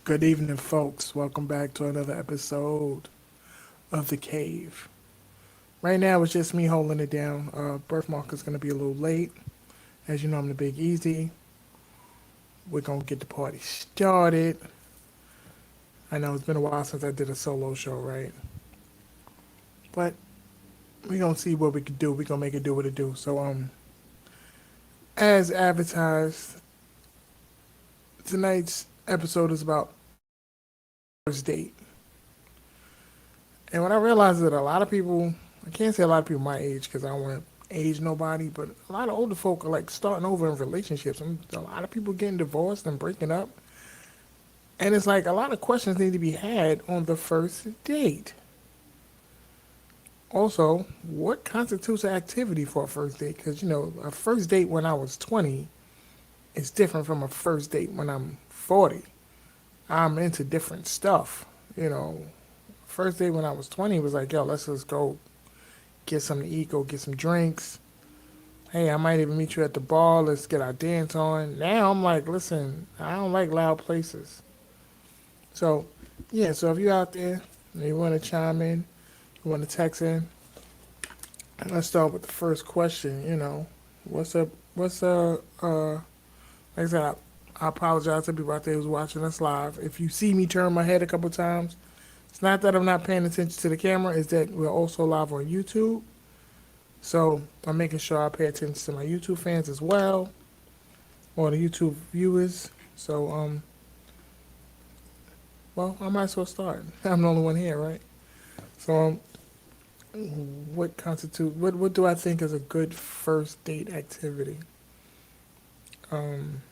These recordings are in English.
Good evening, folks. Welcome back to another episode of The Cave. Right now, it's just me holding it down. Birthmark is going to be a little late. As you know, I'm the Big Easy. We're going to get the party started. I know it's been a while since I did a solo show, right? But we're going to see what we can do. We're going to make it do what it do. So, as advertised, tonight's episode is about first date. And when I realized that a lot of people, I can't say a lot of people my age because I don't want to age nobody, but a lot of older folk are like starting over in relationships. And a lot of people getting divorced and breaking up. And it's like a lot of questions need to be had on the first date. Also, what constitutes an activity for a first date? Because, a first date when I was 20 is different from a first date when I'm 40. I'm into different stuff. First date when I was 20 was like, yo, let's just go get something to eat, go get some drinks. Hey, I might even meet you at the bar. Let's get our dance on. Now I'm like, listen, I don't like loud places. So, yeah, so if you're out there and you want to chime in, you want to text in, let's start with the first question. What's up? Like I said, I apologize to people out there who's watching us live. If you see me turn my head a couple times, it's not that I'm not paying attention to the camera, it's that we're also live on YouTube. So I'm making sure I pay attention to my YouTube fans as well, or the YouTube viewers. So, well, I might as well start. I'm the only one here, right? So, what do I think is a good first date activity? Um,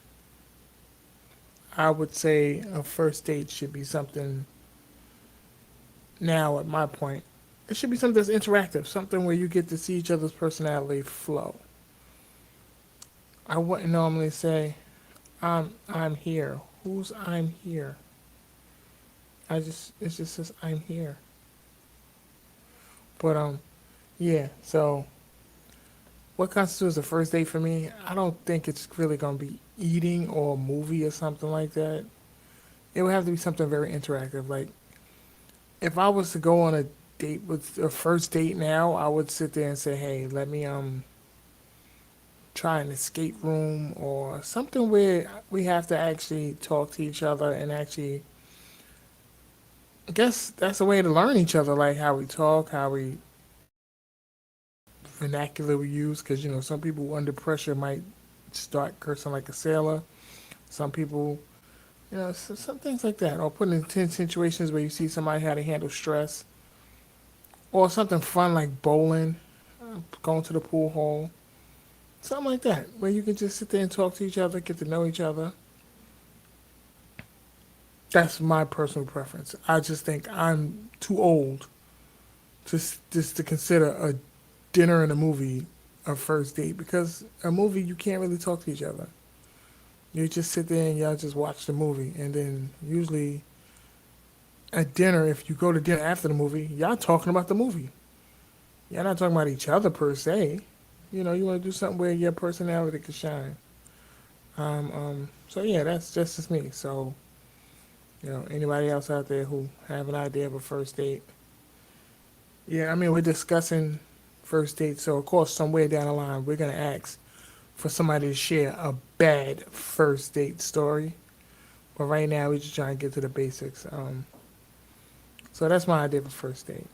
I would say a first date should be something. Now, at my point, it should be something that's interactive, something where you get to see each other's personality flow. I wouldn't normally say, I'm here. Who's I'm here? It just says I'm here. But yeah. So what constitutes a first date for me? I don't think it's really gonna be eating or a movie or something like that. It would have to be something very interactive. Like if I was to go on a date with a first date now, I would sit there and say, hey, let me try an escape room or something where we have to actually talk to each other and actually. I guess that's a way to learn each other, like how we talk, how we vernacular we use. Because some people under pressure might start cursing like a sailor. Some people, some things like that, or put in tense situations where you see somebody how to handle stress, or something fun like bowling, going to the pool hall, something like that, where you can just sit there and talk to each other, get to know each other. That's my personal preference. I just think I'm too old just to consider a dinner and a movie a first date because a movie you can't really talk to each other. You just sit there and y'all just watch the movie, and then usually at dinner, if you go to dinner after the movie, y'all talking about the movie. Y'all not talking about each other per se. You want to do something where your personality can shine. So yeah, that's just me. So anybody else out there who have an idea of a first date? Yeah, I mean we're discussing first date, so of course somewhere down the line we're gonna ask for somebody to share a bad first date story. But right now we're just trying to get to the basics. So that's my idea of a first date.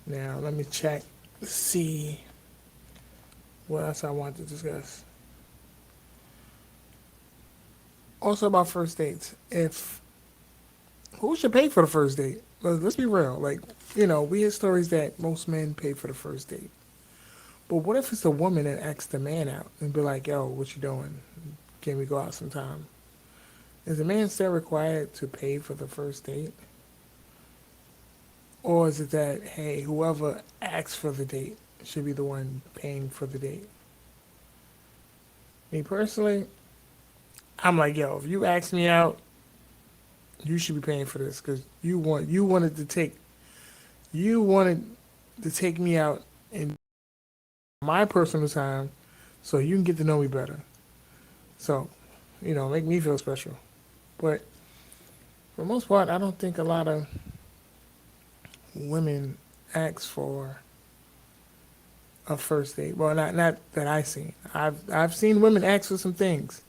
Now let me check, see what else I want to discuss. Also about first dates, if who should pay for the first date? Let's be real. Like we hear stories that most men pay for the first date. But what if it's the woman that asks the man out and be like, "Yo, what you doing? Can we go out sometime?" Is the man still required to pay for the first date? Or is it that, hey, whoever asks for the date should be the one paying for the date? Me personally, I'm like, yo, if you ask me out, you should be paying for this because you wanted to take me out in my personal time so you can get to know me better. So, make me feel special. But For the most part, I don't think a lot of women ask for a first date. Well, not that I seen. I've seen women ask for some things,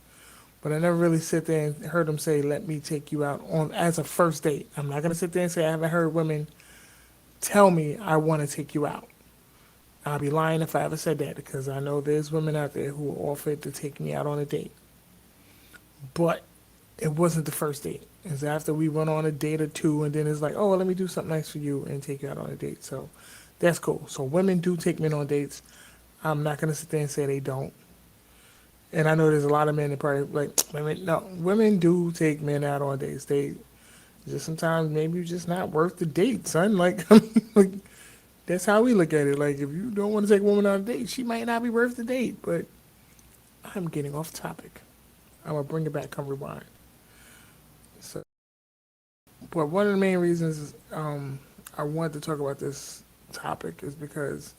but I never really sit there and heard them say, "Let me take you out on as a first date." I'm not gonna sit there and say I haven't heard women tell me I want to take you out. I'll be lying if I ever said that because I know there's women out there who offered to take me out on a date, but it wasn't the first date. It's after we went on a date or two, and then it's like, oh, well, let me do something nice for you and take you out on a date. So that's cool. So women do take men on dates. I'm not gonna sit there and say they don't. And I know there's a lot of men that probably like women. No, women do take men out on dates. They just sometimes maybe you're just not worth the date, son. Like, like that's how we look at it. Like if you don't want to take a woman on a date, she might not be worth the date. But I'm getting off topic. I'm gonna bring it back. Come rewind. So, but one of the main reasons I wanted to talk about this topic is because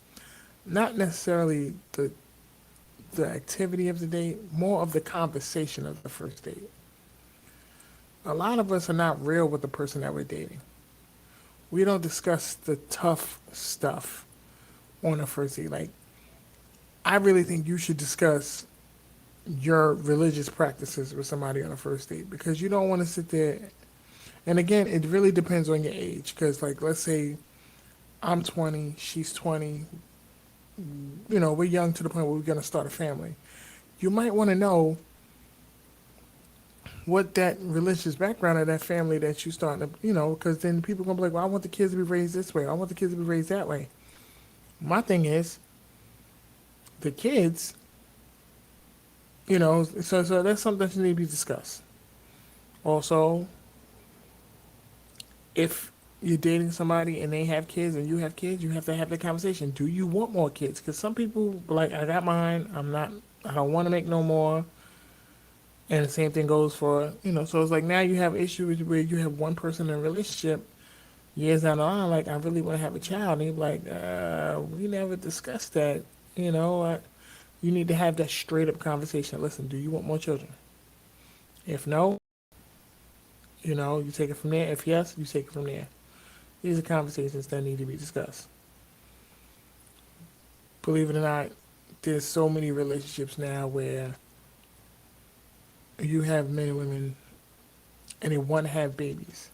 not necessarily the activity of the date, more of the conversation of the first date. A lot of us are not real with the person that we're dating. We don't discuss the tough stuff on a first date. Like, I really think you should discuss your religious practices with somebody on a first date because you don't want to sit there. And again, it really depends on your age. Because, like, let's say I'm 20, she's 20. You know, we're young to the point where we're going to start a family. You might want to know what that religious background of that family that you starting to, because then people gonna be like, well, I want the kids to be raised this way. I want the kids to be raised that way. My thing is, the kids, so that's something that need to be discussed. Also, if you're dating somebody and they have kids and you have kids, you have to have that conversation. Do you want more kids? Because some people like, I got mine. I don't want to make no more. And the same thing goes for, so it's like now you have issues where you have one person in a relationship years down the line, like, I really want to have a child. And you're like, we never discussed that. You know, you need to have that straight up conversation. Listen, do you want more children? If no, you take it from there. If yes, you take it from there. These are conversations that need to be discussed. Believe it or not, there's so many relationships now where you have men and women and they want to have babies.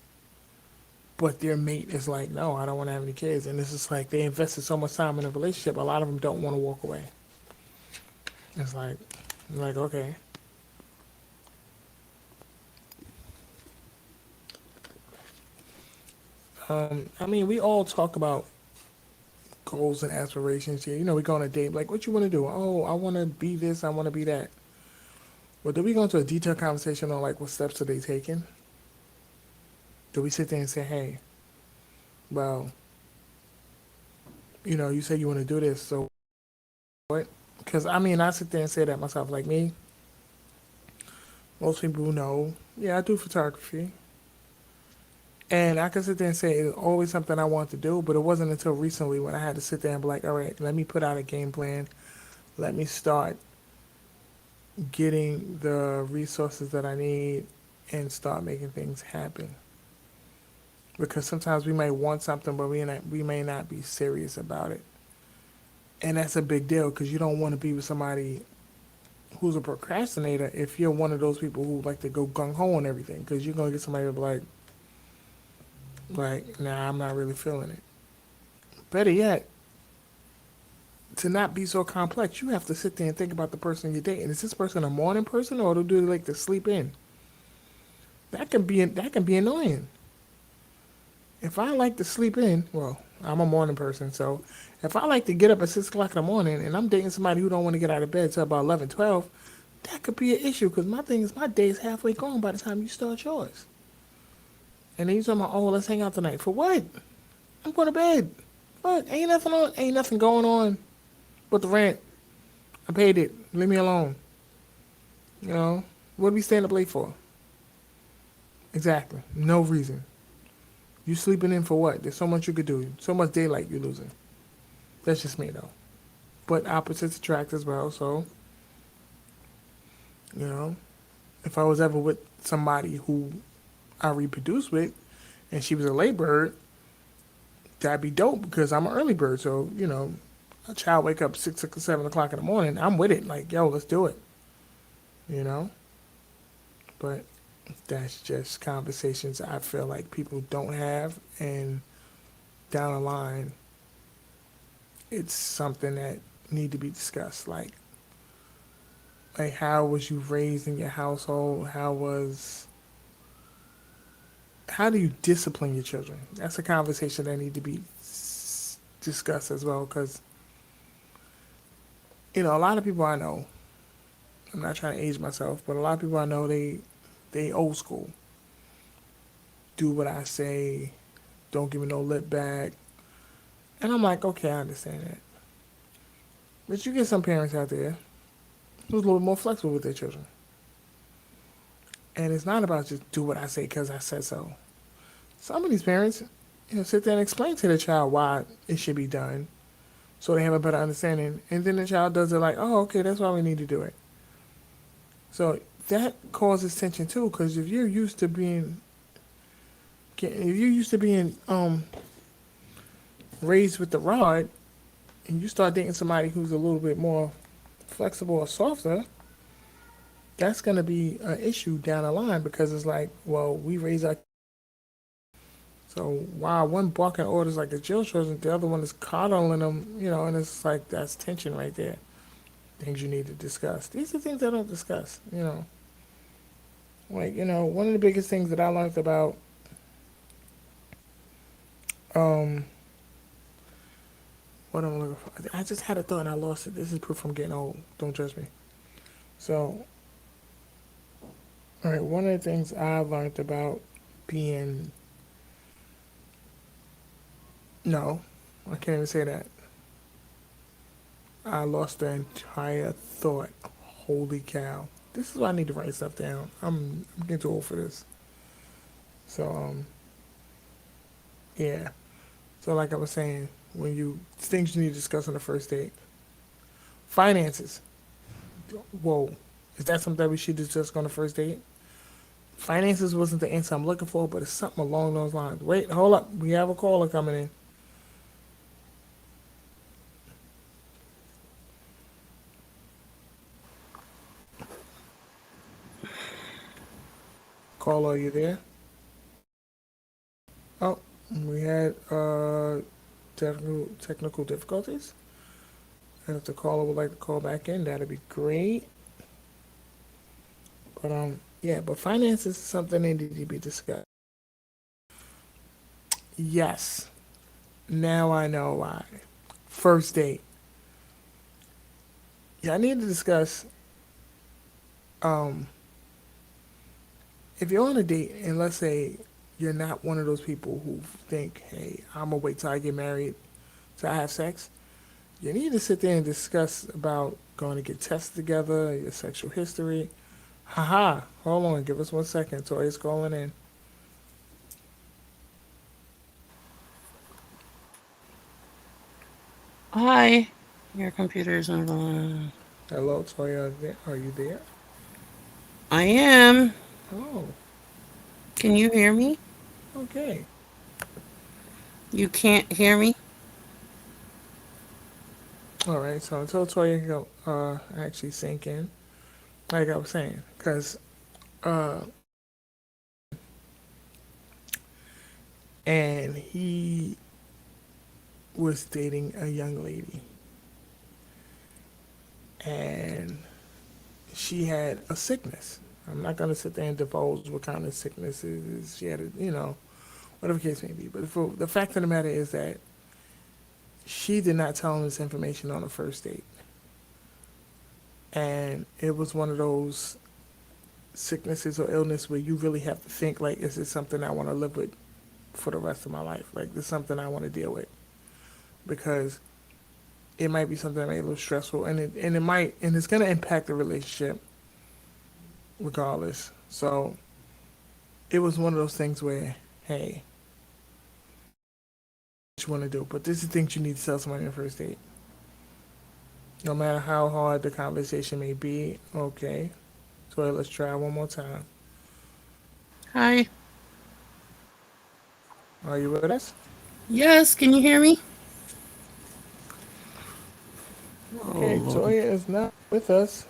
But their mate is like, no, I don't want to have any kids. And it's just like they invested so much time in a relationship, a lot of them don't want to walk away. It's like okay. I mean, we all talk about goals and aspirations here. We go on a date, like, what you want to do? Oh, I want to be this, I want to be that. But do we go into a detailed conversation on, like, what steps are they taking? Do we sit there and say, hey, well, you say you want to do this, so what? Because, I mean, I sit there and say that myself. Like me, most people know, yeah, I do photography. And I can sit there and say it's always something I want to do, but it wasn't until recently when I had to sit there and be like, all right, let me put out a game plan. Let me start getting the resources that I need and start making things happen. Because sometimes we may want something, but we may not be serious about it. And that's a big deal because you don't want to be with somebody who's a procrastinator if you're one of those people who like to go gung ho on everything. Because you're going to get somebody to be like, nah, I'm not really feeling it. Better yet, to not be so complex, you have to sit there and think about the person you're dating. Is this person a morning person or do they like to sleep in? That can be annoying. If I like to sleep in, well, I'm a morning person, so if I like to get up at 6 o'clock in the morning and I'm dating somebody who don't want to get out of bed till about 11, 12, that could be an issue because my thing is my day is halfway gone by the time you start yours. And then you talking about, oh, let's hang out tonight. For what? I'm going to bed. What? Ain't nothing on. Ain't nothing going on but the rent. I paid it. Leave me alone. You know? What are we staying up late for? Exactly. No reason. You sleeping in for what? There's so much you could do. So much daylight you're losing. That's just me, though. But opposites attract as well. So, you know, if I was ever with somebody who I reproduce with, and she was a late bird, that'd be dope because I'm an early bird. So a child wake up 6 or 7 o'clock in the morning, I'm with it. Like, yo, let's do it. You know, but that's just conversations I feel like people don't have, and down the line, it's something that need to be discussed. Like how was you raised in your household? How do you discipline your children? That's a conversation that need to be discussed as well, because a lot of people I know. I'm not trying to age myself, but a lot of people I know they old school. Do what I say. Don't give me no lip back. And I'm like, okay, I understand that. But you get some parents out there who's a little more flexible with their children. And it's not about just do what I say because I said so. Some of these parents, sit there and explain to the child why it should be done so they have a better understanding. And then the child does it like, oh, okay, that's why we need to do it. So that causes tension too, because if you're used to being raised with the rod, and you start dating somebody who's a little bit more flexible or softer, that's going to be an issue down the line because it's like, well, we raise our. So while one barking orders like a jail children, the other one is coddling them, and it's like that's tension right there. Things you need to discuss. These are things I don't discuss. Like, one of the biggest things that I learned about, um, what I'm looking for. I just had a thought and I lost it. This is proof I'm getting old. Don't judge me. So, all right, one of the things I learned about being, no, I can't even say that. I lost the entire thought. Holy cow. This is why I need to write stuff down. I'm getting too old for this. So, yeah. So, like I was saying, things you need to discuss on the first date. Finances. Whoa. Is that something that we should discuss on the first date? Finances wasn't the answer I'm looking for, but it's something along those lines. Wait, hold up. We have a caller coming in. Caller, are you there? Oh, we had technical difficulties. And if the caller would like to call back in, that'd be great. But yeah, but finances is something that need to be discussed. Yes. Now I know why. First date. Yeah, I need to discuss um if you're on a date and let's say you're not one of those people who think, hey, I'm gonna wait till I get married to have sex. You need to sit there and discuss about going to get tested together, your sexual history. Haha. Hold on, give us 1 second. Toya's calling in. Hi, your computer's not on. Hello, Toya. Are you there? I am. Oh, Can you hear me? okay. You can't hear me? All right. So until Toya can actually sink in, like I was saying, because and he was dating a young lady, and she had a sickness. I'm not gonna sit there and divulge what kind of sickness it is. She had, whatever the case may be. But the fact of the matter is that she did not tell him this information on the first date, and it was one of those sicknesses or illness where you really have to think like, is this something I want to live with for the rest of my life? Like, this is something I want to deal with because it might be something that may be a little stressful, and it's gonna impact the relationship regardless. So it was one of those things where, hey, what you want to do, but this is things you need to tell somebody on the first date. No matter how hard the conversation may be, okay. So let's try one more time. Hi. Are you with us? Yes, can you hear me? Okay, Oh, Toya is not with us.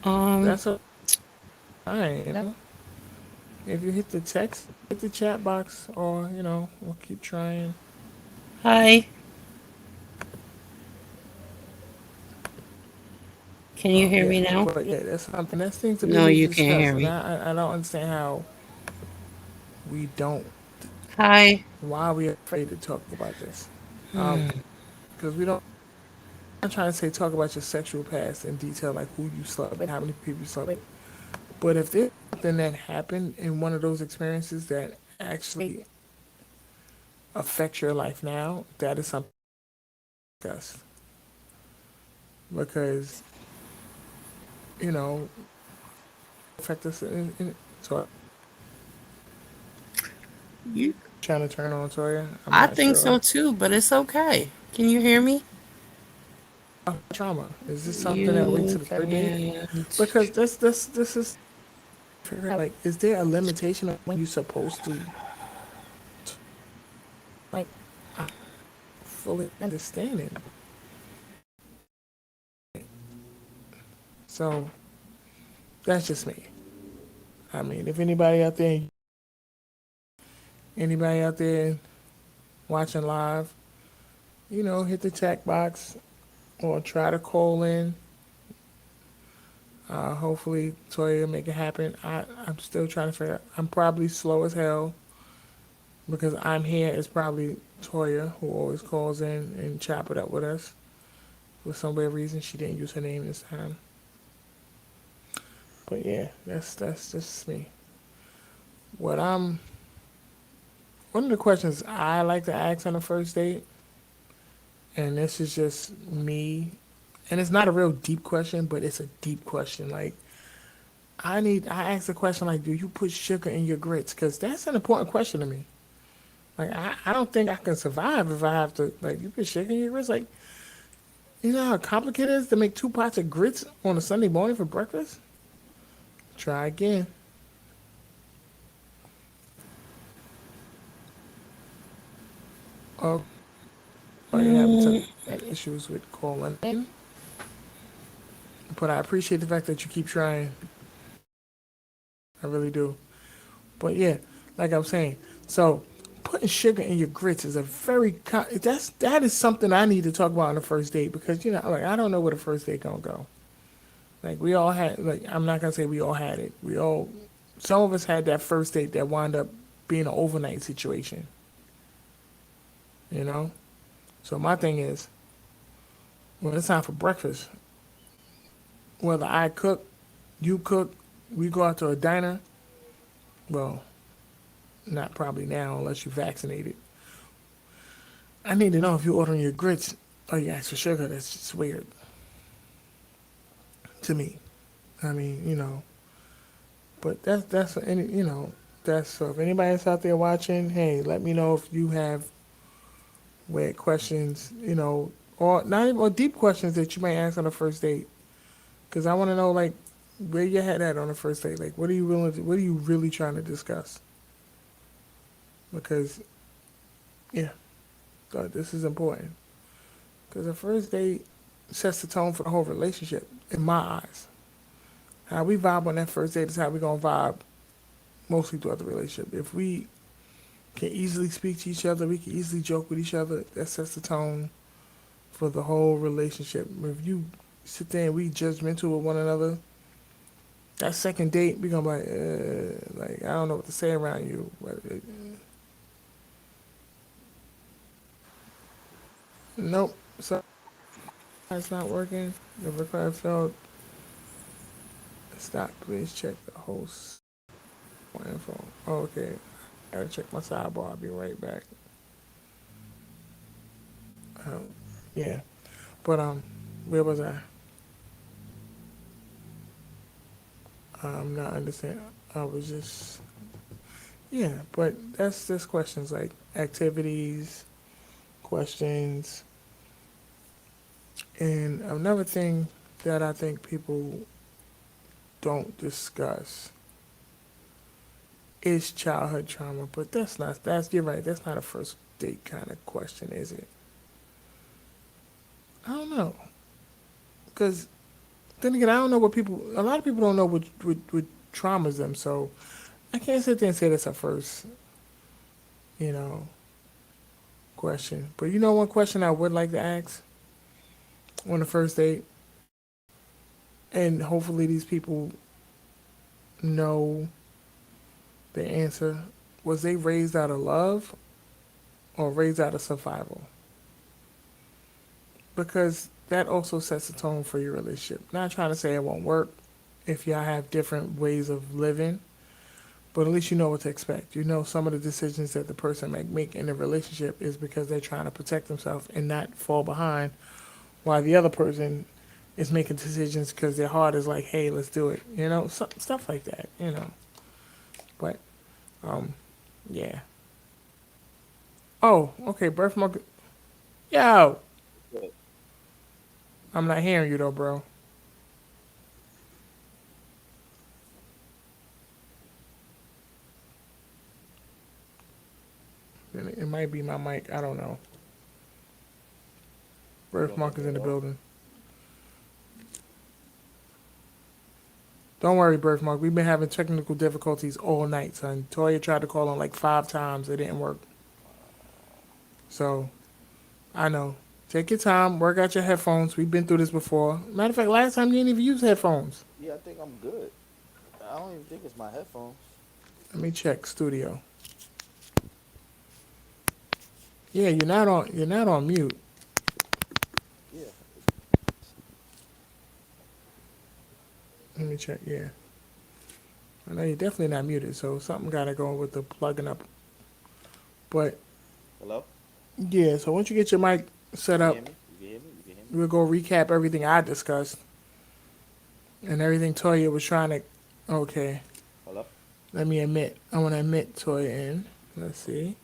um, That's fine. If you hit the text, hit the chat box, or we'll keep trying. hi. Can you hear Yeah, me now? but yeah, that's something. That's things that we No, need to you can't discuss, hear and me. I don't understand how we don't. Hi. Why are we afraid to talk about this? Because we don't. I'm trying to say talk about your sexual past in detail, like who you slept with, how many people you slept with. But if there's something that happened in one of those experiences that actually affects your life now, that is something to discuss. Because you know, affect us. So You, trying to turn on Toya. I'm I not think sure. so too, but it's okay. Can you hear me? Trauma. Is this something that wait to You the third date? can't. Because this is figure out like, is there a limitation of when you're supposed to like fully understanding? So that's just me. I mean, if anybody out there watching live, hit the chat box or try to call in. Hopefully, Toya make it happen. I'm still trying to figure out. I'm probably slow as hell because I'm here. It's probably Toya who always calls in and chop it up with us. For some weird reason, she didn't use her name this time. But yeah, that's just me. What I'm One of the questions I like to ask on a first date, and this is just me, and it's not a real deep question, but it's a deep question. Like I ask the question like, do you put sugar in your grits? Because that's an important question to me. Like I don't think I can survive if I have to like you put sugar in your grits. Like you know how complicated it is to make 2 pots of grits on a Sunday morning for breakfast. Try again. Oh, are you having some Mm, issues with calling in? But I appreciate the fact that you keep trying. I really do. But yeah, like I'm saying, so putting sugar in your grits is a that is something I need to talk about on the first date because like I don't know where the first date gonna go. Like we all had like I'm not gonna say we all had it. Some of us had that first date that wound up being an overnight situation. You know. So my thing is when it's time for breakfast, whether I cook, you cook, we go out to a diner. Well, not probably now unless you're vaccinated. I need to know if you're ordering your grits or you ask for sugar. That's just weird to me. I mean, but that's any that's so. If anybody's out there watching, hey, let me know if you have weird questions, or not even or deep questions that you might ask on a first date. Because I want to know like where your head at on a first date. Like, what are you really trying to discuss? Because yeah, this is important. Because a first date sets the tone for the whole relationship in my eyes. How we vibe on that first date is how we gonna vibe mostly throughout the relationship. If we can easily speak to each other, we can easily joke with each other. That sets the tone for the whole relationship. If you sit there and we judgmental with one another, that second date we gonna be like I don't know what to say around you. But nope, so it's not working. The record failed. Stop. Please check the host info. Oh, okay, I gotta check my sidebar. I'll be right back. Um, yeah, but where was I? I'm not understanding. I was just yeah, but that's just questions like activities, questions, and another thing that I think people don't discuss is childhood trauma, but that's you're right. That's not a first date kind of question, is it? I don't know, because then again, I don't know what people. A lot of people don't know what traumas them, so I can't sit there and say that's a first, you know, question. But you know, one question I would like to ask on the first date, and hopefully these people know the answer: was they raised out of love or raised out of survival? Because that also sets a tone for your relationship. Not trying to say it won't work if y'all have different ways of living, but at least you know what to expect. You know some of the decisions that the person might make in a relationship is because they're trying to protect themselves and not fall behind, while the other person is making decisions because their heart is like, hey, let's do it. You know, stuff like that. You know, but um, yeah. Oh, okay, birthmark. Yo, But I'm not hearing you though, bro. It might be my mic. I don't know. you want me to Birthmark is turn in it the off? building. Don't worry, Birthmark. We've been having technical difficulties all night, son. Toya tried to call on like 5 times. It didn't work. So, I know. Take your time. Work out your headphones. We've been through this before. Matter of fact, last time you didn't even use headphones. Yeah, I think I'm good. I don't even think it's my headphones. Let me check studio. Yeah, you're not on. You're not on mute. Yeah. Let me check. Yeah, I know you're definitely not muted. So something got to go with the plugging up. But Hello? yeah, so once you get your mic You set can hear up, me? You can hear me? You can hear me? we'll go recap everything I discussed and everything Toya was trying to. Okay, Hello? let me admit. I want to admit Toya in. Let's see.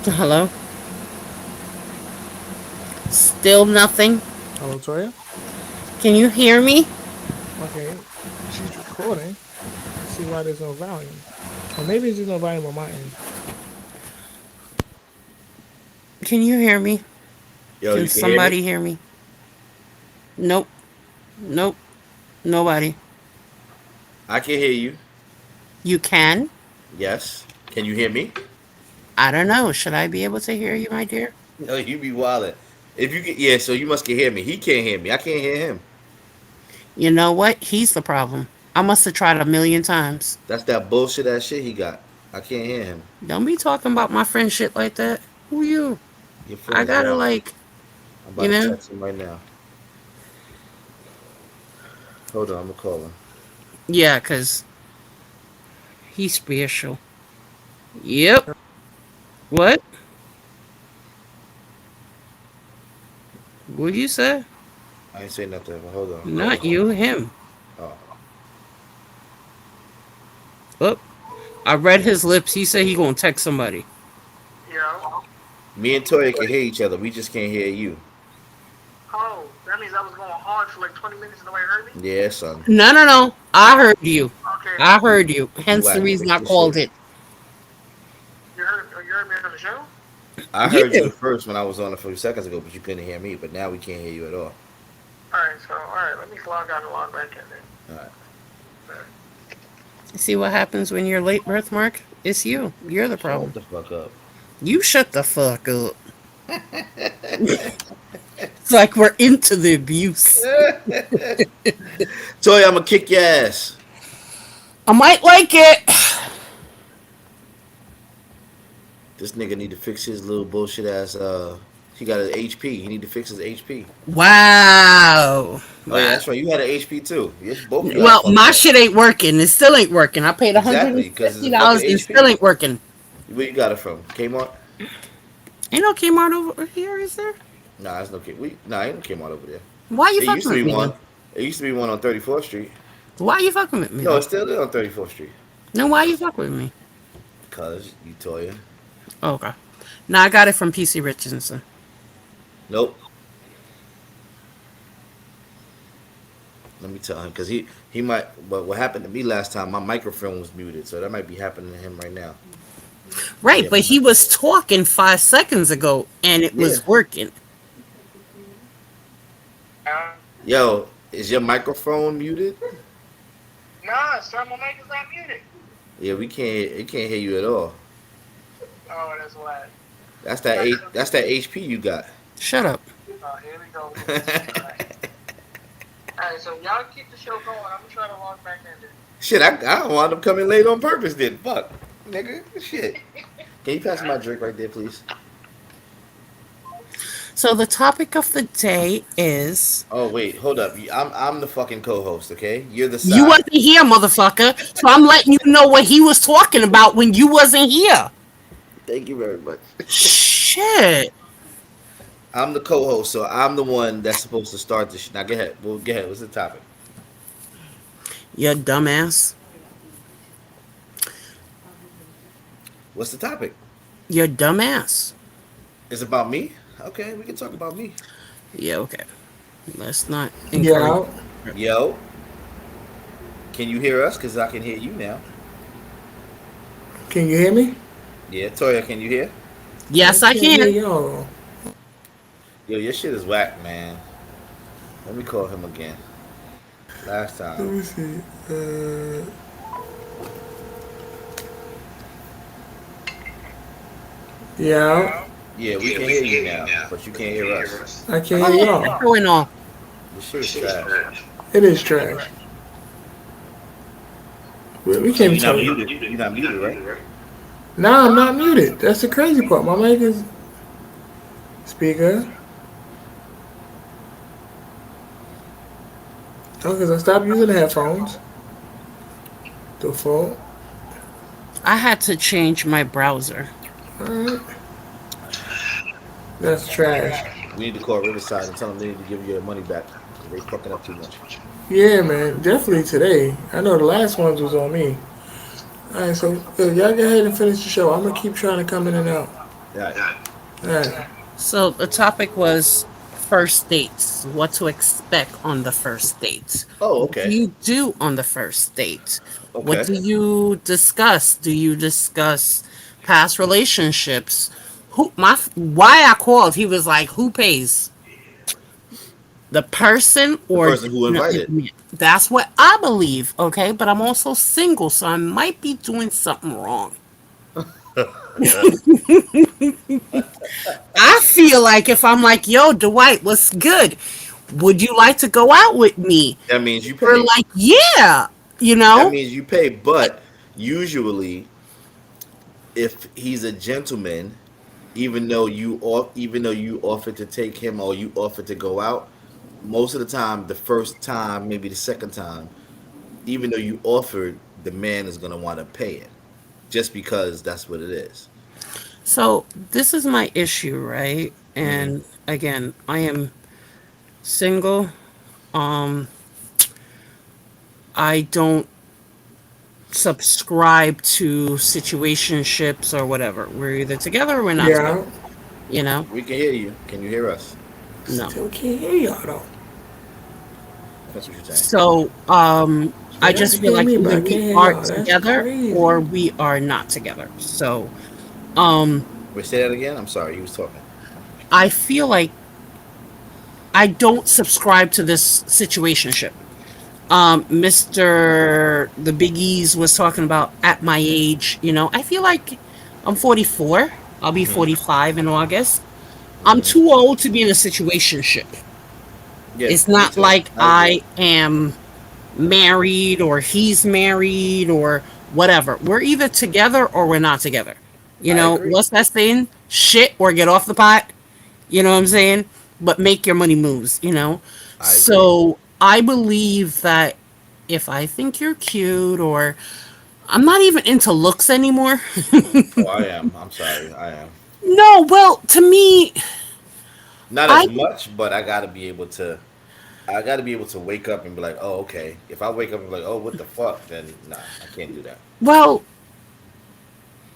Hello? Still nothing? Hello, Toya. Can you hear me? Okay, she's recording. Let's see why there's no volume. Or maybe there's just no volume on my end. Can you hear me? Yo, Can you can hear me? somebody hear me? Nope. Nope. Nobody. I can hear you. You can? Yes. Can you hear me? I don't know. Should I be able to hear you, my dear? No, you be wildin'. If you can, yeah, so you must can hear me. He can't hear me. I can't hear him. You know what? He's the problem. I must have tried a million times. That's that bullshit ass shit he got. I can't hear him. Don't be talking about my friend shit like that. Who you? Your friend I is gotta wild. like, I'm you about to know? text him right now. Hold on, I'm gonna call him. Yeah, 'cause he's special. Yep. What? What'd you say? I ain't say nothing, but hold on, I'm Not calling him. you, him. Oh. Oh, I read his lips. He said he gonna text somebody. Yo. Me and Toya can hear each other. We just can't hear you. Oh, that means I was going hard for like 20 minutes and nobody heard me? Yeah, son. No, no, no. I heard you. Okay. I heard you. You Hence the like reason fix I your called shit. it. You heard me on the show? I heard you Yeah. at first when I was on a few seconds ago, but you couldn't hear me. But now we can't hear you at all. Alright, let me log out and log back in then. All right. See what happens when you're late, birthmark? It's you. You're the Shut problem. the fuck up. You shut the fuck up. It's like we're into the abuse. Toy, I'm gonna kick your ass. I might like it. This nigga need to fix his little bullshit ass. He got an HP. He need to fix his HP. Wow. Oh yeah, Wow. that's right. You had an HP too. Yes, both of y'all Well, fucked my up. shit ain't working. It still ain't working. I paid Exactly, because it's a fucking $150 and still HP. ain't working. Where you got it from? Kmart? Ain't no Kmart over here, is there? Nah, it's no K. Nah, ain't no Kmart over there. Why you It used fucking to with be me then? one. It used to be one on 34th Street. Why you fucking with me No, then? it's still there on 34th Street. No, why you fucking with me? Cause you Toya. Oh, okay. Now I got it from PC Richardson. Nope. Let me tell him because he might. But what happened to me last time? My microphone was muted, so that might be happening to him right now. Right, Yeah, but he was talking 5 seconds ago and it yeah. was working. Uh, Yo, is your microphone muted? nah, sir, my mic is not muted. Yeah, we can't. It can't hear you at all. Oh, that's why. That's You that got eight. some. That's that HP you got. Shut up. Oh, here we go with this. All right, so y'all keep the show going. I'm gonna try to log back in there. Shit, I wound up coming late on purpose. Then fuck, nigga. Shit. Can you pass me my drink right there, please? So the topic of the day is Oh wait, hold up. I'm the fucking co-host. Okay, you're the you side. wasn't here, motherfucker. So I'm letting you know what he was talking about when you wasn't here. Thank you very much. Shit. I'm the co-host, so I'm the one that's supposed to start this. Now go ahead. Well, go ahead. What's the topic? You dumbass. What's the topic? You dumbass. It's about me. Okay, we can talk about me. Yeah, okay. Let's not encourage. Yeah. Yo, can you hear us? Cause I can hear you now. Can you hear me? Yeah, Toya, can you hear? Yes, I can't hear can. y'all. Yo, your shit is whack, man. Let me call him again. Last Let time. me see. Yeah, Yeah, we can hear you now, but you can't hear us. I can't hear What's y'all. going on? This shit is trash. It is trash. We So can't you're tell not you. muted. You're not muted, right? Nah, I'm not muted. That's the crazy part. My mic is speaker. Oh, because I stopped using the headphones. Default. I had to change my browser. Alright. That's trash. We need to call Riverside and tell them they need to give you your money back. 'Cause they fucking up too much. Yeah, man. Definitely today. I know the last ones was on me. Alright, so y'all go ahead and finish the show. I'm going to keep trying to come in and out. Yeah. Alright. So the topic was first dates. What to expect on the first date. Oh, What do okay. you do on the first date? What Okay. do you discuss? Do you discuss past relationships? Why I called? He was like, "Who pays? The person The or person who invited. that's what I believe." Okay, but I'm also single, so I might be doing something wrong. I feel like if I'm like, "Yo, Dwight, what's good? Would you like to go out with me?" That means you We're pay. like, "Yeah," you That know. means you pay. But usually, if he's a gentleman, even though you offered to take him or you offered to go out, most of the time, the first time, maybe the second time, even though you offered, the man is gonna want to pay it, just because that's what it is. So this is my issue, right? Mm-hmm. And again, I am single. Um, I don't subscribe to situationships or whatever. We're either together or we're not together. Yeah. You know? We can hear you. Can you hear us? No. Still can't hear y'all, though. That's what you're saying. So, So I y'all just can feel hear like me, but either I we can't hear are y'all. That's together or crazy. we are not together. So, um, Wait, say that again. I'm sorry. You was talking. I feel like I don't subscribe to this situationship. Mr. The Big E's was talking about at my age, I feel like I'm 44. I'll be Mm-hmm. 45 in August. I'm Mm-hmm. too old to be in a situationship. Yeah, It's me not too. like I agree. I am married or he's married or whatever. We're either together or we're not together. I agree. What's that saying? Shit or get off the pot. You know what I'm saying? But make your money moves. I agree. So I believe that if I think you're cute or I'm not even into looks anymore. Oh, I am. I'm sorry. I am. No, well, to me, Not as I much, but I gotta be able to. I gotta be able to wake up and be like, oh, okay. If I wake up and be like, oh, what the fuck, then nah, I can't do that. well,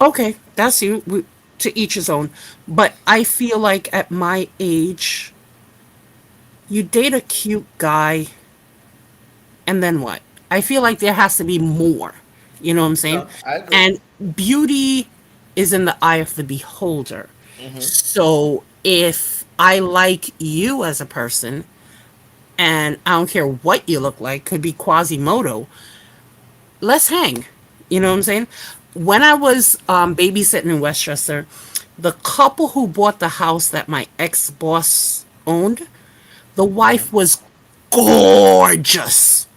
okay, that's you. To each his own. But I feel like at my age, you date a cute guy and then what? I feel like there has to be more. You know what I'm saying? No, I agree. And beauty is in the eye of the beholder. Hmm. So if I like you as a person, and I don't care what you look like, could be Quasimodo, let's hang. You know what I'm saying? When I was babysitting in Westchester, the couple who bought the house that my ex boss owned, the wife was gorgeous.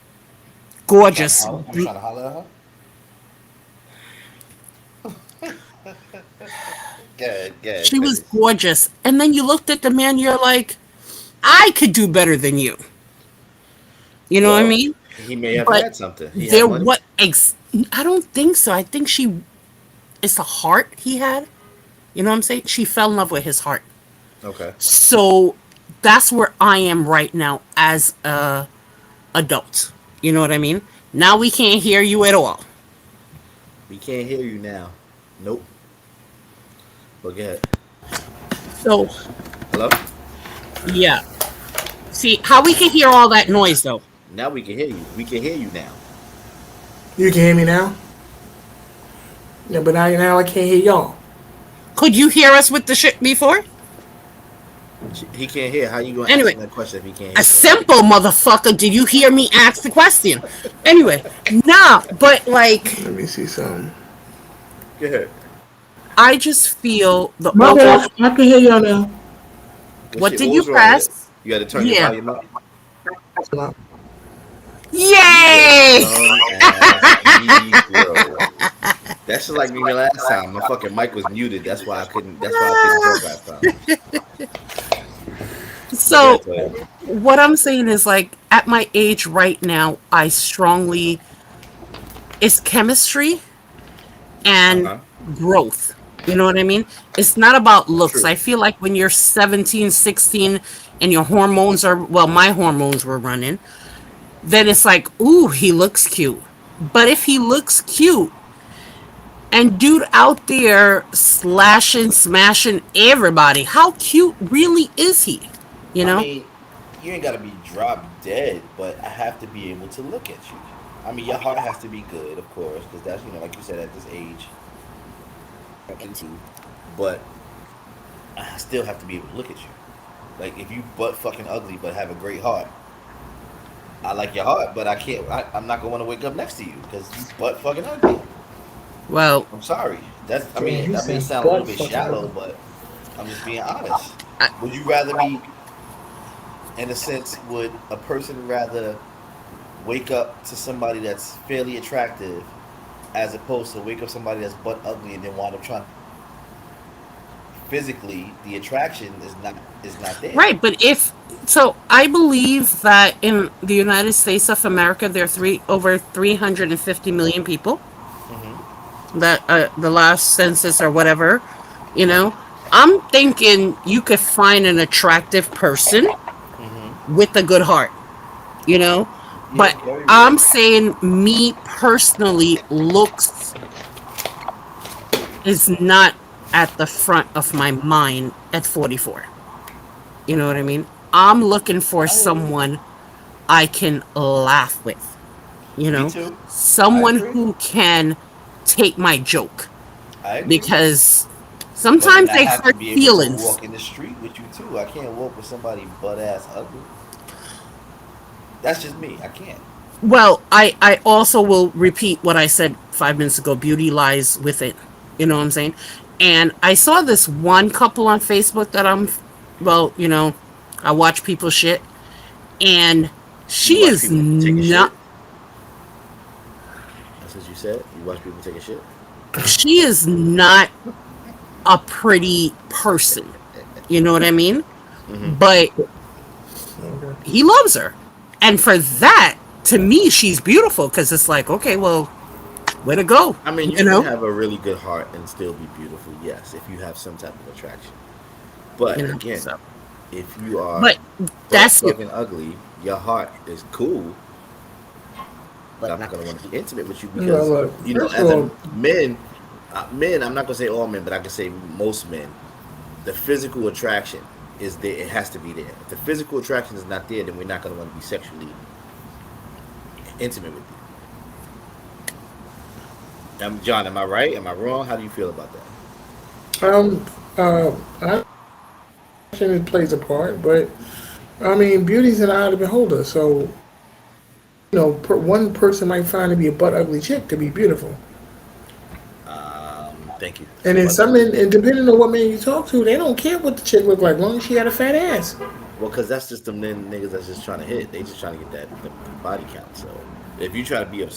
You trying to Gorgeous. holler? You trying to holler at her? Good, good. She was Finish. gorgeous. And then you looked at the man, you're like, I could do better than you. You know what I Well, mean? he may have But had something. He had there money. what I don't think so. I think it's the heart he had. You know what I'm saying? She fell in love with his heart. Okay. So that's where I am right now as a adult. You know what I mean? Now we can't hear you at all. We can't hear you now. Nope. But go ahead. So Hello? yeah. See how we can hear all that noise though. Now we can hear you. We can hear you now. You can hear me now? Yeah, but now I can't hear y'all. Could you hear us with the shit before? He can't hear. How you gonna ask Anyway, him that question if he can't a hear you? simple motherfucker. Did you hear me ask the question? Anyway, nah, but like Let me see something. Go ahead. I just feel the My over. bad. I can hear y'all now. Good What shit. did What you was wrong with it? press? You had to turn your Yeah. volume up. You a Yay! dumb ass Negro. That's just like me last time. My fucking mic was muted. That's why I couldn't. That's why I couldn't talk last time. But go So ahead, Toya. what I'm saying is like at my age right now, I strongly it's chemistry Uh and huh. growth. You know what I mean? It's not about looks. True. I feel like when you're 17, 16 and your hormones are well, my hormones were running, then it's like, ooh, he looks cute. But if he looks cute and dude out there slashing, smashing everybody, how cute really is he? You I know? mean, you ain't gotta be drop dead, but I have to be able to look at you. I mean, your heart has to be good, of course, because that's like you said, at this age, into. But I still have to be able to look at you. Like if you butt fucking ugly but have a great heart, I like your heart, but I can't. I'm not gonna want to wake up next to you because you butt fucking ugly. Well, I'm sorry. That's. I Damn, mean, he that may said sound a little butt bit fucking shallow, ugly. but I'm just being honest. I, Would you rather be, in a sense, would a person rather wake up to somebody that's fairly attractive, as opposed to wake up somebody that's butt ugly and then wind up trying physically the attraction is not there. right, but if so, I believe that in the United States of America, there are over 350 million people. Hmm. That the last census or whatever, you know. I'm thinking you could find an attractive person Hmm. with a good heart, you know. Yeah, But very real. I'm saying me personally, looks is not at the front of my mind at 44. You know what I mean? I'm looking for I hear you. someone I can laugh with, you Me know, too. I someone agree. who can take my joke I agree. because But then sometimes I they have to hurt be able to feelings. walk in the street with you too. I can't walk with somebody butt ass ugly. That's just me. I can't. Well, I also will repeat what I said 5 minutes ago. Beauty lies within. You know what I'm saying? And I saw this one couple on Facebook that well, I watch people shit, and You she watch is people take a not. shit. That's what you said. You watch people take a shit. She is not a pretty person. You know what I mean? Hmm. But Okay. he loves her, and for that, to me, she's beautiful because it's like, okay, well, way to go. I mean, you You can know. have a really good heart and still be beautiful. Yes, if you have some type of attraction. But again, So, if you are but butt that's it. fucking ugly, your heart is cool, but I'm not gonna want to be intimate with you No, because look. First of as a all, men, I'm not gonna say all men, but I can say most men. The physical attraction is there. It has to be there. If the physical attraction is not there, then we're not gonna want to be sexually intimate with you. John, am I right? Am I wrong? How do you feel about that? Um, I think it plays a part, but I mean, beauty's an eye of the beholder. So, one person might find to be a butt ugly chick to be beautiful, Thank you. and So then what? some men, and depending on what man you talk to, they don't care what the chick look like, as long as she got a fat ass. Well, because that's just them niggas that's just trying to hit. They just trying to get the body count. So if you try to be of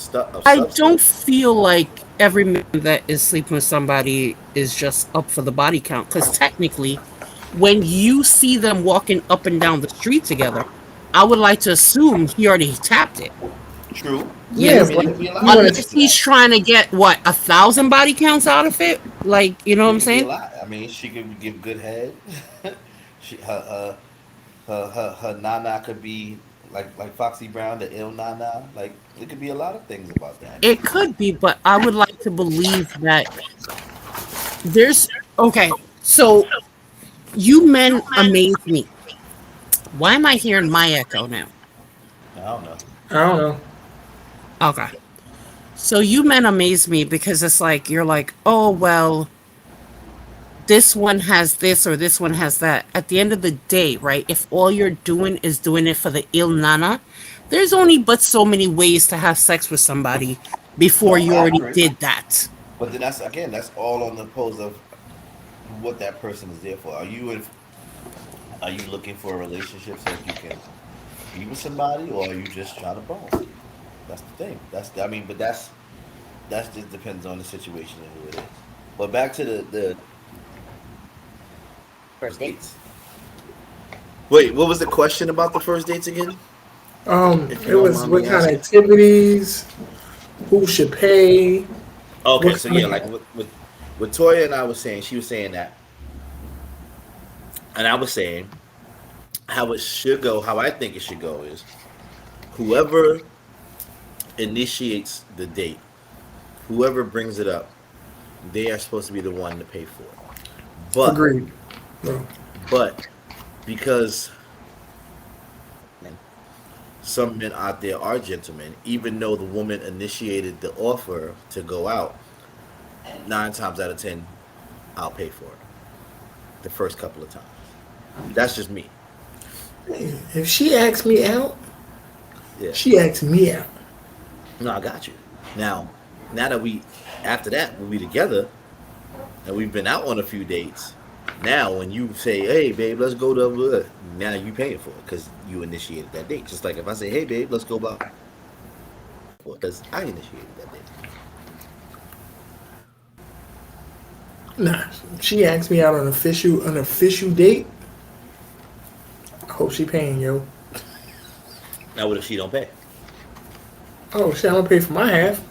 I don't substance, feel like every man that is sleeping with somebody is just up for the body count. Because technically, when you see them walking up and down the street together, I would like to assume he already tapped it. true. You Yeah, I know, mean, but it could be a lot you of want things to. unless to he's that. trying to get what 1,000 body counts out of it, like you know what I'm It could be a saying? lot. I mean, she could give good head. Her nana could be like Foxy Brown, the ill nana. Like it could be a lot of things about that. It could be, but I would like to believe that there's okay. So you men amaze me. Why am I hearing my echo now? I don't know. I don't know. Okay. So you men amaze me because it's like you're like, oh well, this one has this or this one has that. At the end of the day, right? If all you're doing is doing it for the il nana, there's only but so many ways to have sex with somebody before No, you I already agree. did that. But then that's again, that's all on the pose of what that person is there for. Are you looking for a relationship so that you can be with somebody, or are you just trying to bone? That's the thing. I mean, but that's just depends on the situation and who it is. But back to the first dates. Wait, what was the question about the first dates again? If you It don't was mind what me kind of asking. activities, who should pay, Okay, what so kind yeah, like of. with Toya and I was saying, she was saying that, and I was saying how it should go. How I think it should go is whoever initiates the date, whoever brings it up, they are supposed to be the one to pay for it. But Agreed. No. but because some men out there are gentlemen, even though the woman initiated the offer to go out, 9 times out of 10, I'll pay for it the first couple of times. That's just me. If she asks me out, Yeah. she asks me out. No, I got you. Now, now that we, after that, we'll be together and we've been out on a few dates. Now, when you say, "Hey, babe, let's go to," now you paying for it because you initiated that date. Just like if I say, "Hey, babe, let's go," because I initiated that date. Nah, she asked me out on an official date. I hope she paying, yo. Now, what if she don't pay? Oh shit, I'm gonna pay for my half.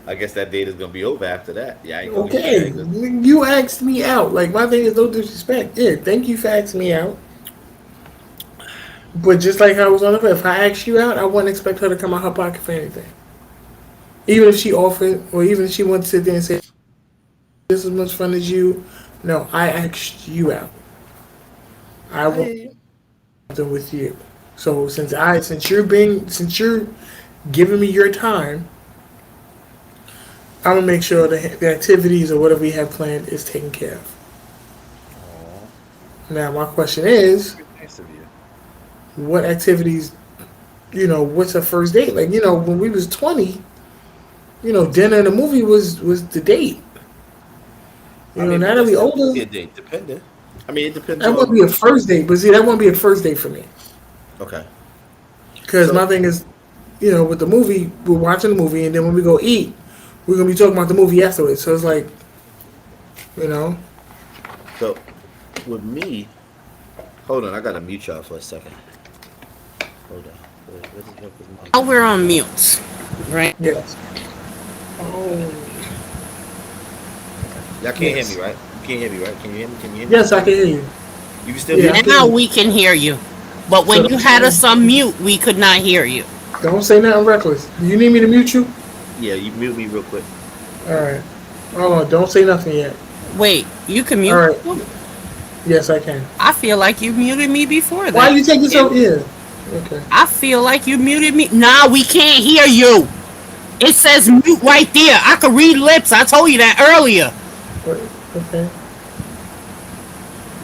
I guess that date is gonna be over after that. Yeah, I ain't gonna. Yeah, I Okay, ain't gonna. you asked me out. Like my thing is no disrespect. Yeah, thank you for asking me out. But just like I was on the phone, if I asked you out, I wouldn't expect her to come out her pocket for anything. Even if she offered, or even if she wanted to sit there and say, "Just as much fun as you," no, I asked you out. I I want hear you. something with you. So since you're giving me your time, I'm gonna make sure the activities or whatever we have planned is taken care of. Aw, Now my question is, very nice of you. what activities? What's a first date? Like when we was 20, dinner and a movie was the date. I mean, Now but that that we still could older, be a date, depending. I mean, it depends that wouldn't be on. a first date. But see, that wouldn't be a first date for me. Okay, Because so my thing is, with the movie, we're watching the movie, and then when we go eat, we're gonna be talking about the movie afterwards. So it's like, you know, so with me, hold on, I gotta mute y'all for a second. Hold on. Where's While we're on mute, right? yes. Oh, Y'all can't hear me, yes. right? You can't hear me, right? Can you hear me? Can you hear me? Yes, I can hear you. You can still Yeah, hear I me? can Now hear you. we can hear you. But So when you had us on mute, we could not hear you. don't say nothing reckless. Do you need me to mute you? Yeah, you mute me real quick. All right. Hold on. Don't say nothing yet. Wait, you can All mute right. people? Yes, I can. I feel like you muted me before Why that. you take this You? over here? Okay. I feel like you muted me. Nah, we can't hear you. It says mute right there. I could read lips. I told you that earlier. But, okay.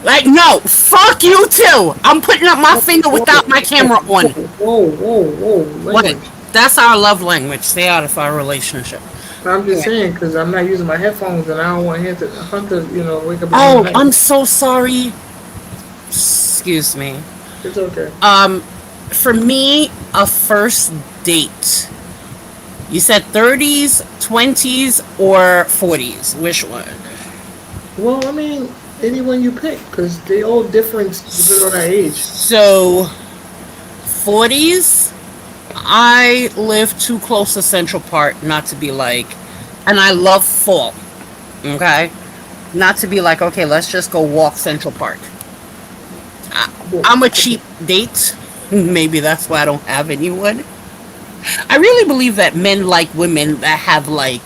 Like, no, fuck you too. I'm putting up my Whoa, finger whoa, without my camera on. whoa, What? language. That's our love language. Stay out of our relationship. I'm just Yeah. saying because I'm not using my headphones and I don't want Hunter, wake up in the middle of Oh, the night. I'm so sorry. Excuse me. It's okay. For me, a first date. You said 30s, 20s, or 40s. Which one? Well, I mean, anyone you pick because they all different depending on that age. So, 40s, I live too close to Central Park not to be like, and I love fall, okay? Not to be like, okay, let's just go walk Central Park. Well, I'm a cheap date. Maybe that's why I don't have anyone. I really believe that men like women that have like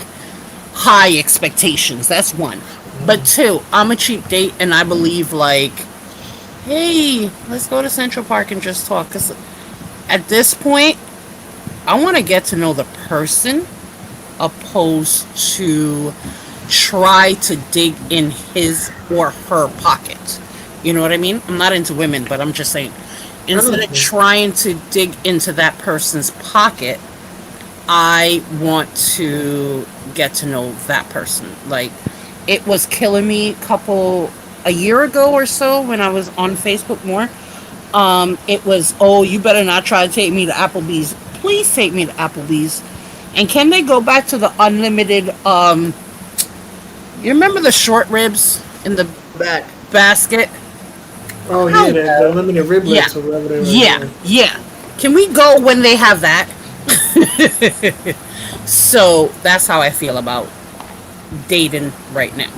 high expectations. That's one. But two, I'm a cheap date and I believe like, hey, let's go to Central Park and just talk. Because at this point, I want to get to know the person opposed to try to dig in his or her pocket. You know what I mean? I'm not into women, but I'm just saying, I know instead what of you mean. trying to dig into that person's pocket, I want to get to know that person. Like, it was killing me a year ago or so when I was on Facebook more. It was, oh, you better not try to take me to Applebee's. Please take me to Applebee's. And can they go back to the unlimited? You remember the short ribs in the Back. basket? Oh yeah, the Hello. limited Yeah, riblets or whatever they were. yeah, Yeah. yeah. Can we go when they have that? So that's how I feel about dating right now.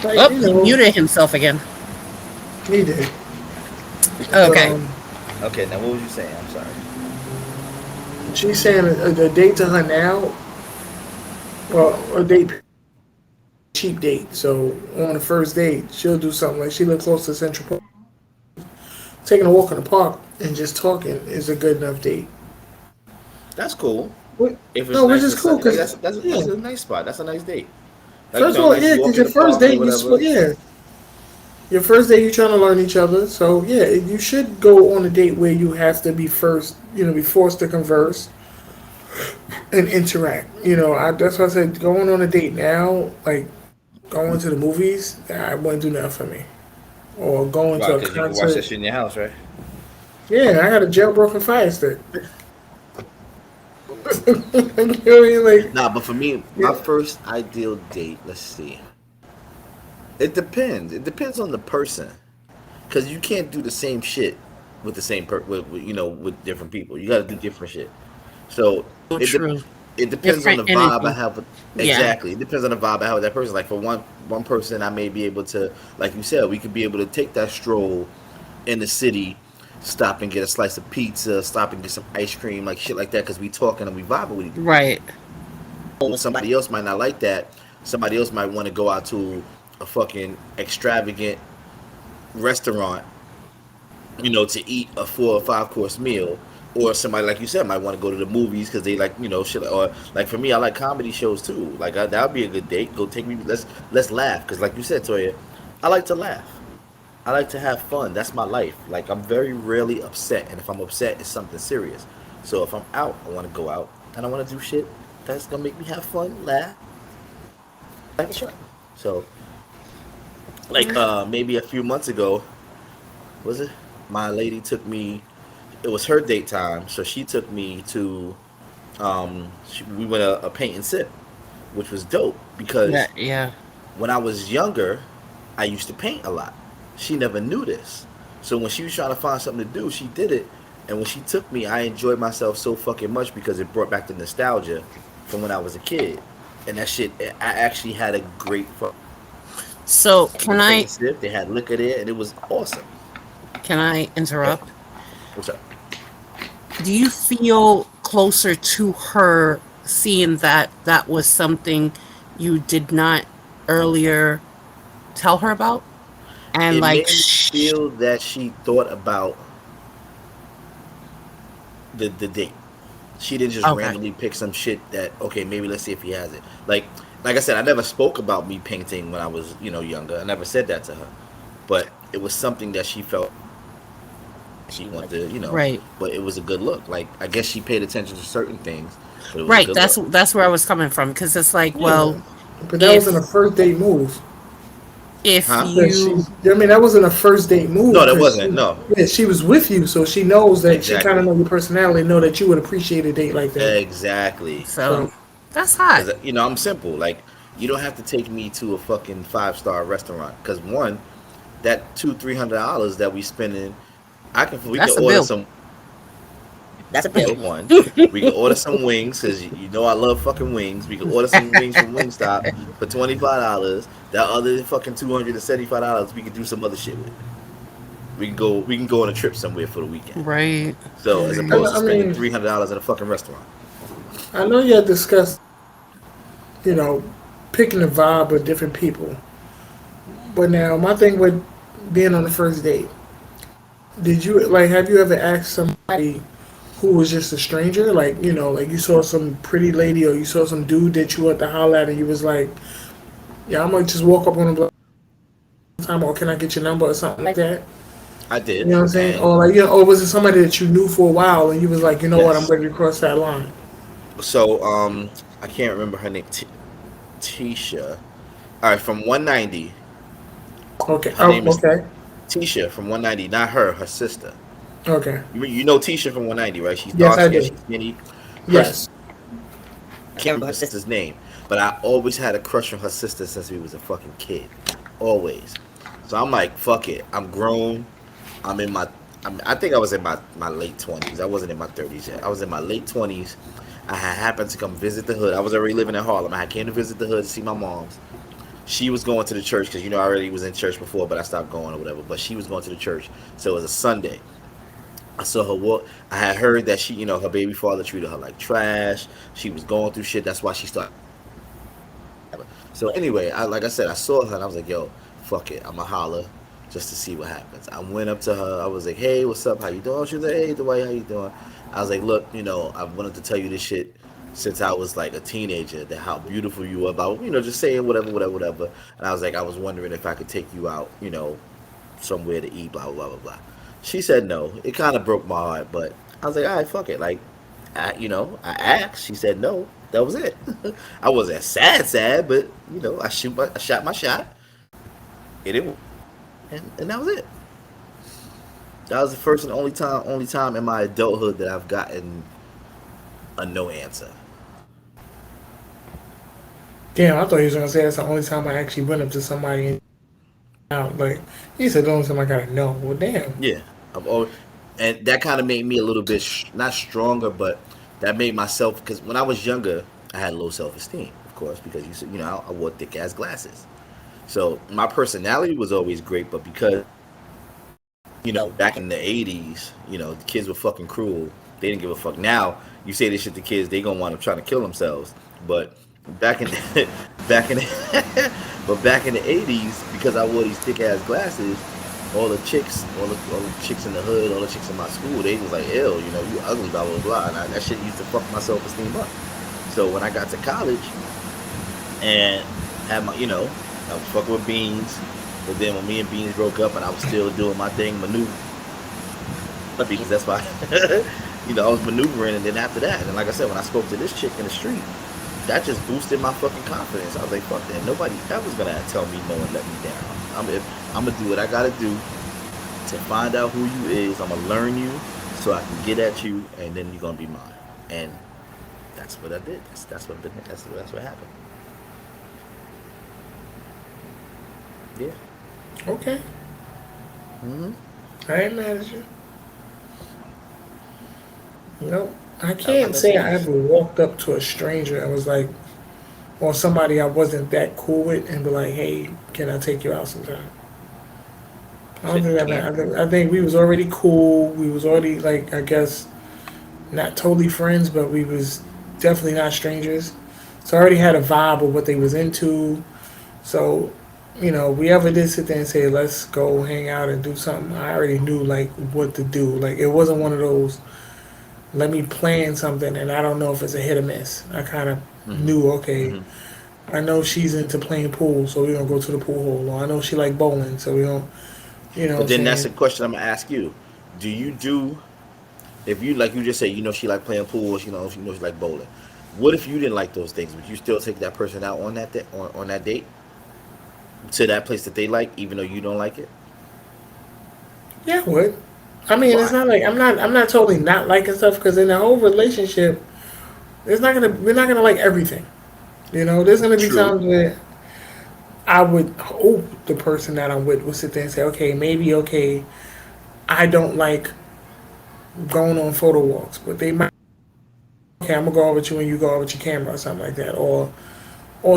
Like Oh, he muted himself again. he did. But Okay. Okay, now what was you saying? I'm sorry. she's saying a date to her now, well, a date cheap date. So on the first date, she'll do something like she live close to Central Park. Taking a walk in the park and just talking is a good enough date. That's cool. What? If it's No, which nice is and cool sunny, like because that's yeah. a nice spot. That's a nice date. Like First of all, nice yeah, walk because in your the first park or date whatever. yeah, your first date you're trying to learn each other. So yeah, you should go on a date where you have to be first, be forced to converse and interact. That's why I said going on a date now, like going to the movies, that wouldn't do nothing for me. Or going Why? to a Because you can watch that concert. shit in your house, right? Yeah, I got a jailbroken fire stick. You know what I mean? Like, Nah, but for me, my yeah, first ideal date. Let's see. It depends. It depends on the person, because you can't do the same shit with the same with different people. You got to do different shit. So So it de- true. it depends on Different the vibe I energy. have with Yeah. exactly. It depends on the vibe I have with that person. Like for one person, I may be able to, like you said, we could be able to take that stroll in the city, stop and get a slice of pizza, stop and get some ice cream, like shit like that, because we talking and we vibing with each Right. other. Somebody else might not like that. Somebody else might want to go out to a fucking extravagant restaurant, to eat a 4 or 5 course meal. Or somebody like you said might want to go to the movies because they like shit. Or like for me, I like comedy shows too. Like that would be a good date. Go take me. Let's laugh because like you said, Toya, I like to laugh. I like to have fun. That's my life. Like I'm very rarely upset, and if I'm upset, it's something serious. So if I'm out, I want to go out and I want to do shit that's gonna make me have fun, laugh, like a shark. So like maybe a few months ago, was it? My lady took me. It was her date time, so she took me to. We went a paint and sip, which was dope Yeah. because Yeah. when I was younger, I used to paint a lot. She never knew this, so when she was trying to find something to do, she did it. And when she took me, I enjoyed myself so fucking much because it brought back the nostalgia from when I was a kid. And that shit, I actually had a great fun. So The paint and sip, they had liquor there, and it was awesome. can I Yeah. interrupt? What's up? Do you feel closer to her seeing that that was something you did not earlier tell her about? And It like, made me feel that she thought about the date. She didn't just Okay. randomly pick some shit that okay, maybe let's see if he has it. Like I said, I never spoke about me painting when I was younger. I never said that to her, but it was something that she felt she wanted to Right. but it was a good look. Like I guess she paid attention to certain things, but it was a Right. good look. That's where I was coming from because it's like, Yeah, well, but that wasn't a if first date move. if Huh? Because she, you I mean, that wasn't a first date move. No, that Because wasn't. No, yeah, she was with you, so she knows that she kind of exactly, know your personality, know that you would appreciate a date like that. exactly. so So that's hot. Because I'm simple. Like you don't have to take me to a fucking 5-star restaurant. Because one, that $200-300 that we spending, we can That's a order bill. some. That's a bill. One, we can order some wings because you know I love fucking wings. We can order some wings from Wingstop for $25. That other fucking $275, we can do some other shit with. We can go on a trip somewhere for the weekend. Right. So as Right. opposed to I spending mean, $300 at a fucking restaurant. I know you had discussed, you know, picking the vibe of different people, but now my thing with being on the first date, did you like have you ever asked somebody who was just a stranger, like like you saw some pretty lady or you saw some dude that you wanted to holler at, and you was like, yeah, I might just walk up on him time, or can I get your number or something like that? I You did, know what I'm saying? and Or like, or was it somebody that you knew for a while and you was like, you know what, I'm yes. ready to cross that line? So I can't remember her name. Tisha. All right, from 190. Okay. Her Oh, name is okay. Tisha from 190. Not her, her sister. Okay. You know Tisha from 190, right? She's Yes, dark I skinned, do. she's skinny. Her Yes. I can't remember her sister's name, but I always had a crush on her sister since we was a fucking kid, always. So I'm like, fuck it. I'm grown. I'm in my. I think I was in my late 20s. I wasn't in my 30s yet. I was in my late 20s. I had happened to come visit the hood. I was already living in Harlem. I had came to visit the hood to see my mom's. She was going to the church because I already was in church before, but I stopped going or whatever. But she was going to the church, so it was a Sunday. I saw her walk. I had heard that her baby father treated her like trash. She was going through shit. That's why she started. So anyway, like I said, I saw her and I was like, "Yo, fuck it, I'ma holler just to see what happens." I went up to her. I was like, "Hey, what's up? How you doing?" She was like, "Hey, Dwight, how you doing?" I was like, "Look, I wanted to tell you this shit since I was like a teenager. That how beautiful you are. About just saying whatever, whatever, whatever." And I was like, "I was wondering if I could take you out, somewhere to eat, blah blah blah blah blah." She said no. It kind of broke my heart, but I was like, "All right, fuck it." Like, I asked. She said no. That was it. I wasn't sad, but I shot my shot, and and that was it. That was the first and only time in my adulthood that I've gotten a no answer. Damn, I thought you was gonna say that's the only time I actually went up to somebody and out. Like you said, the only time I gotta know. Well, damn. Yeah, I've always, and that kind of made me a little bit not stronger, but that made myself because when I was younger, I had low self esteem, of course, because I wore thick ass glasses. So my personality was always great, but because back in the '80s, the kids were fucking cruel. They didn't give a fuck. Now you say this shit to kids, they gonna wind up trying to kill themselves. But back in back in back in the '80s, because I wore these thick ass glasses, all the chicks in the hood, all the chicks in my school, they was like, "Ew, you ugly, blah blah blah." And that shit used to fuck my self esteem up. So when I got to college and had my, I was fucking with Beans. But then when me and Beans broke up and I was still doing my thing, maneuver, because that's why, I was maneuvering. And then after that, and like I said, when I spoke to this chick in the street, that just boosted my fucking confidence. I was like, fuck that. Nobody ever's gonna tell me no and let me down. I'm gonna do what I gotta do to find out who you is. I'm gonna learn you so I can get at you, and then you're gonna be mine. And that's what I did. That's what happened. Yeah. Okay. Mm-hmm. I ain't mad at you. Nope. I That was my can't best say I days. ever walked up to a stranger and was like, or somebody I wasn't that cool with and be like, hey, can I take you out sometime? I don't Shit, think you that can't. mattered. I think we was already cool. We was already like, I guess, not totally friends, but we was definitely not strangers. So I already had a vibe of what they was into. So, we ever did sit there and say, let's go hang out and do something, I already knew like what to do. Like it wasn't one of those, let me plan something, and I don't know if it's a hit or miss. I kind of Hmm. knew, okay, Hmm. I know she's into playing pool, so we're gonna go to the pool hall. Or I know she like bowling, so we don't, you know what But I'm then that's saying? a question I'm gonna ask you. Do you do if you like you just say you know she like playing pool, she knows she like bowling. What if you didn't like those things? Would you still take that person out on on that date to that place that they like, even though you don't like it? Yeah, I would. I mean, it's Why? not like I'm not totally not liking stuff because in the whole relationship, we're not gonna like everything. You know, there's gonna be True. times where I would hope the person that I'm with will sit there and say, okay, maybe okay, I don't like going on photo walks, but they might okay, I'm gonna go out with you and you go out with your camera or something like that, or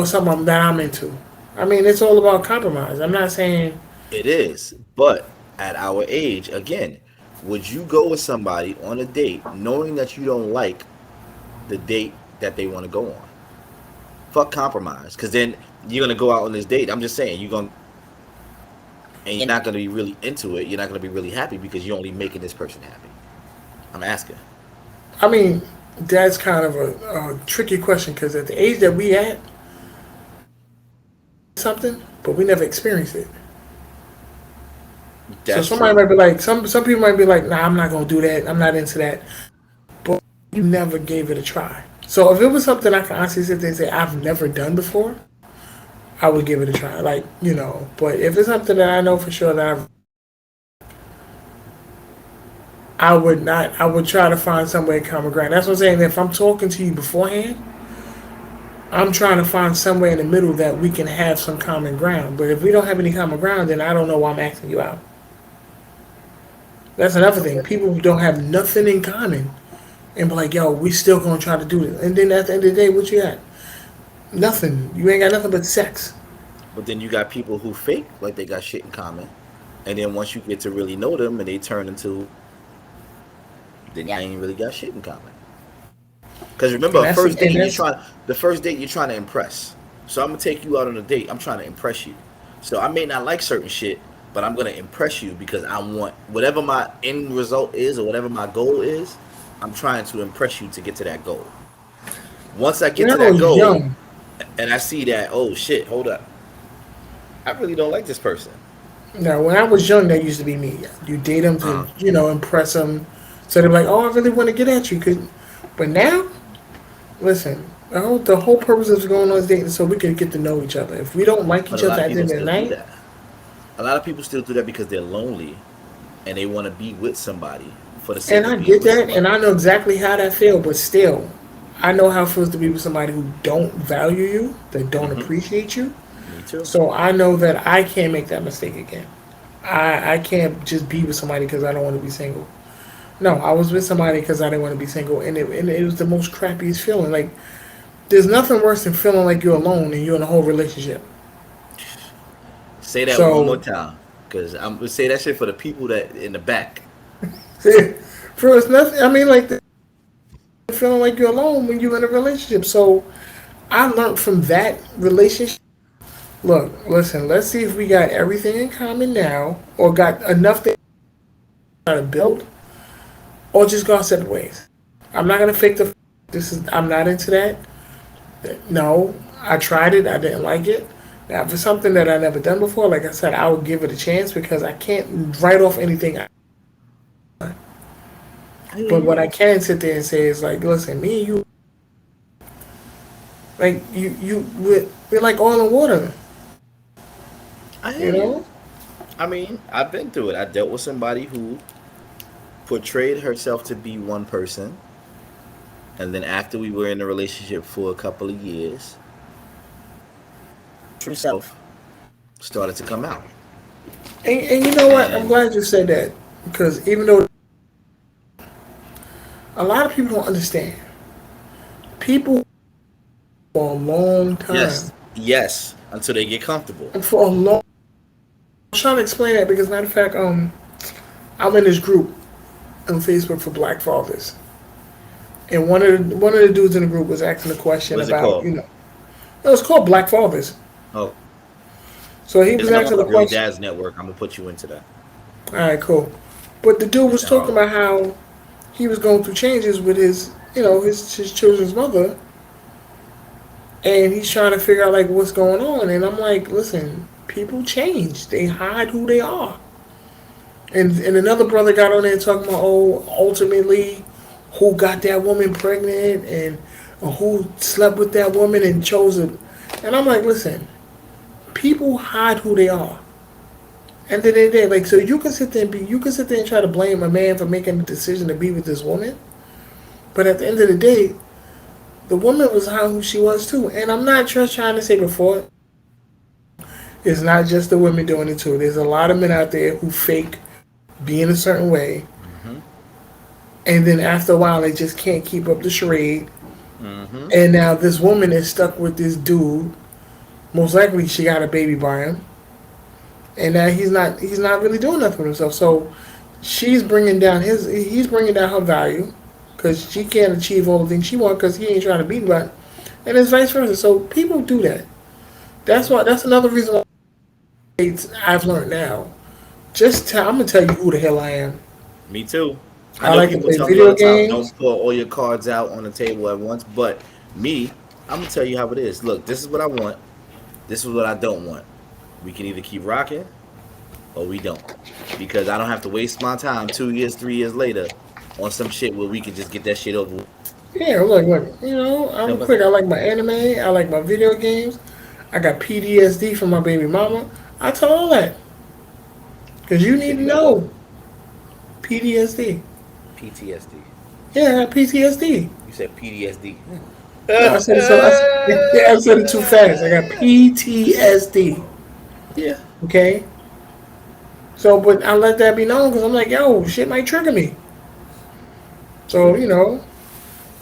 something that I'm into. I mean, it's all about compromise. I'm not saying It is. But at our age, again, would you go with somebody on a date knowing that you don't like the date that they want to go on? Fuck compromise, because then you're gonna go out on this date. I'm just saying you're gonna and you're not gonna be really into it. You're not gonna be really happy because you're only making this person happy. I'm asking. I mean, that's kind of a tricky question because at the age that we at, something, but we never experienced it. So That's somebody true. might be like, some people might be like, nah, I'm not gonna do that. I'm not into that. But you never gave it a try. So if it was something I can honestly sit there and say I've never done before, I would give it a try. Like, you know, but if it's something that I know for sure that I would not. I would try to find some way of common ground. That's what I'm saying. If I'm talking to you beforehand, I'm trying to find somewhere in the middle that we can have some common ground. But if we don't have any common ground, then I don't know why I'm asking you out. That's another thing. Okay. People who don't have nothing in common and be like, yo, we still gonna try to do this. And then at the end of the day, what you got? Nothing. You ain't got nothing but sex. But then you got people who fake like they got shit in common, and then once you get to really know them, and they turn into then y'all ain't really got shit in common. Because remember, And that's the first date you're trying to impress. So I'm gonna take you out on a date. I'm trying to impress you. So I may not like certain shit, but I'm gonna impress you because I want whatever my end result is or whatever my goal is. I'm trying to impress you to get to that goal. Once I get when I to that was goal, young. and I see that, oh shit, hold up, I really don't like this person. Now, when I was young, that used to be me. You date them to, Uh, impress them. So they're like, oh, I really want to get at you. But now, listen, the whole purpose of going on is dating so we can get to know each other. If we don't like but each a lot other of at the people end of the still do night, that. A lot of people still do that because they're lonely and they want to be with somebody for the and sake I of being get with that, and somebody. I know exactly how that feels, but still, I know how it feels to be with somebody who don't value you, that don't Hmm. appreciate you. Me too. So I know that I can't make that mistake again. I can't just be with somebody because I don't want to be single. No, I was with somebody because I didn't want to be single, and it was the most crappiest feeling. Like, there's nothing worse than feeling like you're alone and you're in a whole relationship. Say that one more So, time, cause I'm gonna say that shit for the people that in the back. for us, nothing. I mean, like, feeling like you're alone when you're in a relationship. So, I learned from that relationship. Look, listen. Let's see if we got everything in common now, or got enough to try to build, or just go our separate ways. I'm not gonna fake the. This is. I'm not into that. No, I tried it. I didn't like it. Now, if it's something that I never done before, like I said, I would give it a chance because I can't write off anything. I hear But you. what I can sit there and say is like, listen, me and you, like we're like oil and water, I hear you you. know. I mean, I've been through it. I dealt with somebody who portrayed herself to be one person, and then after we were in a relationship for a couple of years, true self started to come out. And you know what? I'm And glad you said that because even though a lot of people don't understand, people for a long time, yes, yes, until they get comfortable. and for a long, I'm trying to explain that because matter of fact, I'm in this group on Facebook for Black fathers, and one of the dudes in the group was asking a question What's it about, called? it was called Black Fathers. Oh, So he there's was another one asking a called Real question. Dads Network. I'm gonna put you into that. All right, cool. But the dude was talking Um, about how he was going through changes with his, his children's mother, and he's trying to figure out like what's going on. And I'm like, listen, people change. They hide who they are. And another brother got on there talking about, oh, ultimately, who got that woman pregnant and who slept with that woman and chose it. And I'm like, listen, people hide who they are. And then they like, so you can sit there and you can sit there and try to blame a man for making the decision to be with this woman, but at the end of the day, the woman was how who she was too. And I'm not just trying to say before, it's not just the women doing it too. There's a lot of men out there who fake being a certain way, Mm-hmm. and then after a while, they just can't keep up the charade. Mm-hmm. And now this woman is stuck with this dude. Most likely, she got a baby by him, and now he's not really doing nothing with himself. So she's bringing down he's bringing down her value because she can't achieve all the things she wants because he ain't trying to beat her, and it's vice versa. So people do that. That's another reason why I've learned now. I'm gonna tell you who the hell I am. Me too. I I know like to people play tell me all video the time, games. don't pour all your cards out on the table at once. But me, I'm gonna tell you how it is. Look, this is what I want. This is what I don't want. We can either keep rocking or we don't. Because I don't have to waste my time 2 years, 3 years later on some shit where we can just get that shit over with. Yeah, look. I'm Simple as quick. that. I like my anime. I like my video games. I got PTSD from my baby mama. I tell all that because you You need said to you got what? know PTSD. PTSD. Yeah, I got PTSD. You said PTSD. No, I said it so. Yeah, I said it too fast. I got PTSD. Yeah. Okay. So, but I let that be known because I'm like, yo, shit might trigger me. So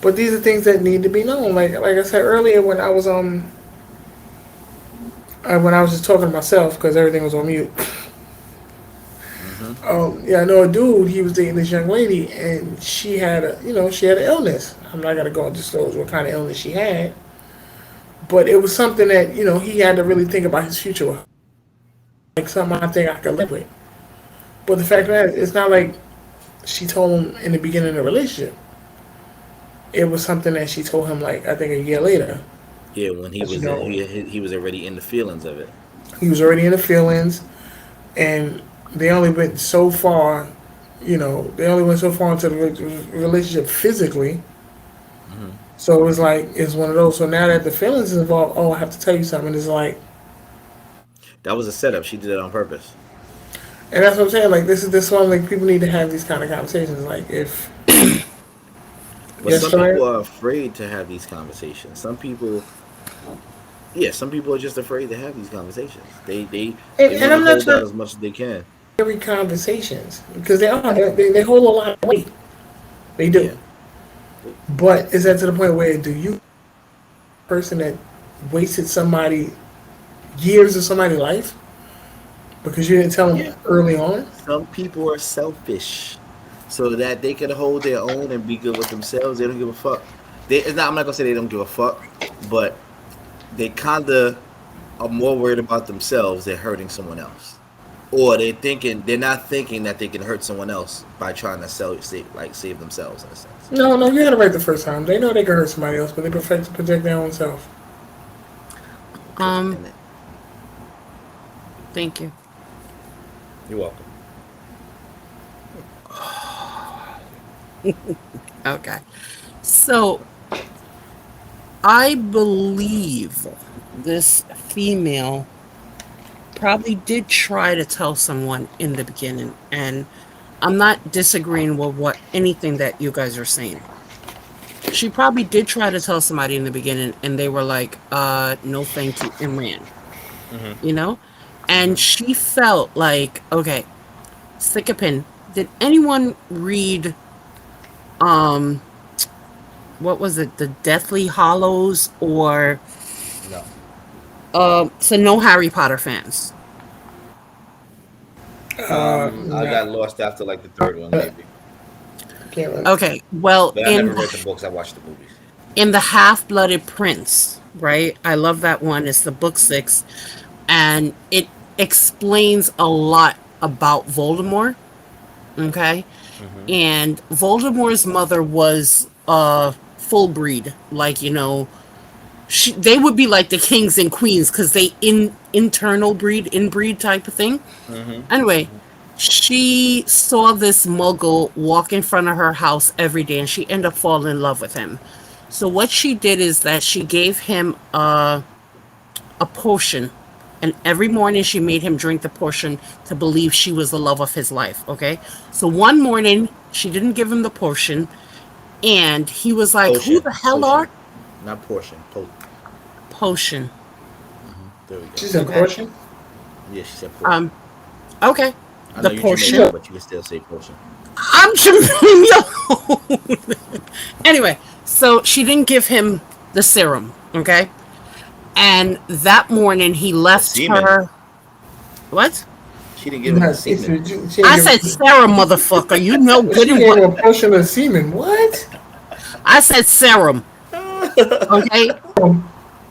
but these are things that need to be known. Like I said earlier when I was just talking to myself because everything was on mute. Mm-hmm. Yeah, I know a dude. He was dating this young lady, and she had an illness. I'm not gonna go and disclose what kind of illness she had, but it was something that he had to really think about his future with. Like something I think I could live with. But the fact of the matter is, it's not like she told him in the beginning of the relationship. It was something that she told him like I think a year later. Yeah, when he But was he was already in the feelings of it. he was already in the feelings, and they only went so far. They only went so far into the relationship physically. Hmm. So it was like it's one of those. So now that the feelings is involved, oh, I have to tell you something. It's like, That was a setup. She did it on purpose. and that's what I'm saying. Like this one. Like people need to have these kind of conversations. Like if But yes, some people right, are afraid to have these conversations. Some people, yeah, some people are just afraid to have these conversations. They and want to I'm not hold trying out to as much as they can. every conversations because they hold a lot of weight. They do. Yeah. But is that to the point where do you person that wasted somebody years of somebody's life because you didn't tell them Yeah. early on? Some people are selfish, so that they can hold their own and be good with themselves. They don't give a fuck. It's not. I'm not gonna say they don't give a fuck, but they kinda are more worried about themselves than hurting someone else. Or they're not thinking that they can hurt someone else by trying to save themselves in a sense. No, no, you had it right the first time. They know they can hurt somebody else, but they prefer to protect their own self. Cause Um, and thank you. you're welcome. Okay. So I believe this female probably did try to tell someone in the beginning, and I'm not disagreeing with what anything that you guys are saying. She probably did try to tell somebody in the beginning, and they were like, no thank you, and ran, Hmm. you know? And Hmm. she felt like, okay, stick a pin. Did anyone read um what was it, the Deathly Hollows, or No. so no Harry Potter fans? I Nah, got lost after like the third one, I maybe. can't remember. Okay, well, But I never read the books. I watched the movies. in the Half-Blooded Prince, right? I love that one. It's the book 6, and it explains a lot about Voldemort. Okay, and Voldemort's mother was full breed, like they would be like the kings and queens because they internal breed, inbreed type of thing. Anyway, she saw this muggle walk in front of her house every day and she ended up falling in love with him. So what she did is that she gave him a potion, and every morning she made him drink the potion to believe she was the love of his life. Okay, so one morning she didn't give him the potion, and he was like, "Who Potion, the hell potion, are not portion. potion?" There we go. She said Okay, portion. Yeah, she said portion. um, okay, I know the you potion. Jamaican, but you can still say portion. I'm Jamaican. Anyway, so she didn't give him the serum. Okay, and that morning he The left semen. her. What? She didn't give him the Not, it's, semen. she I ain't said give, serum, motherfucker. You know good she and gave what. him a portion of semen. What? I said serum. Okay.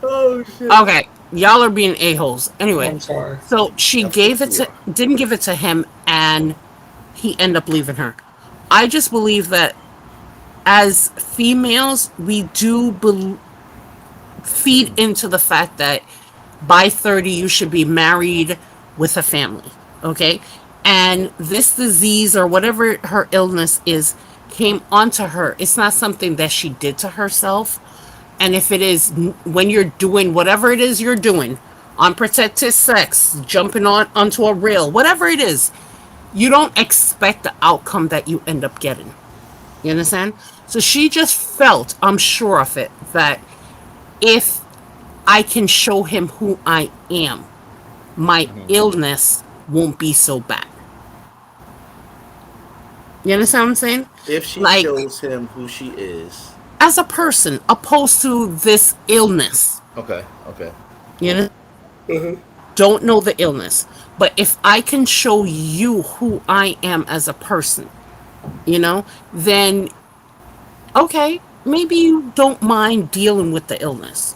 Oh shit! Okay. Y'all are being a-holes. Anyway, I'm sorry. so she Of gave course it you to, are. didn't give it to him, and he ended up leaving her. I just believe that as females, we do feed into the fact that by 30 you should be married with a family. Okay, and this disease or whatever her illness is came onto her. It's not something that she did to herself. And if it is, when you're doing whatever it is you're doing, unprotected sex, jumping on onto a rail, whatever it is, you don't expect the outcome that you end up getting. You understand? So she just felt, I'm sure of it, that if I can show him who I am, my illness won't be so bad. You understand what I'm saying? If she Like, shows him who she is, as a person, opposed to this illness. okay, okay. You know, don't know the illness. But if I can show you who I am as a person, then okay, maybe you don't mind dealing with the illness.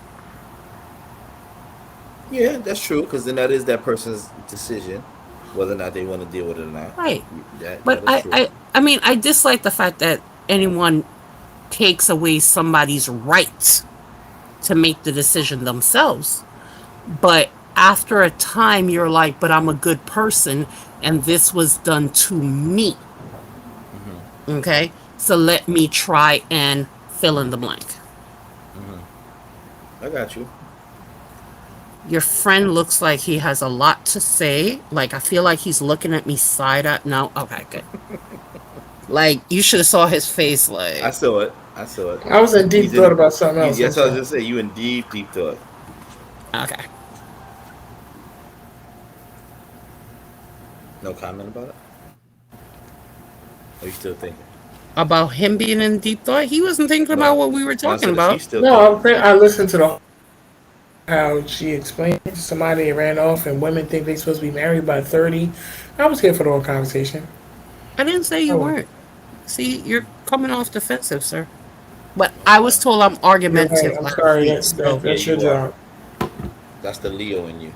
Yeah, that's true. Because then that is that person's decision whether or not they want to deal with it or not. Right. That But is true. I mean, I dislike the fact that anyone takes away somebody's right to make the decision themselves. But after a time, you're like, but I'm a good person, and this was done to me. Okay? So let me try and fill in the blank. I got you. Your friend looks like he has a lot to say. Like, I feel like he's looking at me side eye. No? Okay, good. Like, you should have saw his face, I like, saw it. I saw it. I was in deep He's thought in. about something else. I'm Yes, I was sorry. just saying. You in deep, deep thought. okay. No comment about it. Are you still thinking? About him being in deep thought, he wasn't thinking about No. what we were I talking said, is he about. still No, thinking? I listened to the how she explained to somebody ran off and women think they're supposed to be married by 30. I was here for the whole conversation. I didn't say you Oh, weren't. See, you're coming off defensive, sir. But I Okay. was told I'm you're right. argumentative I'm last sorry. week, so Yeah, That's your you are. job. That's the Leo in you.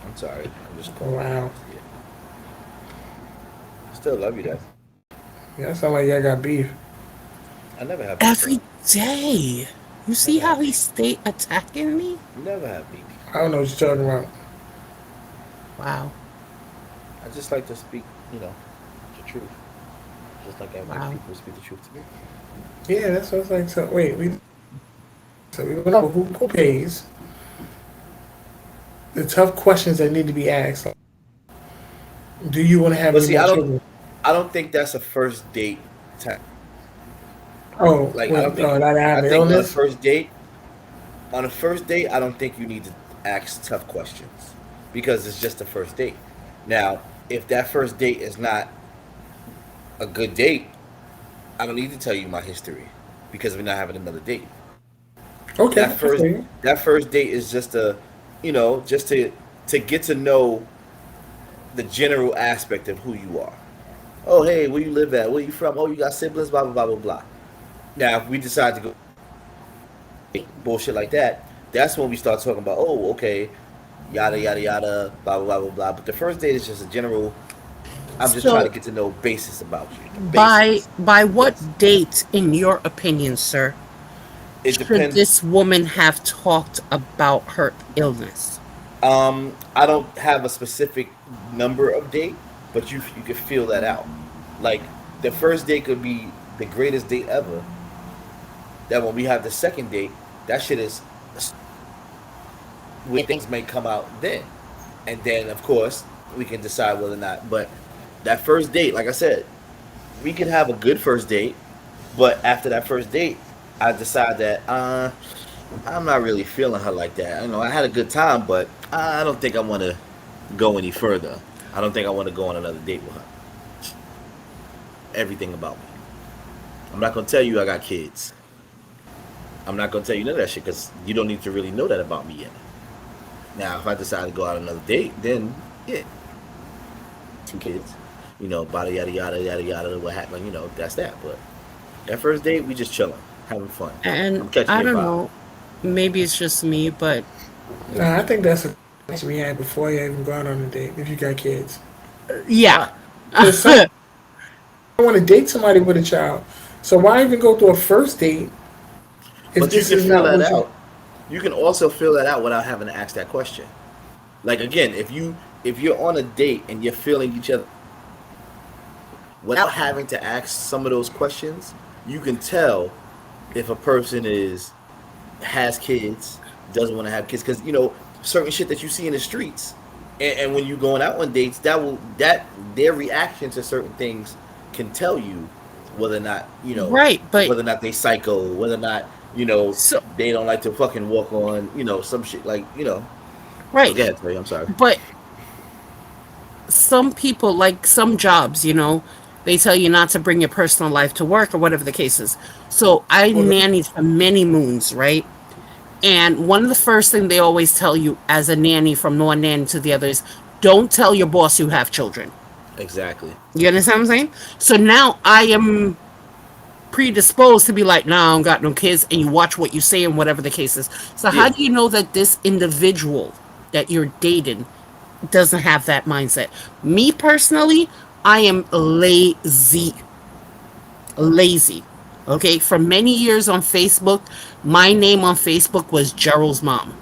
I'm sorry. I'm just Oh, calling. wow. Yeah. Still love you, though. Yeah, that sound like y'all got beef. I never have beef every though. day. You see Never how have he beef. stayed attacking me? Never have beef. I don't know what you're talking about. Wow. I just like to speak, the truth. Just like I like Wow. people to speak the truth to me. Yeah, that's what it's like. So wait, we went over who pays the tough questions that need to be asked. Do you want to have But any see, more children? I don't think that's a first date time. Oh, Like I don't with think not I having think illness. on a first date, I don't think you need to ask tough questions because it's just a first date. Now, if that first date is not a good date, I don't need to tell you my history because we're not having another date. Okay, That I feel first you. that first date is just just to get to know the general aspect of who you are. Oh, hey, where you live at? Where you from? Oh, you got siblings? Blah blah blah blah blah. Now, if we decide to go bullshit like that, that's when we start talking about. Oh, okay. yada yada yada, blah blah blah blah blah. But the first date is just a general. I'm just trying to So, get to know basis about you, the by basics. Yes, what date, in your opinion, sir, it should depends. this woman have talked about her illness? I don't have a specific number of date, but you can feel that out. Like the first date could be the greatest date ever. That when we have the second date, that shit is where things may come out then, and then of course we can decide whether or not. But that first date, like I said, we can have a good first date, but after that first date, I decide that I'm not really feeling her like that. You know, I had a good time, but I don't think I want to go any further. I don't think I want to go on another date with her. Everything about me. I'm not gonna tell you I got kids. I'm not gonna tell you none of that shit because you don't need to really know that about me yet. Now, if I decide to go out on another date, then yeah, two kids, you know, bada yada yada yada yada, what happened, you know, that's that. But that first date, we just chilling, having fun. And I'm catching I your don't vibe. know, maybe it's just me, but Nah, I think that's a conversation we had before you even gone on a date. If you got kids, yeah. Why? because some I want to date somebody with a child. So why even go through a first date if But you this can is feel not that what you? out. You can also feel that out without having to ask that question. Like again, if you're on a date and you're feeling each other without having to ask some of those questions, you can tell if a person is has kids, doesn't want to have kids, because you know certain shit that you see in the streets, and when you're going out on dates, that their reaction to certain things can tell you whether or not Right, but whether or not they psycho, whether or not so they don't like to fucking walk on some shit like right, Go ahead, Trey. I'm sorry. but some people, like some jobs, they tell you not to bring your personal life to work or whatever the case is. So I Well, nannied for many moons, right? And one of the first thing they always tell you as a nanny, from one nanny to the other, is don't tell your boss you have children. Exactly. You understand what I'm saying? So now I am predisposed to be like, nah, I don't got no kids, and you watch what you say and whatever the case is. So how Yeah. do you know that this individual that you're dating doesn't have that mindset? Me personally, I am lazy. Lazy. Okay, for many years on Facebook, my name on Facebook was Gerald's mom.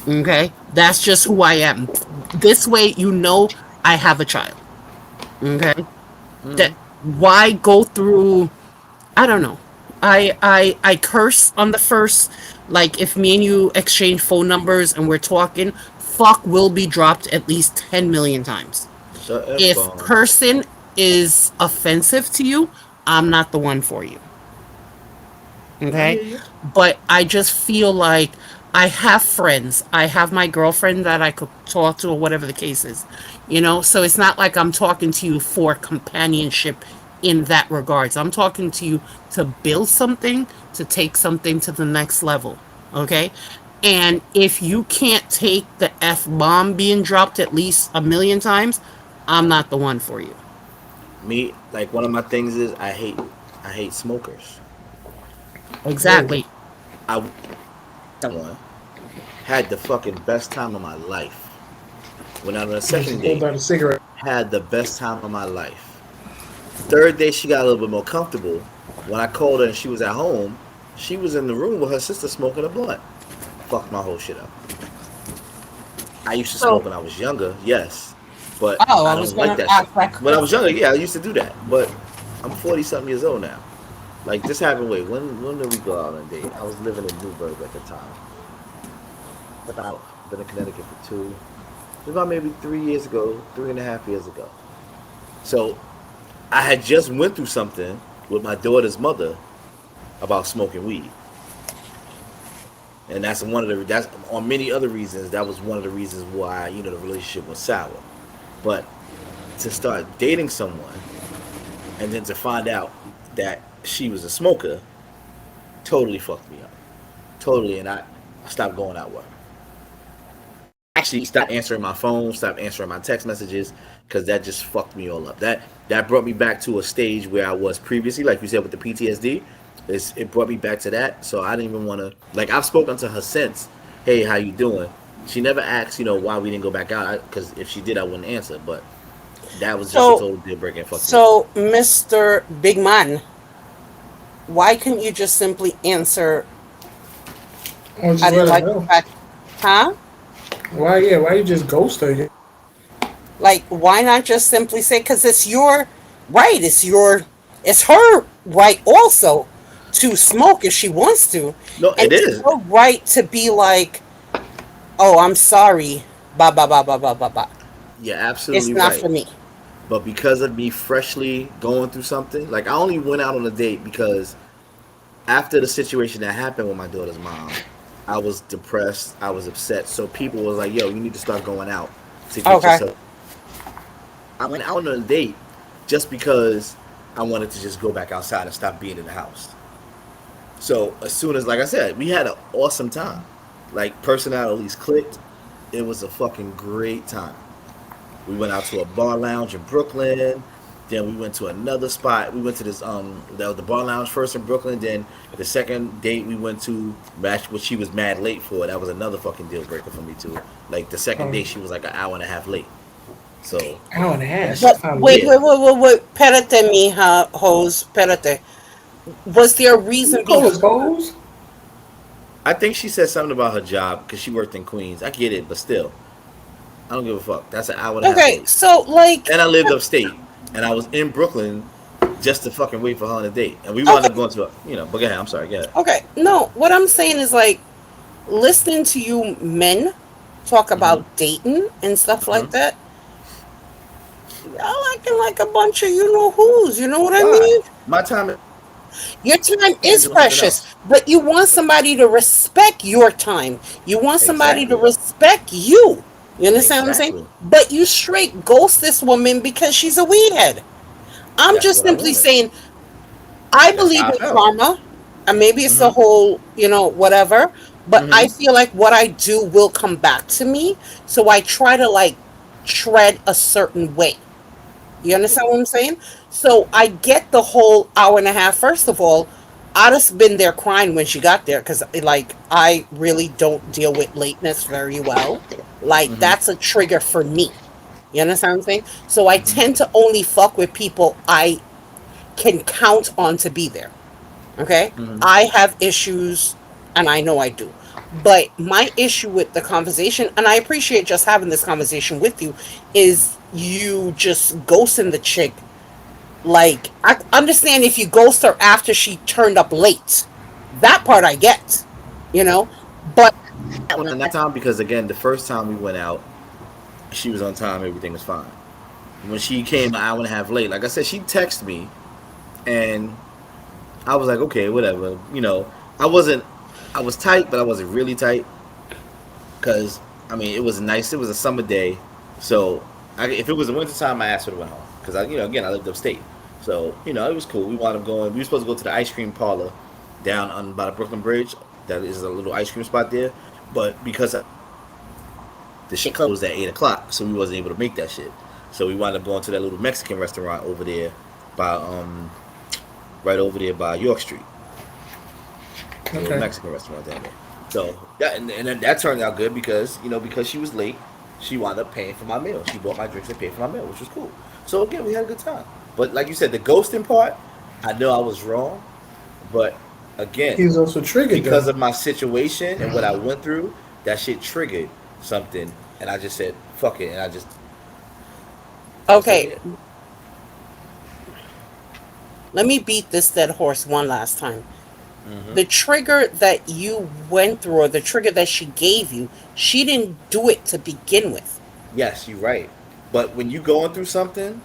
Okay, that's just who I am. This way, I have a child. Okay, that why go through? I don't know. I curse on the first. Like if me and you exchange phone numbers and we're talking, fuck will be dropped at least 10 million times. Shut F If bomb. cursing is offensive to you, I'm not the one for you. I Okay. hear you. But I just feel like I have friends. I have my girlfriend that I could talk to or whatever the case is. So it's not like I'm talking to you for companionship in that regards. I'm talking to you to build something, to take something to the next level. Okay. And if you can't take the F bomb being dropped at least 1 million times, I'm not the one for you. Me, like one of my things is I hate smokers. whoa, Exactly. I one had the fucking best time of my life. Went out on a you just second pulled date, out a cigarette. had the best time of my life. Third day, she got a little bit more comfortable. When I called her and she was at home, she was in the room with her sister smoking a blunt. Fucked my whole shit up. I used to So, smoke when I was younger, yes, but oh, I I was don't like gonna that shit. ask that When I was question. younger, yeah, I used to do that, but I'm 40 something years old now. Like this happened. Wait, when did we go out on a date? I was living in Newburgh at the time. About been in Connecticut for two. It was about maybe 3 years ago, 3.5 years ago. So I had just went through something with my daughter's mother about smoking weed, and that's on many other reasons. That was one of the reasons why the relationship was sour. But to start dating someone and then to find out that she was a smoker totally fucked me up. Totally, and I stopped going out with her. Actually stopped answering my phone, stopped answering my text messages because that just fucked me all up. That brought me back to a stage where I was previously, like you said with the PTSD. It brought me back to that, so I didn't even want to. Like I've spoken to her since. Hey, how you doing? She never asked, why we didn't go back out. Because if she did, I wouldn't answer. But that was just a So, total deal breaker and fuck me. so Mr. Big Man, why couldn't you just simply answer, Or I just didn't let her like the know. fact, huh? Why? Yeah. Why you just ghost her? Like, why not just simply say, because it's your right, it's her right also to smoke if she wants to, No, and it it's is. her right to be like, oh, I'm sorry, ba ba ba ba ba ba ba. You're It's absolutely not right. for me. But because of me freshly going through something, like I only went out on a date because after the situation that happened with my daughter's mom, I was depressed. I was upset. So people was like, "Yo, you need to start going out to get Okay. yourself." I went out on a date just because I wanted to just go back outside and stop being in the house. So as soon as, like I said, we had an awesome time. Like personalities clicked. It was a fucking great time. We went out to a bar lounge in Brooklyn. Then we went to another spot. We went to this that was the bar lounge first in Brooklyn. Then the second date we went to match what she was mad late for. That was another fucking deal breaker for me too. Like the second date she was like an hour and a half late. So Hour and a half. that She shit, But sound wait, yeah. late. wait, wait, wait, wait. Perate, mija, hose, perate. Was there a You reason call us behind? hoes? I think she said something about her job because she worked in Queens. I get it, but still, I don't give a fuck. That's an hour and a half Okay, late. so like, And I lived upstate, and I was in Brooklyn just to fucking wait for her on a date. And we wound up okay, going to a, but go ahead. I'm sorry. Go ahead. okay. No, what I'm saying is like listening to you men talk Mm-hmm. about dating and stuff like Mm-hmm. that. Y'all acting like a bunch of you know who's. You know what I Why? mean? My time Your time is is doing something precious, else. but you want somebody to respect your time. You want somebody to Exactly. respect you. You understand what I'm saying? Exactly. But you straight ghost this woman because she's a weed head. I'm That's just what I simply wanted. saying I That's believe how I in felt. karma, and maybe it's the Mm-hmm. whole, whatever. But I Mm-hmm. feel like what I do will come back to me. So I try to like tread a certain way. You understand what I'm saying? So I get the whole hour and a half. First of all, I'd have been there crying when she got there because, like, I really don't deal with lateness very well. Like, Mm-hmm. that's a trigger for me. You understand what I'm saying? So I Mm-hmm. tend to only fuck with people I can count on to be there. Okay? Mm-hmm. I have issues, and I know I do. But my issue with the conversation, and I appreciate just having this conversation with you, is you just ghosting the chick. Like, I understand if you ghost her after she turned up late. That part I get, you know? But And that time because again, the first time we went out, she was on time. Everything was fine. When she came an hour and a half late, like I said, she texted me, and I was like, okay, whatever. I wasn't. I was tight, but I wasn't really tight because I mean, it was nice. It was a summer day, so if it was the winter time, my ass would have went home because again, I lived upstate, so it was cool. We wound up going. We were supposed to go to the ice cream parlor down on by the Brooklyn Bridge. That is a little ice cream spot there, but because the shit closed at 8 o'clock, so we wasn't able to make that shit. So we wound up going to that little Mexican restaurant over there by right over there by York Street. A little Okay. Mexican restaurant down there. So and then that turned out good because because she was late, she wound up paying for my meal. She bought my drinks and paid for my meal, which was cool. So again, we had a good time. But like you said, the ghosting part, I know I was wrong, but again, He's also triggered because though. of my situation and what I went through, that shit triggered something, and I just said fuck it, and that was okay, totally it. let me beat this dead horse one last time. Hmm. The trigger that you went through, or the trigger that she gave you, she didn't do it to begin with. Yes, you're right. But when you going through something,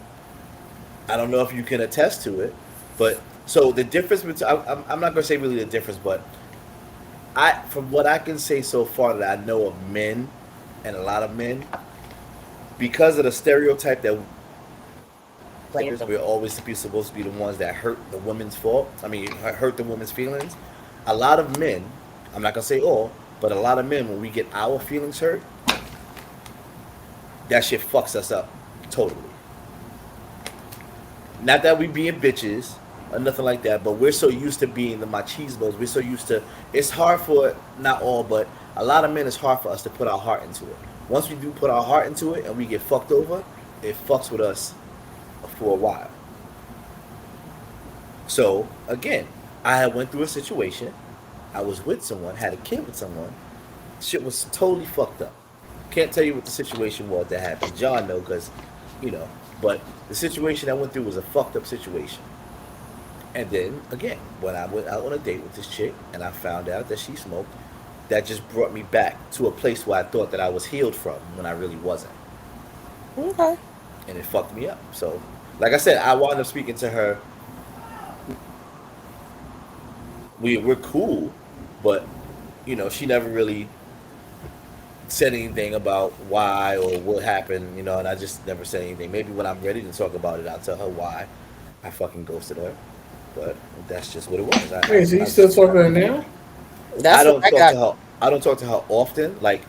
I don't know if you can attest to it, but so the difference between I'm not gonna say really the difference, but from what I can say so far that I know of men and a lot of men, because of the stereotype that players we're always supposed to be the ones that hurt the woman's fault. I mean, hurt the woman's feelings. A lot of men, I'm not gonna say all, but a lot of men when we get our feelings hurt, that shit fucks us up totally. Not that we being bitches or nothing like that, but we're so used to being the machismos. We're so used to. It's hard for not all, but A lot of men, it's hard for us to put our heart into it. Once we do put our heart into it and we get fucked over, it fucks with us for a while. So again, I had went through a situation. I was with someone, had a kid with someone. Shit was totally fucked up. Can't tell you what the situation was that happened. John know because, you know. But the situation I went through was a fucked up situation. And then again, when I went out on a date with this chick and I found out that she smoked, that just brought me back to a place where I thought that I was healed from when I really wasn't, Okay. and it fucked me up. So, like I said, I wound up speaking to her. We're cool, but she never really said anything about why or what happened, and I just never said anything. Maybe when I'm ready to talk about it, I'll tell her why I fucking ghosted her. But that's just what it was. Wait, so you still talking to her now? I That's what don't I talk got. to her. I don't talk to her often. Like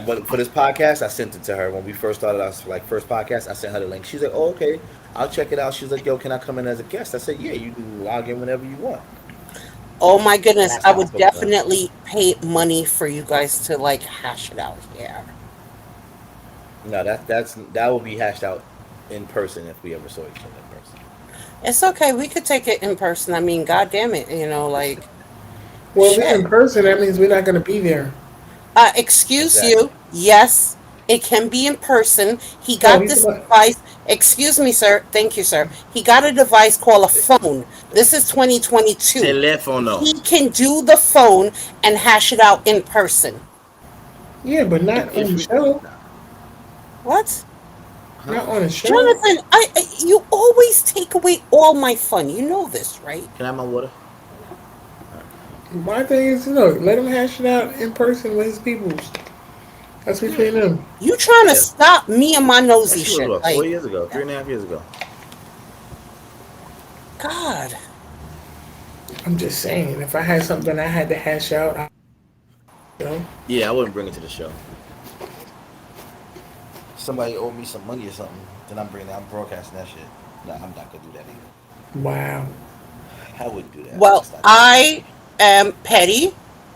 when, for this podcast, I sent it to her when we first started our first podcast. I sent her the link. She's like, "Oh, okay, I'll check it out." She's like, "Yo, can I come in as a guest?" I said, "Yeah, you can log in whenever you want." Oh my And goodness, that's I how I would spoke to her. definitely pay money for you guys to like hash it out here. No, that will be hashed out in person if we ever saw each other in person. It's okay. We could take it in person. I mean, god damn it, like Well, if it's shit. in person, that means we're not going to be there. Excuse Exactly. you. Yes, it can be in person. He No, got he's this about. device. Excuse me, sir. Thank you, sir. He got a device called a phone. This is 2022. Telefono. He can do the phone and hash it out in person. Yeah, but not on If the we, show. nah, What? huh? Not on the show. Jonathan, you always take away all my fun. You know this, right? Can I have my water? My thing is, let him hash it out in person with his peoples. That's Yeah, between them. You trying to yeah. stop me and my That nosy shit was shit. about Like, 4 years ago, 3.5 years ago. God. I'm just saying, if I had something I had to hash out, I. Yeah, I wouldn't bring it to the show. Somebody owed me some money or something, then I'm broadcasting that shit. Nah, I'm not gonna do that either. Wow. I wouldn't do that. I'm Well, just not that petty. I am petty,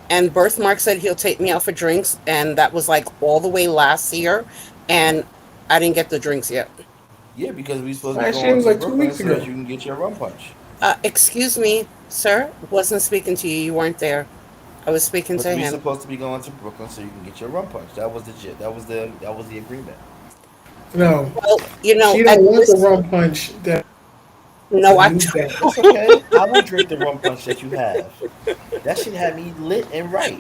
and Birthmark said he'll take me out for drinks, and that was like all the way last year, and I didn't get the drinks yet. Yeah, because we supposed to be Last year going was to like two Brooklyn weeks so that ago. you can get your rum punch. Excuse me, sir. Wasn't speaking to you. You weren't there. I was speaking But to we him. supposed to be going to Brooklyn so you can get your rum punch. That was the shit. That was the agreement. No, Well, she at don't want the this, rum punch that no, I. use that. That's okay. I will drink the rum punch that you have. That shit had me lit and right.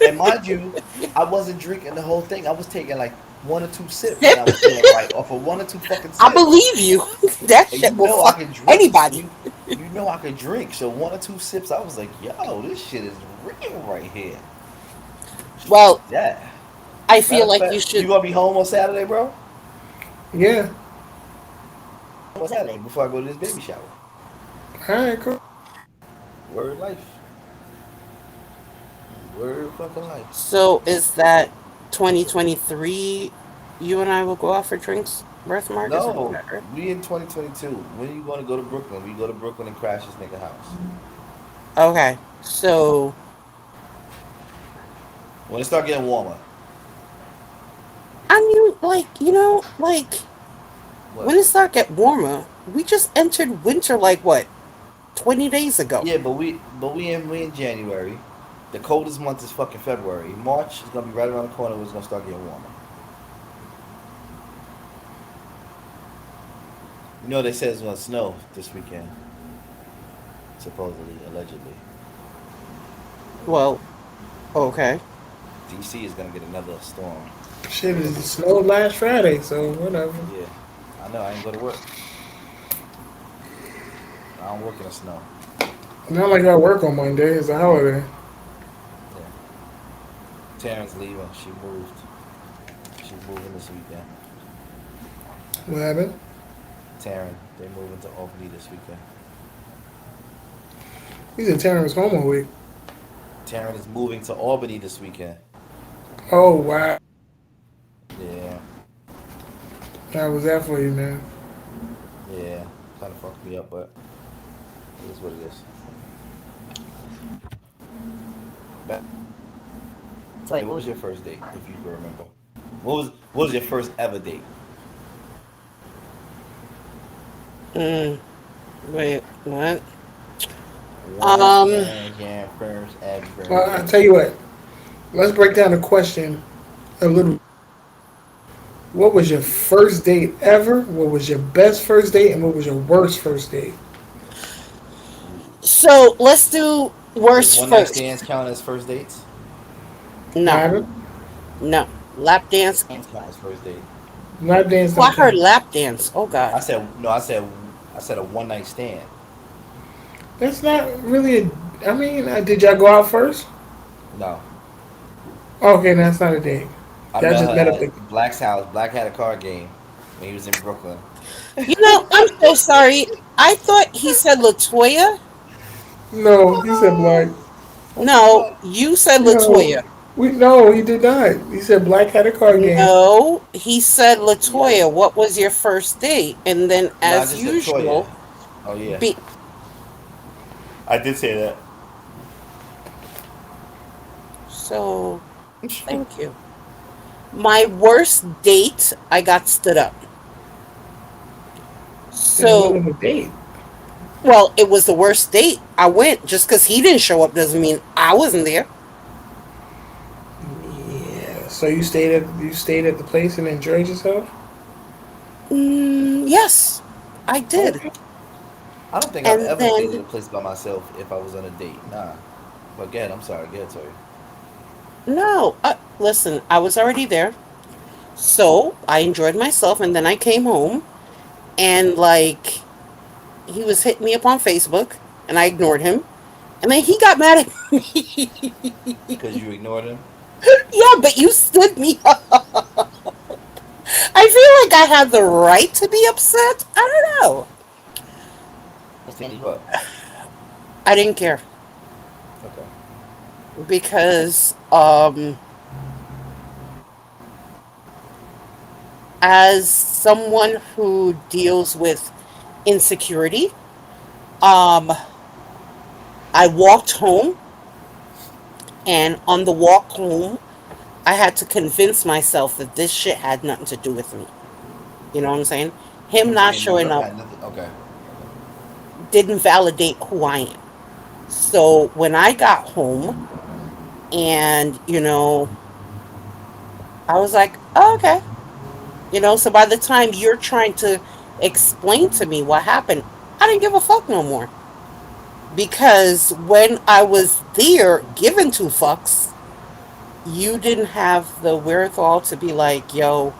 And mind you, I wasn't drinking the whole thing. I was taking like one or two sips, and I was feeling right off of one or two fucking I sips. believe you. That And you shit will know I fuck can drink. anybody. You know I can drink. So one or two sips, I was like, yo, this shit is real right here. Well, Yeah. I Matter feel of like you fact, you should. gonna be home on Saturday, bro? Yeah. On Saturday before I go to this baby shower. All right, cool. Word life. Word fucking life. So is that 2023? You and I will go out for drinks. Birthmark is No, whatever. we in 2022. When you gonna go to Brooklyn? We go to Brooklyn and crash this nigga house. Okay, so When it start getting warmer. I mean, like like What? when it start get warmer, we just entered winter like what 20 days ago. Yeah, but we in January. The coldest month is fucking February. March is gonna be right around the corner. Where it's gonna start getting warmer. You know they said it's gonna snow this weekend. Supposedly, allegedly. Well, okay. DC is gonna get another storm. Shit, it snowed last Friday, so whatever. Yeah, I know. I ain't go to work. I don't work in the snow. Not like I work on Monday. It's a holiday. Yeah. Taryn's leaving. She moved. She's moving this weekend. What happened? Taryn, they moving to Albany this weekend. He said Taryn was home all week. Taryn is moving to Albany this weekend. Oh, wow. Yeah, How was that for you, man? yeah. Kind of fucked me up, but it is what it is. Back Yeah, what was your first date, if you can remember? What was your first ever date? Mm, wait, what? What Um, was your first ever Well, I'll date? tell you what. Let's break down the question a little. What was your first date ever? What was your best first date? And what was your worst first date? so let's do Does worst one night first. stands count as first dates? No, Neither. no. Lap dance. Count as first date. Lap dance Oh, I don't heard count. lap dance. Oh I God. said no. I said a one night stand. That's not really a. I mean, did y'all go out first? No, Okay, that's not a date. I Y'all met just her met up there. at Black's house. Black had a card game when he was in Brooklyn. You know, I'm so sorry. I thought he said Latoya. No, he said black. I said No, what? you said No, Latoya. no, he did not. He said black had a card game. No, he said Yeah. Latoya. What was your first date? And then, No, I as just said usual, Toya. Oh yeah, be I did say that. so. Thank you. My worst date, I got stood up. And it So, wasn't a date. well, it was the worst date. I went just because he didn't show up doesn't mean I wasn't there. Yeah. So you stayed at the place and enjoyed yourself. Yes, I did. Okay. I don't think I've And ever stayed at then, a place by myself if I was on a date. Nah. But again, I'm sorry. Get Toya. no, listen, I was already there. So I enjoyed myself. And then I came home and, like, he was hitting me up on Facebook and I ignored him. And then he got mad at me. Because you ignored him. Yeah, but you stood me up. I feel like I had the right to be upset. I don't know. Stand you up. I didn't care Okay. because as someone who deals with insecurity, um I walked home, and on the walk home I had to convince myself that this shit had nothing to do with me. You know what I'm saying? Him Him not bringing you showing up up had nothing. Okay. Okay. didn't validate who I am. So when I got home and, I was like, oh, okay. So by the time you're trying to explain to me what happened, I didn't give a fuck no more. Because when I was there given two fucks, you didn't have the wherewithal to be like, yo,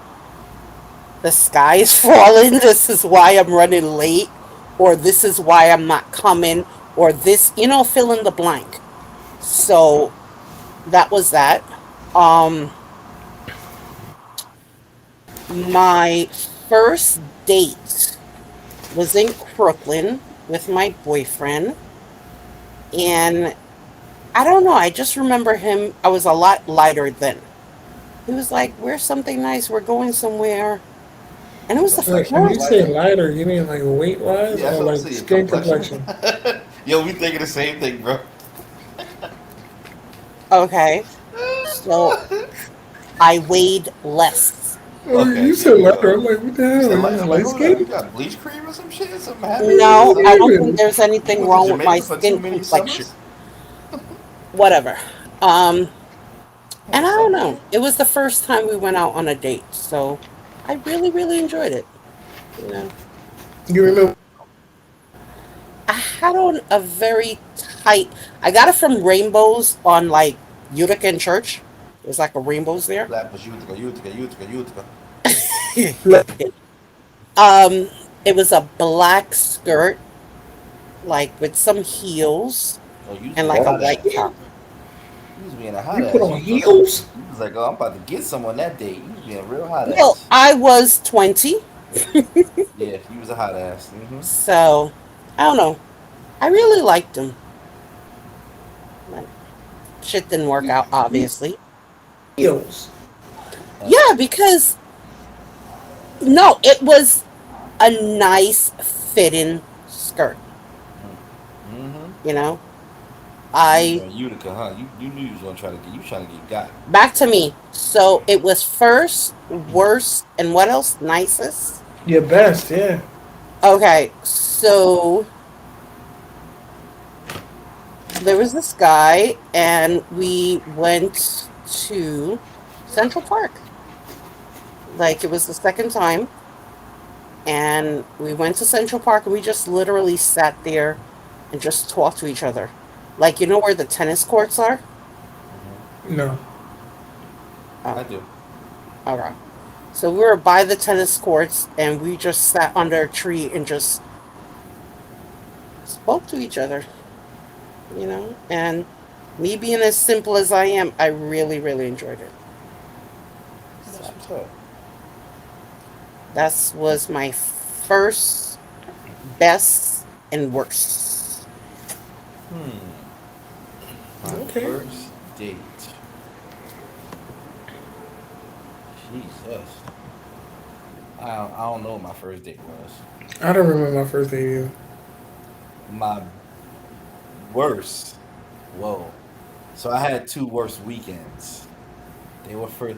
the sky is falling. This is why I'm running late. Or this is why I'm not coming. Or this, fill in the blank. So that was that. Um, my first date was in Brooklyn with my boyfriend. And I don't know, I just remember him. I was a lot lighter then. He was like, "Where's something nice? We're going somewhere." And it Your was the complexion When was you first. say lighter. lighter, you mean like weight wise Yeah, that's or what I'm like saying. Your skin complexion. complexion? Yo, we thinking the same thing, bro. Okay. So I weighed less. Oh, Okay, you there said we lighter. go. I'm like, what the You hell? said Are light. you I'm like, light hold up. You skinned? got bleach cream or some shit? Something happened? What No, I don't think even? there's You anything went to wrong with my Jamaica for too skin many complexion. summers? Whatever. Um, Hey, and I don't something. know. It was the first time we went out on a date, so I really, really enjoyed it. You know, You remember? I had on a very tight. I got it from Rainbows on, like, Utica and Church. There's like a Rainbows there. Flatbush, Utica, Utica, Utica, Utica. um, it was a black skirt, like with some heels Oh, you was and being a like a hot white ass. top. You was being a hot You put ass. on heels? You was like, oh, I'm about to get someone that day. You was being a real hot Well, ass. I was 20, Yeah, you was a hot ass. so I don't know. I really liked him. But shit didn't work out, You obviously. heels. Yeah, because no, it was a nice fitting skirt, Mm-hmm. you know? You was I on Utica, huh? You knew you was gonna try to get you trying to get got. back to me. So it was first, worst, and what else? Nicest. Your best, yeah. Okay, so there was this guy, and we went to Central Park. Like it was the second time, and we went to Central Park, and we just literally sat there and just talked to each other. Like you know where the tennis courts are? No. Oh, I do. okay. So we were by the tennis courts, and we just sat under a tree and just spoke to each other. And me being as simple as I am, I really, really enjoyed it. That's So what's up. that was my first, best, and worst. My Okay. first date. Jesus. I don't know what my first date was. I don't remember my first date either. My worst. Whoa. So I had two worst weekends. They were for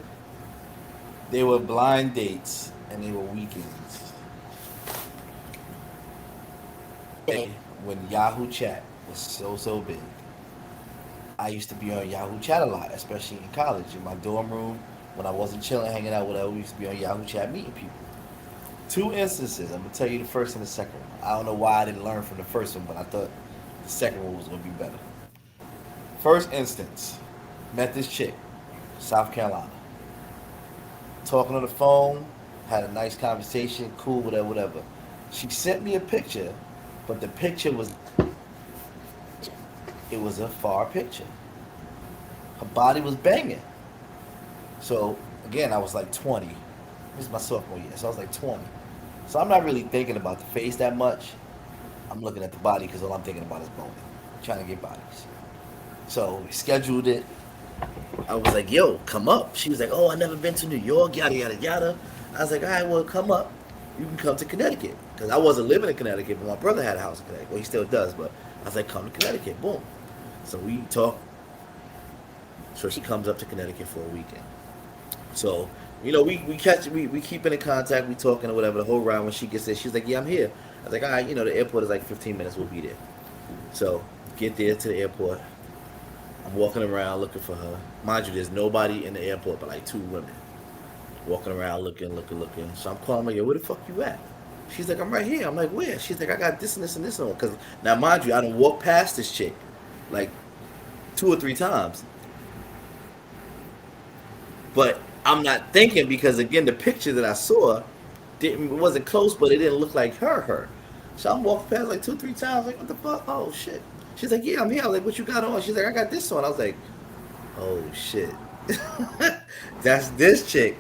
they were blind dates and they were weekends. When Yahoo Chat was so big. I used to be on Yahoo Chat a lot, especially in college. In my dorm room, when I wasn't chilling, hanging out, whatever, we used to be on Yahoo Chat meeting people. Two instances. I'm gonna tell you the first and the second one. I don't know why I didn't learn from the first one, but I thought the second one was gonna be better. First instance, met this chick, South Carolina. Talking on the phone, had a nice conversation, cool, whatever, whatever. She sent me a picture, but the picture was it was a far picture. Her body was banging. So again, I was like 20. This is my sophomore year, so I was like 20. So I'm not really thinking about the face that much. I'm looking at the body because all I'm thinking about is boning, trying to get bodies. So we scheduled it. I was like, "Yo, come up." She was like, "Oh, I never been to New York, yada yada yada." I was like, "All right, well, come up. You can come to Connecticut because I wasn't living in Connecticut, but my brother had a house in Connecticut. Well, he still does, but I was like, come to Connecticut. Boom. So we talk. So she comes up to Connecticut for a weekend. So, we keep in contact, we talking or whatever the whole ride. When she gets there, she's like, "Yeah, I'm here." I was like, "All right, the airport is like 15 minutes, we'll be there." So get there to the airport. I'm walking around looking for her. Mind you, there's nobody in the airport but like two women. Walking around looking, looking, looking. So I'm calling her, "Yo, where the fuck you at?" She's like, "I'm right here." I'm like, "Where?" She's like, "I got this and this and this on." Because now, mind you, I done walked past this chick like two or three times. But I'm not thinking because again, the picture that I saw didn't it wasn't close, but it didn't look like her. So I'm walking past like two, three times, like, what the fuck? Oh shit. She's like, "Yeah, I'm here." I was like, "What you got on?" She's like, "I got this on." I was like, "Oh shit." That's this chick.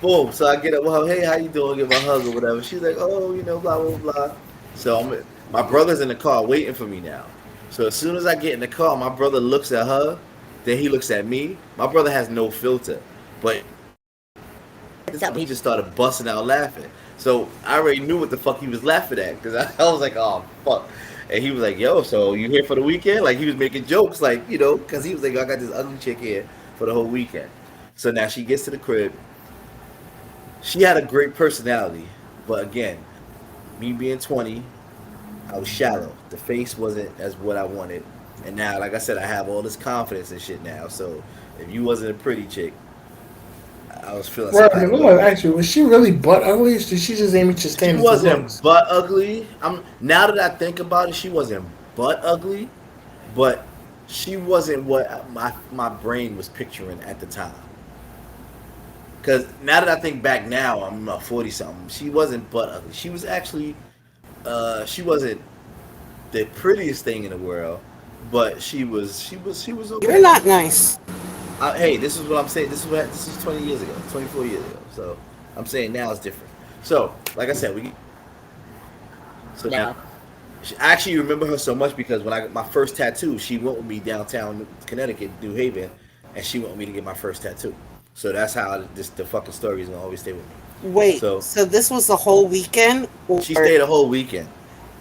Boom. So I get up, well, "Hey, how you doing?" Give her a hug or whatever. She's like, "Oh, blah blah blah." So my brother's in the car waiting for me now. So as soon as I get in the car, my brother looks at her, then he looks at me. My brother has no filter, but he just started busting out laughing. So I already knew what the fuck he was laughing at because I was like, "Oh fuck," and he was like, "Yo, so you here for the weekend?" Like he was making jokes, like because he was like, "I got this ugly chick here for the whole weekend." So now she gets to the crib. She had a great personality, but again, me being 20, I was shallow. The face wasn't as what I wanted, and now, like I said, I have all this confidence and shit now. So if you wasn't a pretty chick, I was feeling some Well, I type mean, of let way me about ask it. you, was she really butt ugly? Or did she just aim at your She standards of wasn't looks? butt ugly. I'm now that I think about it, she wasn't butt ugly, but she wasn't what my brain was picturing at the time. Because now that I think back now, I'm 40 something. She wasn't butt ugly. She was actually, she wasn't the prettiest thing in the world, but she was You're okay. not nice. Hey, this is what I'm saying. This is 20 years ago, 24 years ago. So I'm saying now it's different. So like I said, so now I actually remember her so much because when I got my first tattoo, she went with me downtown Connecticut, New Haven, and she went with me to get my first tattoo. So that's how the fucking story is gonna always stay with me. Wait, So so this was the whole weekend, she or stayed a whole weekend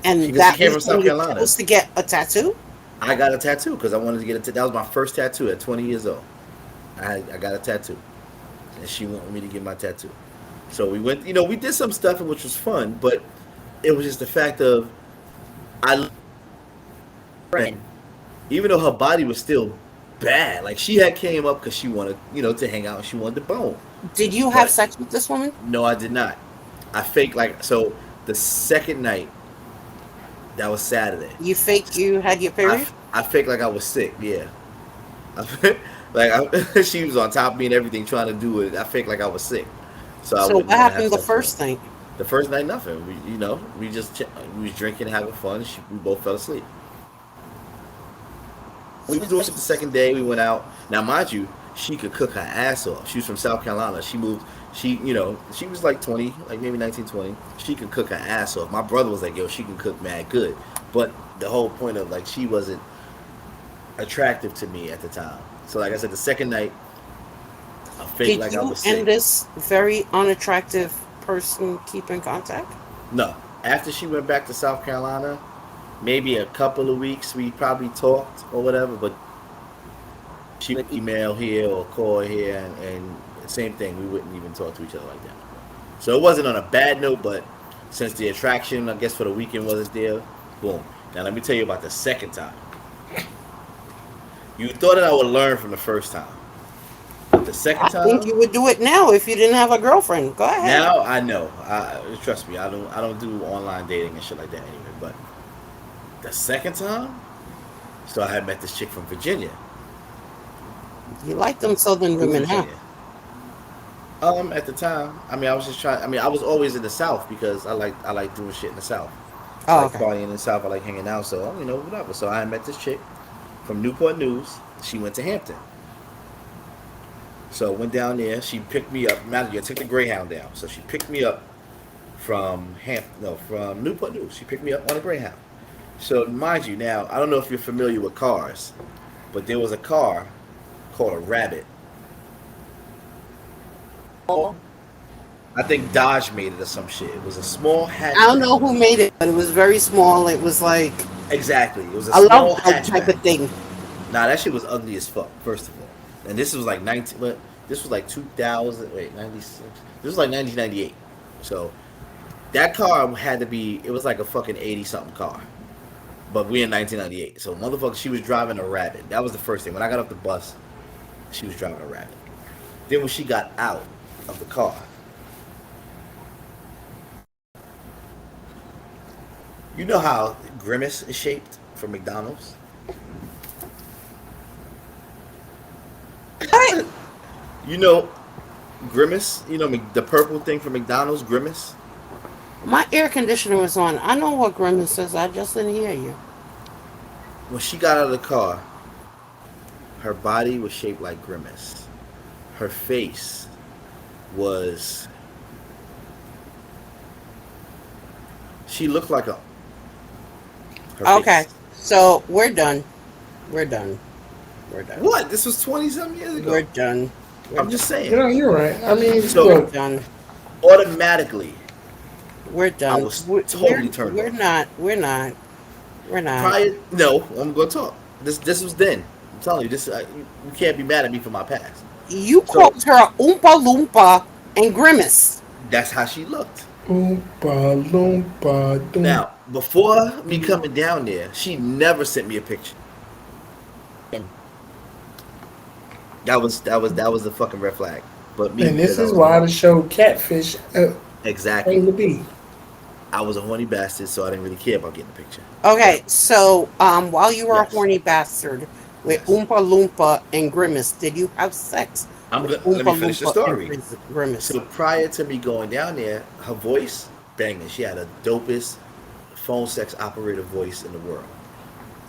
and because she that came from weekend South you Carolina. chose to get a tattoo? I got a tattoo because I wanted to get a tattoo. That was my first tattoo at 20 years old. I got a tattoo, and she wanted me to get my tattoo. So we went. We did some stuff which was fun, but it was just the fact of I friend, even though her body was still bad. Like she had came up because she wanted, to hang out and she wanted to bone. Did you have But sex with this woman? no, I did not. I faked like so. The second night, that was Saturday. You fake you had your I, period? I faked like I was sick. Yeah, she was on top of me and everything trying to do it. I faked like I was sick, so I So what wouldn't want to have happened the sex with her. first night? The first night, nothing. We just we was drinking, having fun. We both fell asleep. We was doing shit the second day. We went out. Now, mind you, she could cook her ass off. She was from South Carolina. She moved. She was like 20, like maybe 19, 20. She could cook her ass off. My brother was like, yo, she can cook mad good. But the whole point of like, she wasn't attractive to me at the time. So, like I said, the second night, I faked Did like I you was and sick. this very unattractive person keep in contact? No. After she went back to South Carolina, maybe a couple of weeks, we probably talked or whatever, but she would email here or call here, and same thing. We wouldn't even talk to each other like that. So it wasn't on a bad note, but since the attraction, I guess for the weekend wasn't there, boom. Now let me tell you about the second time. You thought that I would learn from the first time. The second I think time, you would do it now if you didn't have a girlfriend. Go ahead. now I know. Trust me, I don't do online dating and shit like that anyway. But the second time, so I had met this chick from Virginia. You like them southern Who's women, huh? Virginia? At the time, I mean, I was just trying. I mean, I was always in the South because I like doing shit in the South. I Oh, like okay. partying in the South. I like hanging out. So whatever. So I met this chick from Newport News. She went to Hampton. So went down there. She picked me up. Matter of fact, I took the Greyhound down. So she picked me up from from Newport News. She picked me up on a Greyhound. So mind you, now I don't know if you're familiar with cars, but there was a car called a Rabbit. I think Dodge made it or some shit. It was a small I don't hatchback. know who made it, but it was very small. It was like Exactly. It was a a love small bug type hatchback. of thing. Nah, that shit was ugly as fuck. First of all, and this was like 19. But this was like 2000. Wait, 96. This was like 1998. So that car had to be. It was like a fucking 80 something car. But we in 1998. So motherfucker, she was driving a Rabbit. That was the first thing. When I got off the bus, she was driving a Rabbit. Then when she got out of the car, you know how Grimace is shaped from McDonald's? What? You know Grimace? You know the purple thing from McDonald's, Grimace? My air conditioner was on. I know what Grimace says. I just didn't hear you. When she got out of the car, her body was shaped like Grimace. Her face was. She looked like a. Her Okay, face. so we're done. We're done. We're done. What? This was 20 something years We're ago. done. We're I'm just You know, saying. you're right. I mean, So look, done. automatically, We're I done. was totally turned We're off. not. We're not. We're not. No, I'm gonna talk. This was then. I'm telling you, you can't be mad at me for my past. You So called her Oompa Loompa and Grimace. that's how she looked. oompa loompa doom. Now, before me coming down there, she never sent me a picture. That was the fucking red flag. But me And this because I is was why the show Catfish exactly came to be. I was a horny bastard, so I didn't really care about getting a picture. Okay, But so while you were a yes, horny bastard with yes. Oompa Loompa and Grimace, did you have sex with Let me Oompa finish the Loompa and story. Grimace? So prior to me going down there, her voice banging. She had the dopest phone sex operator voice in the world.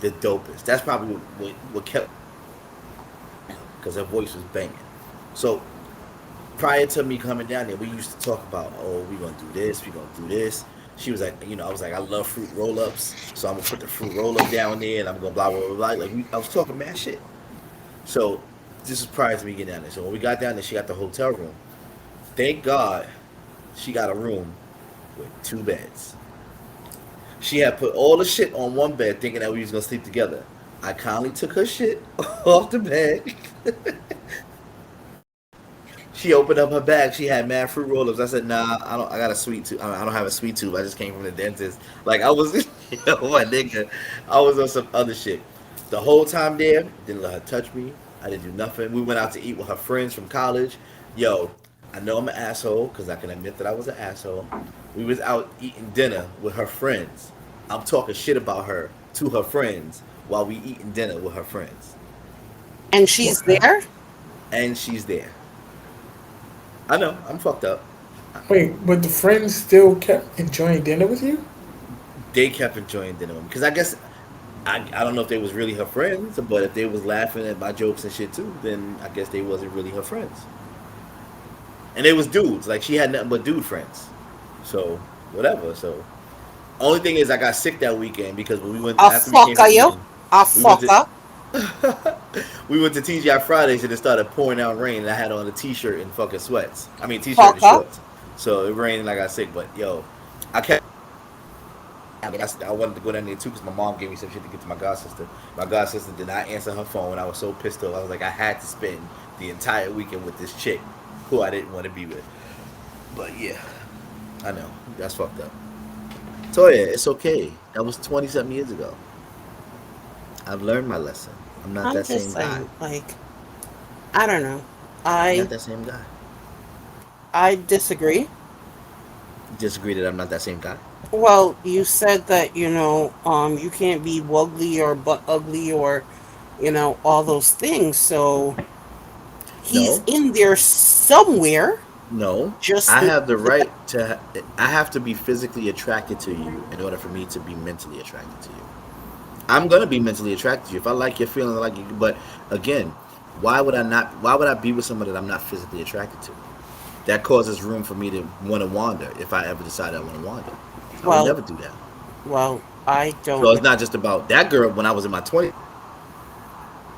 The dopest. That's probably what kept because her voice was banging. So prior to me coming down there, we used to talk about, oh, we gonna do this, we gonna do this. She was like, I was like, I love fruit roll ups, so I'm gonna put the fruit roll up down there, and I'm gonna blah blah blah blah. Like I was talking mad shit. So this was prior to me getting down there. So when we got down there, she got the hotel room. Thank God, she got a room with 2 beds. She had put all the shit on one bed, thinking that we was gonna sleep together. I kindly took her shit off the bed. She opened up her bag. She had mad fruit roll-ups. I said, "Nah, I don't. I got a sweet tooth. I don't have a sweet tooth. I just came from the dentist. Like I was, my nigga. I was on some other shit. The whole time there, didn't let her touch me. I didn't do nothing. We went out to eat with her friends from college. Yo, I know I'm an asshole because I can admit that I was an asshole. We was out eating dinner with her friends. I'm talking shit about her to her friends while we eating dinner with her friends, And she's there? and she's there. I know I'm fucked up. Wait, but the friends still kept enjoying dinner with you? They kept enjoying dinner with me because I guess I don't know if they was really her friends, but if they was laughing at my jokes and shit too, then I guess they wasn't really her friends. And they was dudes, like she had nothing but dude friends. So whatever. So only thing is I got sick that weekend because when we went A after we came fucker, from yo. eating, A we went to fucker. we went to TGI Fridays and it started pouring out rain and I had on a t-shirt and fucking sweats. I mean t-shirt and Fucker. shorts. So it rained and I got sick, but yo, I kept but I wanted to go down there too because my mom gave me some shit to get to my god sister. My god sister did not answer her phone. I was so pissed off. I was like, I had to spend the entire weekend with this chick who I didn't want to be with. But yeah, I know that's fucked up. Toya, it's okay. That was 20 something years ago. I've learned my lesson. I'm not I'm that just same guy. saying, like, I don't know. I'm not I that same guy. I disagree. Disagree that I'm not that same guy. Well, you said that, you can't be wugly or butt ugly or, all those things. So he's No, in there somewhere. no. Just I have the right to. I have to be physically attracted to you in order for me to be mentally attracted to you. I'm gonna be mentally attracted to you if I like your feelings. I like you, but again, why would I not? Why would I be with someone that I'm not physically attracted to? That causes room for me to want to wander if I ever decide I want to wander. I would well, never do that. well, I So don't know. it's not just about that girl when I was in my 20s.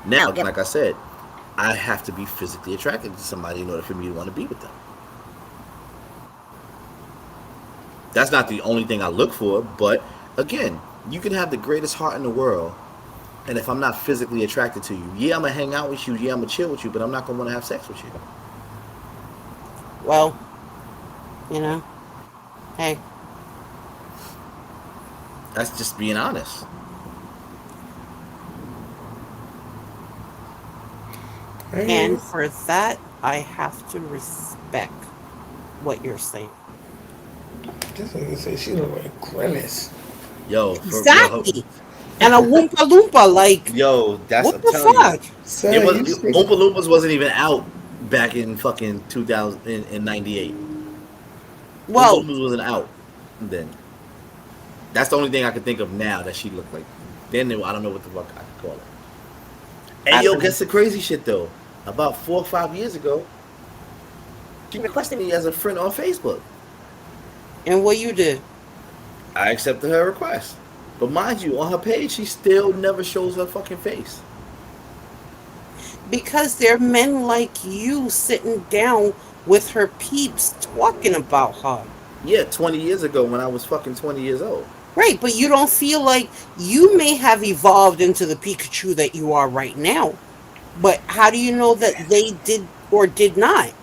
Now, Yep. like I said, I have to be physically attracted to somebody in order for me to want to be with them. That's not the only thing I look for, but again, you can have the greatest heart in the world, and if I'm not physically attracted to you, yeah, I'm gonna hang out with you, yeah, I'm gonna chill with you, but I'm not gonna want to have sex with you. Well, you know, hey, That's just being honest. I hear and you. for that, I have to respect what you're saying. This nigga say she look like Grimace. Yo, for yo, Exactly. And a Loompa Loompa, like, yo, that's what I'm the telling you, fuck? it Sir, was you speak. Oompa Loompas wasn't even out back in fucking 2000 in '98. Oompa Well, Loompas wasn't out then. That's the only thing I can think of now that she looked like. Then I don't know what the fuck I could call it. Hey I yo, don't know. guess the crazy shit though. About 4 or 5 years ago, she requested me as a friend on Facebook. And what you did? I accepted her request. But mind you, on her page, she still never shows her fucking face. Because there are men like you sitting down with her peeps talking about her. Yeah, 20 years ago when I was fucking 20 years old. Right, but you don't feel like you may have evolved into the Pikachu that you are right now. But how do you know that they did or did not?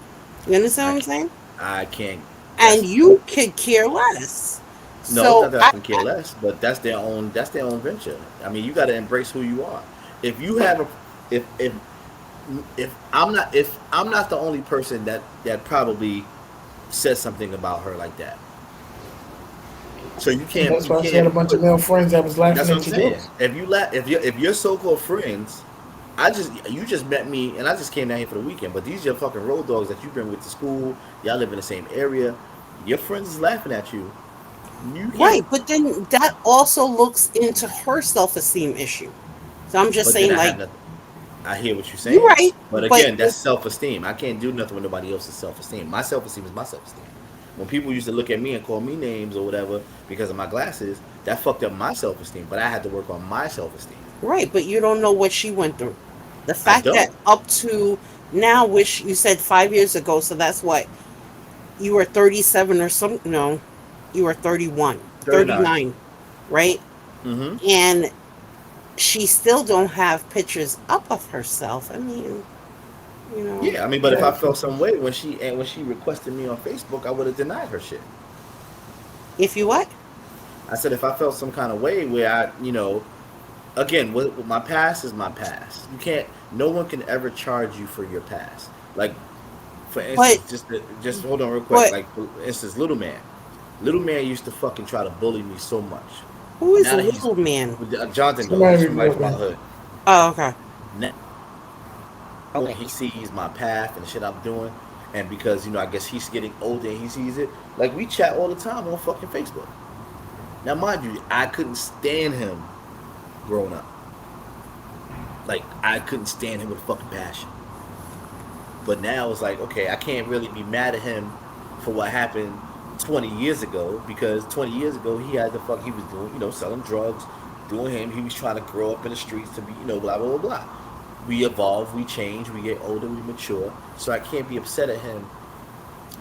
You understand I what I'm can't. saying? I can't. And That's you could care less. no, it's not So that I can care less, but that's their own. That's their own venture. I mean, you got to embrace who you are. If you have a, if if I'm not the only person that probably says something about her like that. So That's you why she had a can't bunch of put. male friends that was That's laughing what I'm at your saying. jokes. If your so called friends, you just met me and I just came down here for the weekend. But these are your fucking road dogs that you've been with to school. Y'all live in the same area. Your friends is laughing at you. You right, can't. but then that also looks into her self-esteem issue. So I'm just But then saying, I have like, nothing. I hear what you're you're saying. right, But but again, that's self esteem. I can't do nothing with nobody else's self esteem. My self esteem is my self esteem. When people used to look at me and call me names or whatever because of my glasses, that fucked up my self esteem. But I had to work on my self esteem. right, but you don't know what she went through. The I fact that don't. up to now, which you said 5 years ago, so that's what you were 37 or something. No, you were 31, 39. 39, right? Mm-hmm. And she still don't have pictures up of herself. I mean, you know, Yeah, I mean, but if I felt some way when she requested me on Facebook, I would have denied her shit. if you what? I said if I felt some kind of way where again, my past is my past. You can't. No one can ever charge you for your past. Like, for But instance, just hold on real quick. but Like, for instance, little man. Little man used to fucking try to bully me so much. who is Now that he's little man? Jonathan knows. He's Somebody from right report from my me. hood. Oh, okay. Now when he sees my path and the shit I'm doing, and because I guess he's getting older and he sees it. Like, we chat all the time on fucking Facebook. Now, mind you, I couldn't stand him growing up. Like, I couldn't stand him with fucking passion. But now it's like, okay, I can't really be mad at him for what happened 20 years ago, because 20 years ago he was doing, selling drugs, doing him. He was trying to grow up in the streets to be, blah, blah, blah, blah. We evolve, we change, we get older, we mature. So I can't be upset at him.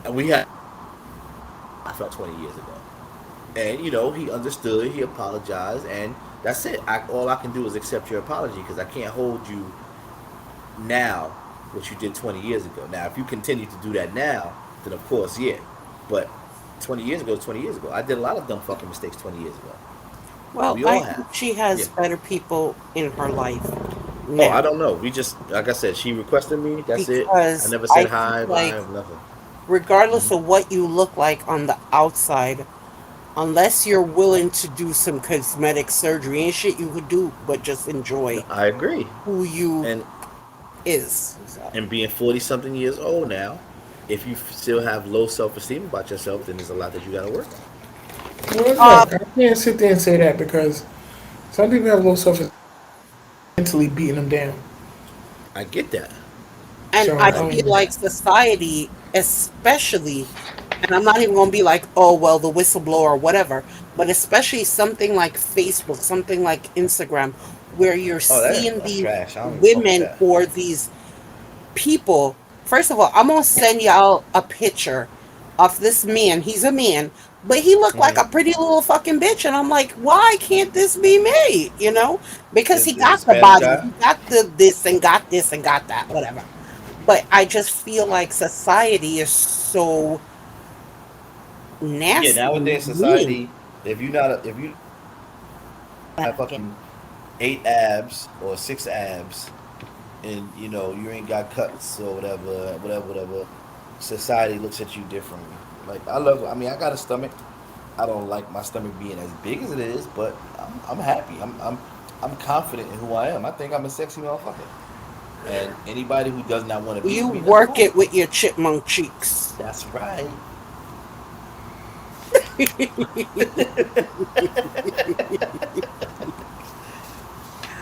And I felt 20 years ago. And, he understood, he apologized, and that's it. All I can do is accept your apology, because I can't hold you now what you did 20 years ago. Now, if you continue to do that now, then of course, yeah. But 20 years ago, 20 years ago. I did a lot of dumb fucking mistakes 20 years ago. Well, We I all have. hope she Yeah. has better people in her life Oh, I now, don't know. We just, like I said, she requested me. That's it. I because never I said feel hi, like bye, nothing. regardless of what you look like on the outside, unless you're willing to do some cosmetic surgery, ain't shit you could do but just enjoy I agree. who you And is. So, being 40 something years old now, if you still have low self esteem about yourself, then there's a lot that you got to work on. Well, uh, look, I can't sit there and say that because some people have low self mentally beating them down. I get that. and So I I feel get um, like that. society, especially, and I'm not even going to be like, oh, well, the whistleblower or whatever, but especially something like Facebook, something like Instagram, where you're Oh, seeing that's these trash. I don't even fuck with women that. or these people. First of all, I'm going to send y'all a picture of this man. He's a man, but he looked like Hmm. a pretty little fucking bitch. And I'm like, why can't this be me? Because he Is a got the Spanish body, guy? he got the this and got that, whatever. But I just feel like society is so Yeah, nasty nowadays and mean. society, if you have fucking 8 abs or 6 abs, and you ain't got cuts or whatever, whatever, whatever, society looks at you differently. Like, I mean, I got a stomach. I don't like my stomach being as big as it is, but I'm happy. I'm confident in who I am. I think I'm a sexy motherfucker. And anybody who does not want to be You with me, that's work cool. it with your chipmunk cheeks. That's right.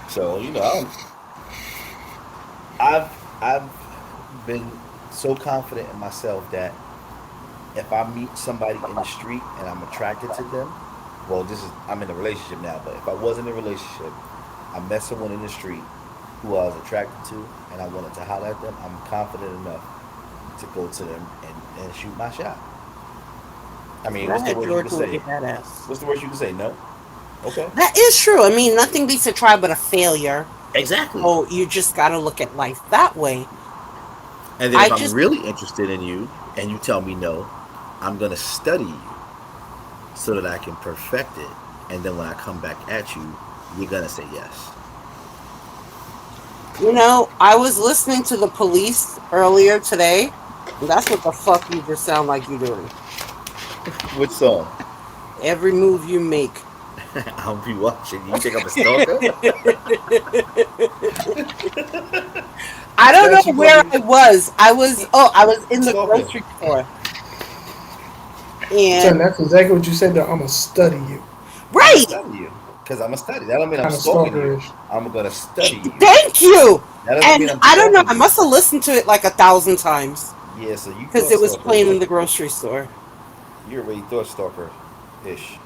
So I've been so confident in myself that if I meet somebody in the street and I'm attracted to them, well, I'm in a relationship now, but if I was in a relationship, I met someone in the street who I was attracted to, and I wanted to holler at them, I'm confident enough to go to them and shoot my shot. I mean, Go what's the ahead, worst you can Jordan, with say? your bad ass. What's the worst you can say? No. Okay. That is true. I mean, nothing beats a try but a failure. Exactly. So you just got to look at life that way. And then I if I'm just, really interested in you and you tell me no, I'm gonna study you so that I can perfect it. And then when I come back at you, you're gonna say yes. I was listening to the police earlier today. And that's what the fuck you just sound like you're doing. Which song? Every move you make. I'll be watching. You think I'm a stalker? I don't That know you call where me I was. I was in the stalker? grocery store. son, And, that's exactly what you said. Though I'm gonna study you, I'm gonna right. study you because I'm a study. That don't mean I'm kind of stalking you. stalkerish. I'm gonna study you. Thank you. That doesn't And mean I'm I don't know. stalking I you. must have listened to it like 1,000 times Yeah, so you because thought it was playing in stalker-ish. the grocery store. You already thought stalker-ish.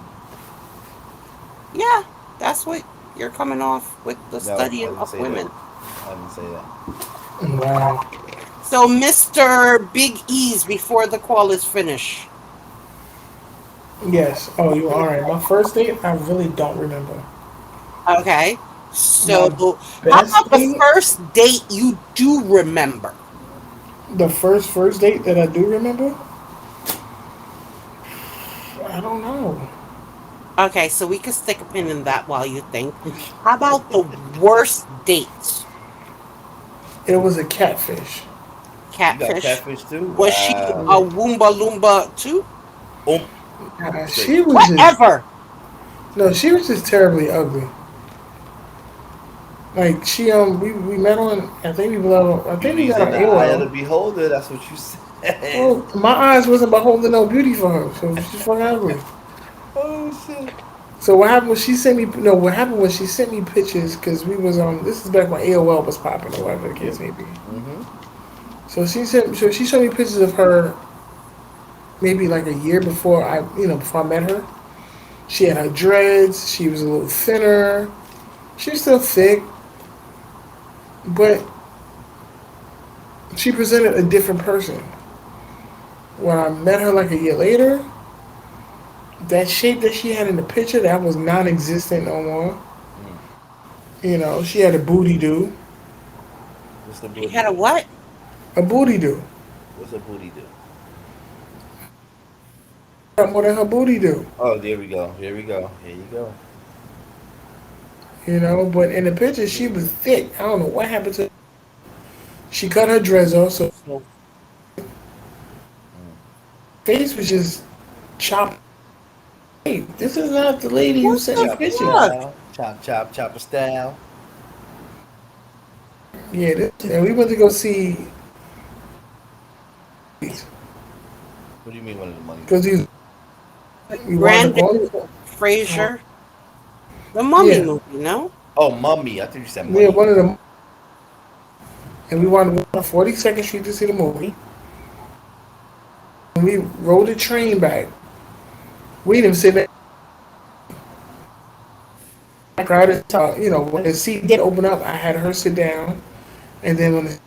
Yeah, that's what you're coming off with the No, I studying didn't of say that. women. I didn't say that. Wow. So, Mr. Big Ease, before the call is finished. Yes. Oh, you all right? My first date, I really don't remember. Okay. So, My how best about the date, first date you do remember? the first date that I do remember, I don't know. Okay, so we could stick a pin in that while you think. How about the worst date? It was a catfish. You got Catfish? catfish too? Was she Wow. a Woomba Loomba too? Um, straight. She was just Whatever. no, she was just terribly ugly. Like she we met on I think we Beauty's met in on the eye of the AOL. beholder. That's what you said. Well, my eyes wasn't beholding no beauty for her, so she's fucking ugly. Oh shit. So what happened was she sent me no. What happened was she sent me pictures because we was on. This is back when AOL was popping or whatever the case may be. Mm-hmm. So she showed me pictures of her maybe like a year before before I met her. She had her dreads. She was a little thinner. She was still thick, but she presented a different person. When I met her like a year later, that shape that she had in the picture that was non-existent no more. Mm. She had a booty do, What's the She booty had a do? what? a booty do. What's a booty do? Got more than her booty do. Oh, there we go. Here we go. Here you go. But in the picture she was thick. I don't know what happened to her. She cut her dreads off, so So, Mm. face was just chopped. Hey, this is not the lady who what sent me the Chopper pictures. fuck? style. Chop, chop, chopper style. Yeah, and we went to go see What do you mean one of the money because movies? we wound up Brandon going. Fraser, the Mummy Yeah, movie. No. Oh, mummy. I think you said yeah, money. one of them, and we wound up on 42nd Street to see the movie. And we rode the train back. We didn't sit there crowded. When the seat did open up, I had her sit down, and then when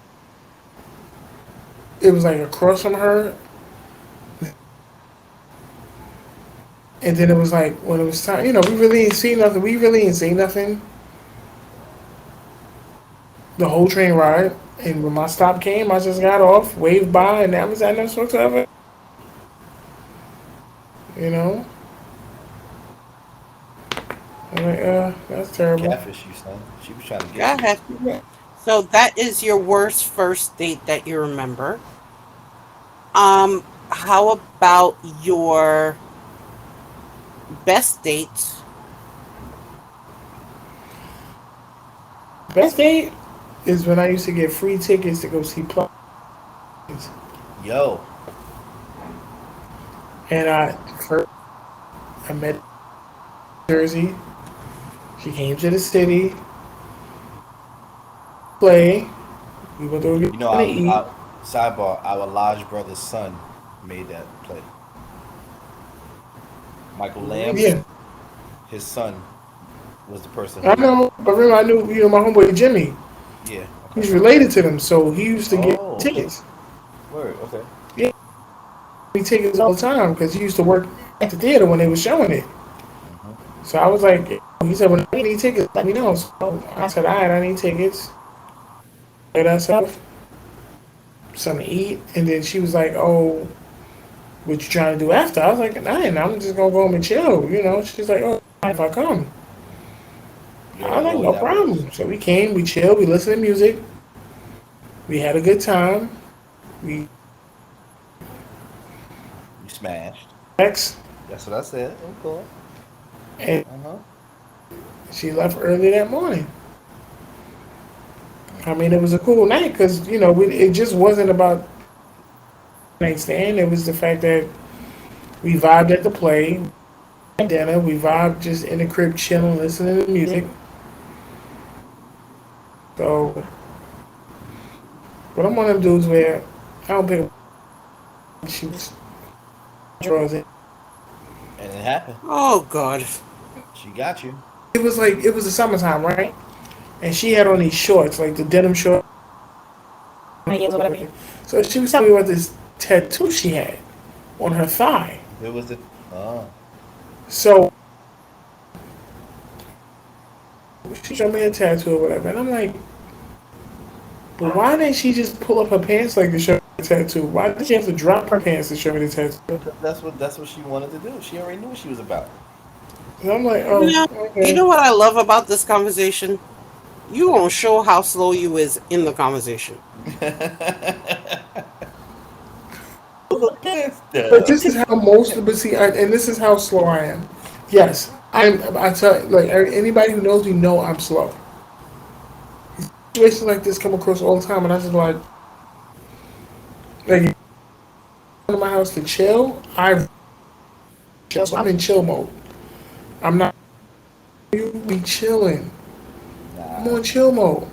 it was like across from her, and then it was like when it was time. We really ain't see nothing. We really ain't say nothing the whole train ride. And when my stop came, I just got off, waved by, and that was that. No whatsoever. You know, I'm like, that's terrible. Catfish you, son. She was trying to Go get you. ahead. So that is your worst first date that you remember. How about your best date? Best date is when I used to get free tickets to go see plays, Yo. and first I met Jersey. She came to the city, play. We went to You know, to eat. sidebar, our Lodge brother's son made that play. Michael Lambs, Yeah, his son, was the person I who. know. But remember, I knew my homeboy Jimmy. Yeah, okay. He's related to them, so he used to get Oh, okay. tickets. Word, okay. Yeah, he tickets all the time because he used to work at the theater when they were showing it. Hmm. So I was like, he said, when I need tickets, let me know. So I said, all right, I need tickets. Get us up, something to eat. And then she was like, oh, what you trying to do after? I was like, nothing. I'm just going to go home and chill. She's like, oh, if I come. You I was already like, know what no that was. problem. So we came, we chilled, we listened to music. We had a good time. We You smashed. ex, That's what I said. Okay. and Uh-huh. she left early that morning. Mm. I mean, it was a cool night because, it just wasn't about nightstand. It was the fact that we vibed at the play, at dinner, we vibed just in the crib chilling, listening to music. So, but I'm one of them dudes where I don't pick up shoots, draws it. And it happened. Oh God. She got you. It was the summertime, right? And she had on these shorts, like the denim shorts, or whatever. So she was telling me about this tattoo she had on her thigh. It was the. Oh. So she show me a tattoo or whatever. And I'm like, but why didn't she just pull up her pants like to show me the tattoo? Why did she have to drop her pants to show me the tattoo? Because that's what she wanted to do. She already knew what she was about. And I'm like, You oh, know, you okay. know what I love about this conversation? You gonna show how slow you is in the conversation. Pull the pants But down. this is how most of the see, and this is how slow I am. Yes, I tell like anybody who knows me know I'm slow. Situations like this come across all the time, and I just like if you come to my house to chill. I chill, so I'm in chill mode. I'm not. You be chilling. I'm Nah, on chill mode.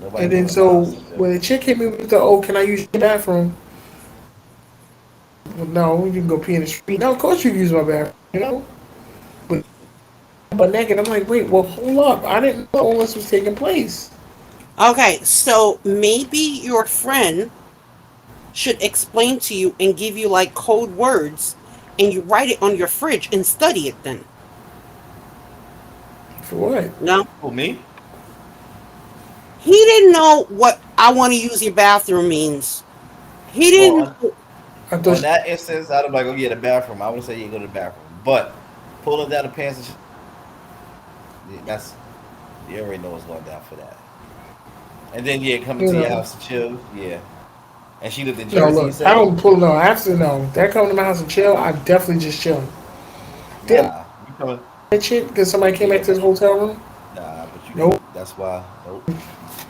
nobody And come then to my so house to chill. when the chick hit me with the, oh, can I use your bathroom? Well, no, you can go pee in the street. No, of course you can use my bathroom. But naked, I'm like, wait, well, hold up. I didn't know all this was taking place. Okay, so maybe your friend should explain to you and give you like code words and you write it on your fridge and study it then. For what? No? Who, me? He didn't know what I want to use your bathroom means. He Well, didn't know. I on thought that instance, I'd be like, oh yeah, the bathroom. I would say you go to the bathroom, but pulling down the pants and yeah, that's you already know what's going down for that. And then yeah, coming you to your know. house to chill, yeah. And she lived in No, Jersey, you look, I said? don't pull no. After no, that come to my house and chill. I definitely just chill. Did Nah, you coming? that shit because somebody came back Yeah, to this hotel room? nah, but you Nope. can. That's why. Nope.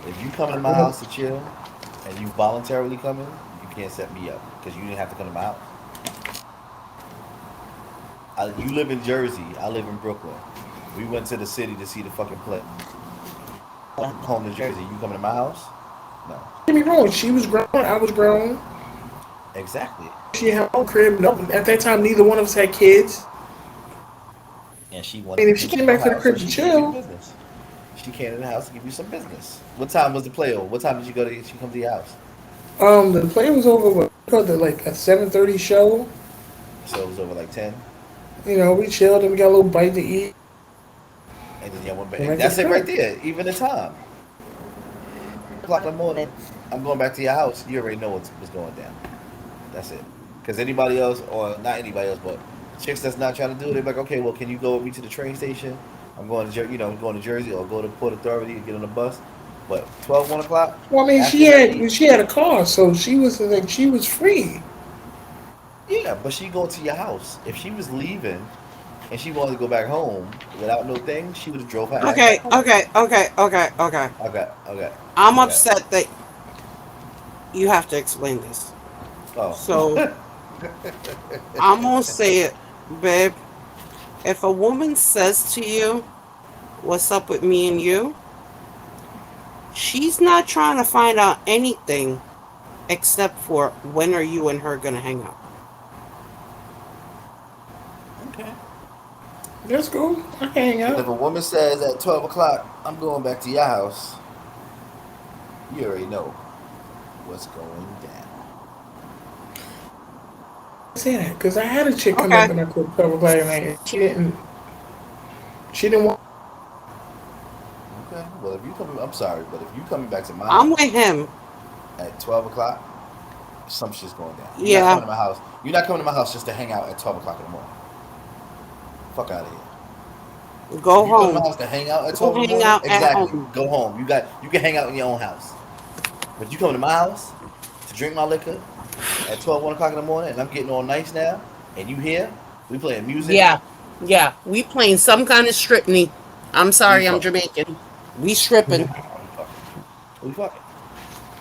If you come to my house to chill, and you voluntarily coming, you can't set me up because you didn't have to come to my house. You live in Jersey. I live in Brooklyn. We went to the city to see the fucking play. Home to Jersey. You coming to my house? No. Get me wrong. She was grown. I was grown. Exactly. She had her own crib. No, at that time, neither one of us had kids. And she I wanted mean, to if she give you came her back to the house so crib to she could give you the chill, business. She came in the house to give you some business. What time was the play over? What time did you go to? She come to your house? the play was over. What called it like a 7:30 show. So it was over like 10. You know, we chilled and we got a little bite to eat. And then y'all went back. Went And back to that's the it right crib. there. Even the time. O'clock in the morning. I'm going back to your house. You already know what's going down. That's it. Because anybody else, or not anybody else, but chicks that's not trying to do it, they're like, okay, well, can you go with me to the train station? I'm going to, I'm going to Jersey, or go to Port Authority and get on the bus. But 12, 1 o'clock, Well, I mean, after that, she had a car, so she was like she was free. yeah, but she go to your house. If she was leaving and she wanted to go back home without no thing, she would have drove her ass back Okay, home. okay, okay, okay, okay. Okay, okay, I'm okay. upset that you have to explain this. Oh. So I'm gonna say it, babe. If a woman says to you, "What's up with me and you?" she's not trying to find out anything except for when are you and her gonna hang out. Okay. Let's go. I can hang But if out. a woman says at 12 o'clock, I'm going back to your house, you already know what's going down. I say that because I had a chick come back Okay, to my crib 12 o'clock at night. And she didn't. She didn't want. Okay. Well, if you coming, I'm sorry, but if you coming back to my I'm with house him. at 12 o'clock, some shit's going down. You're not Yeah, coming to my house. You're not coming to my house just to hang out at 12 o'clock in the morning. Fuck out of here. If go you come to my home. house to hang out at Go 12 in the hang morning, out at exactly. home. Go home. You can hang out in your own house. But you come to my house to drink my liquor at 12, 1 o'clock in the morning, and I'm getting all nice now, and you here, we playing music, Yeah, yeah. We playing some kind of stripney. I'm we sorry, I'm fucking. Jamaican. We stripping We fucking. We fucking.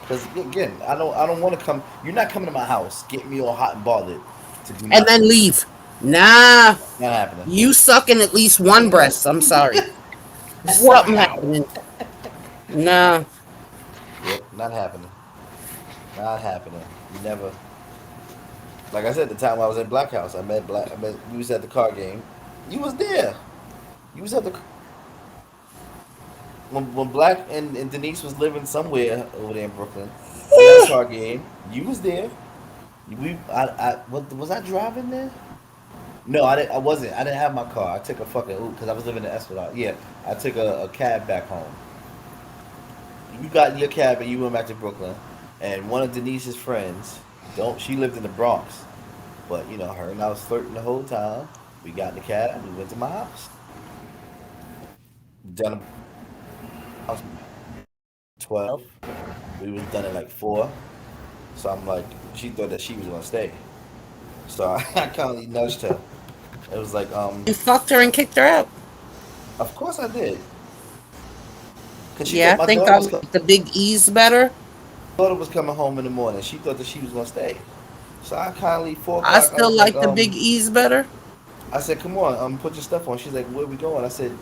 Because again, I don't want to come. You're not coming to my house, get me all hot and bothered to do and then nothing. leave. Nah, Not happening. you sucking at least one breast. I'm sorry. Something Wow. happening. Nah. Yep, not happening. Not happening. Never. Like I said, the time I was in Black House, I met Black. I met. We was at the card game. You was there. You was at the when Black and Denise was living somewhere over there in Brooklyn. We was at a card game. You was there. We I what was I driving there? No, I didn't. I wasn't. I didn't have my car. I took a fucking Uber because I was living in Esplanade. Yeah, I took a cab back home. You got in your cab and you went back to Brooklyn, and one of Denise's friends, don't she lived in the Bronx, but you know her and I was flirting the whole time. We got in the cab and we went to my house. Done about 12. We was done at like 4. So I'm like, she thought that she was gonna stay. So I kindly nudged her. It was like, You fucked her and kicked her out. of course I did, cause she Yeah, thought I think I like the Big E's better. my daughter was coming home in the morning. She thought that she was gonna stay. So I kindly 4 o'clock. I I still was like, like the Big E's better. I said, come on, put your stuff on. She's like, where we going? I said,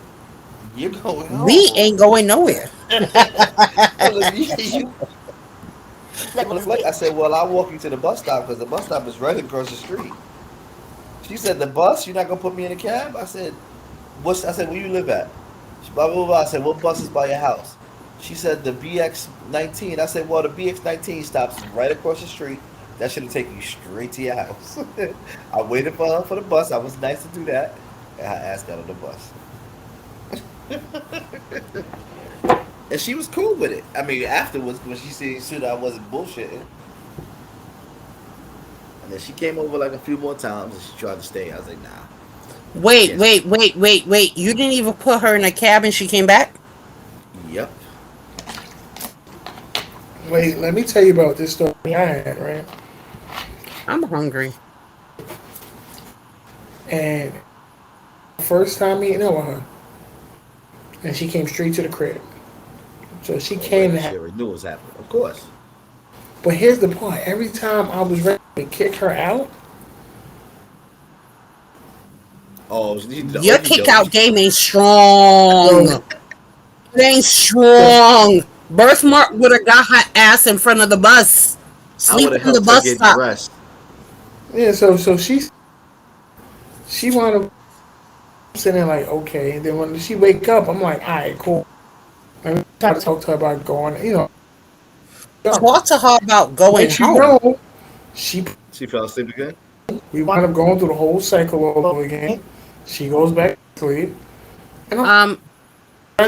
you're going We home. ain't going nowhere. I was like, you not gonna flight. I said, well, I'll walk you to the bus stop because the bus stop is right across the street. She said, the bus? You're not gonna put me in a cab? I said, what's? I said, where you live at? She blah blah blah. I said, what bus is by your house? She said, the BX19. I said, well, the BX19 stops right across the street. That should have taken you straight to your house. I waited for her for the bus. I was nice to do that, and I asked her on the bus. And she was cool with it. I mean, afterwards, when she said I wasn't bullshitting, and then she came over like a few more times and she tried to stay. I was like, nah, Wait, can't stay. wait, wait, wait, wait. You didn't even put her in a cab and she came back? Yep. Wait, let me tell you about this story I had, right? I'm hungry. And first time meeting up with her, and she came straight to the crib. So she Oh, came right. to She have. already knew what was happening. Of course. But here's the point: every time I was ready to kick her out, Oh, she did the Your okey kick doke. out game ain't strong. yo, It ain't strong. Birthmark would have got her ass in front of the bus. I would Sleep have on the helped her bus get stop. dressed. yeah. So she wound up sitting there like okay, and then when she wake up, I'm like, all right, cool. Let me try to talk to her about going, go. Talk to her about going Next you home. know, she She fell asleep again. we wind up going through the whole cycle all over again. She goes back to sleep, and Um, I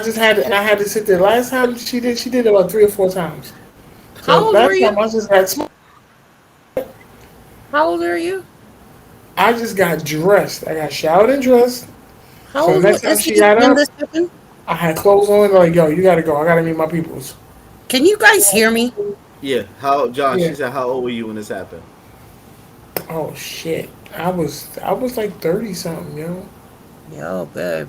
had to sit there. Last time she did it about 3 or 4 times. So how old were last you? time I just had How old are you? I just got dressed. I got showered and dressed. How So the old next time is she he got when up, this happened? I had clothes on. Like, yo, you gotta go. I gotta meet my peoples. Can you guys hear me? Yeah. How John? Yeah. She said, "How old were you when this happened?" Oh shit. I was like 30 something, yo. Yo, babe.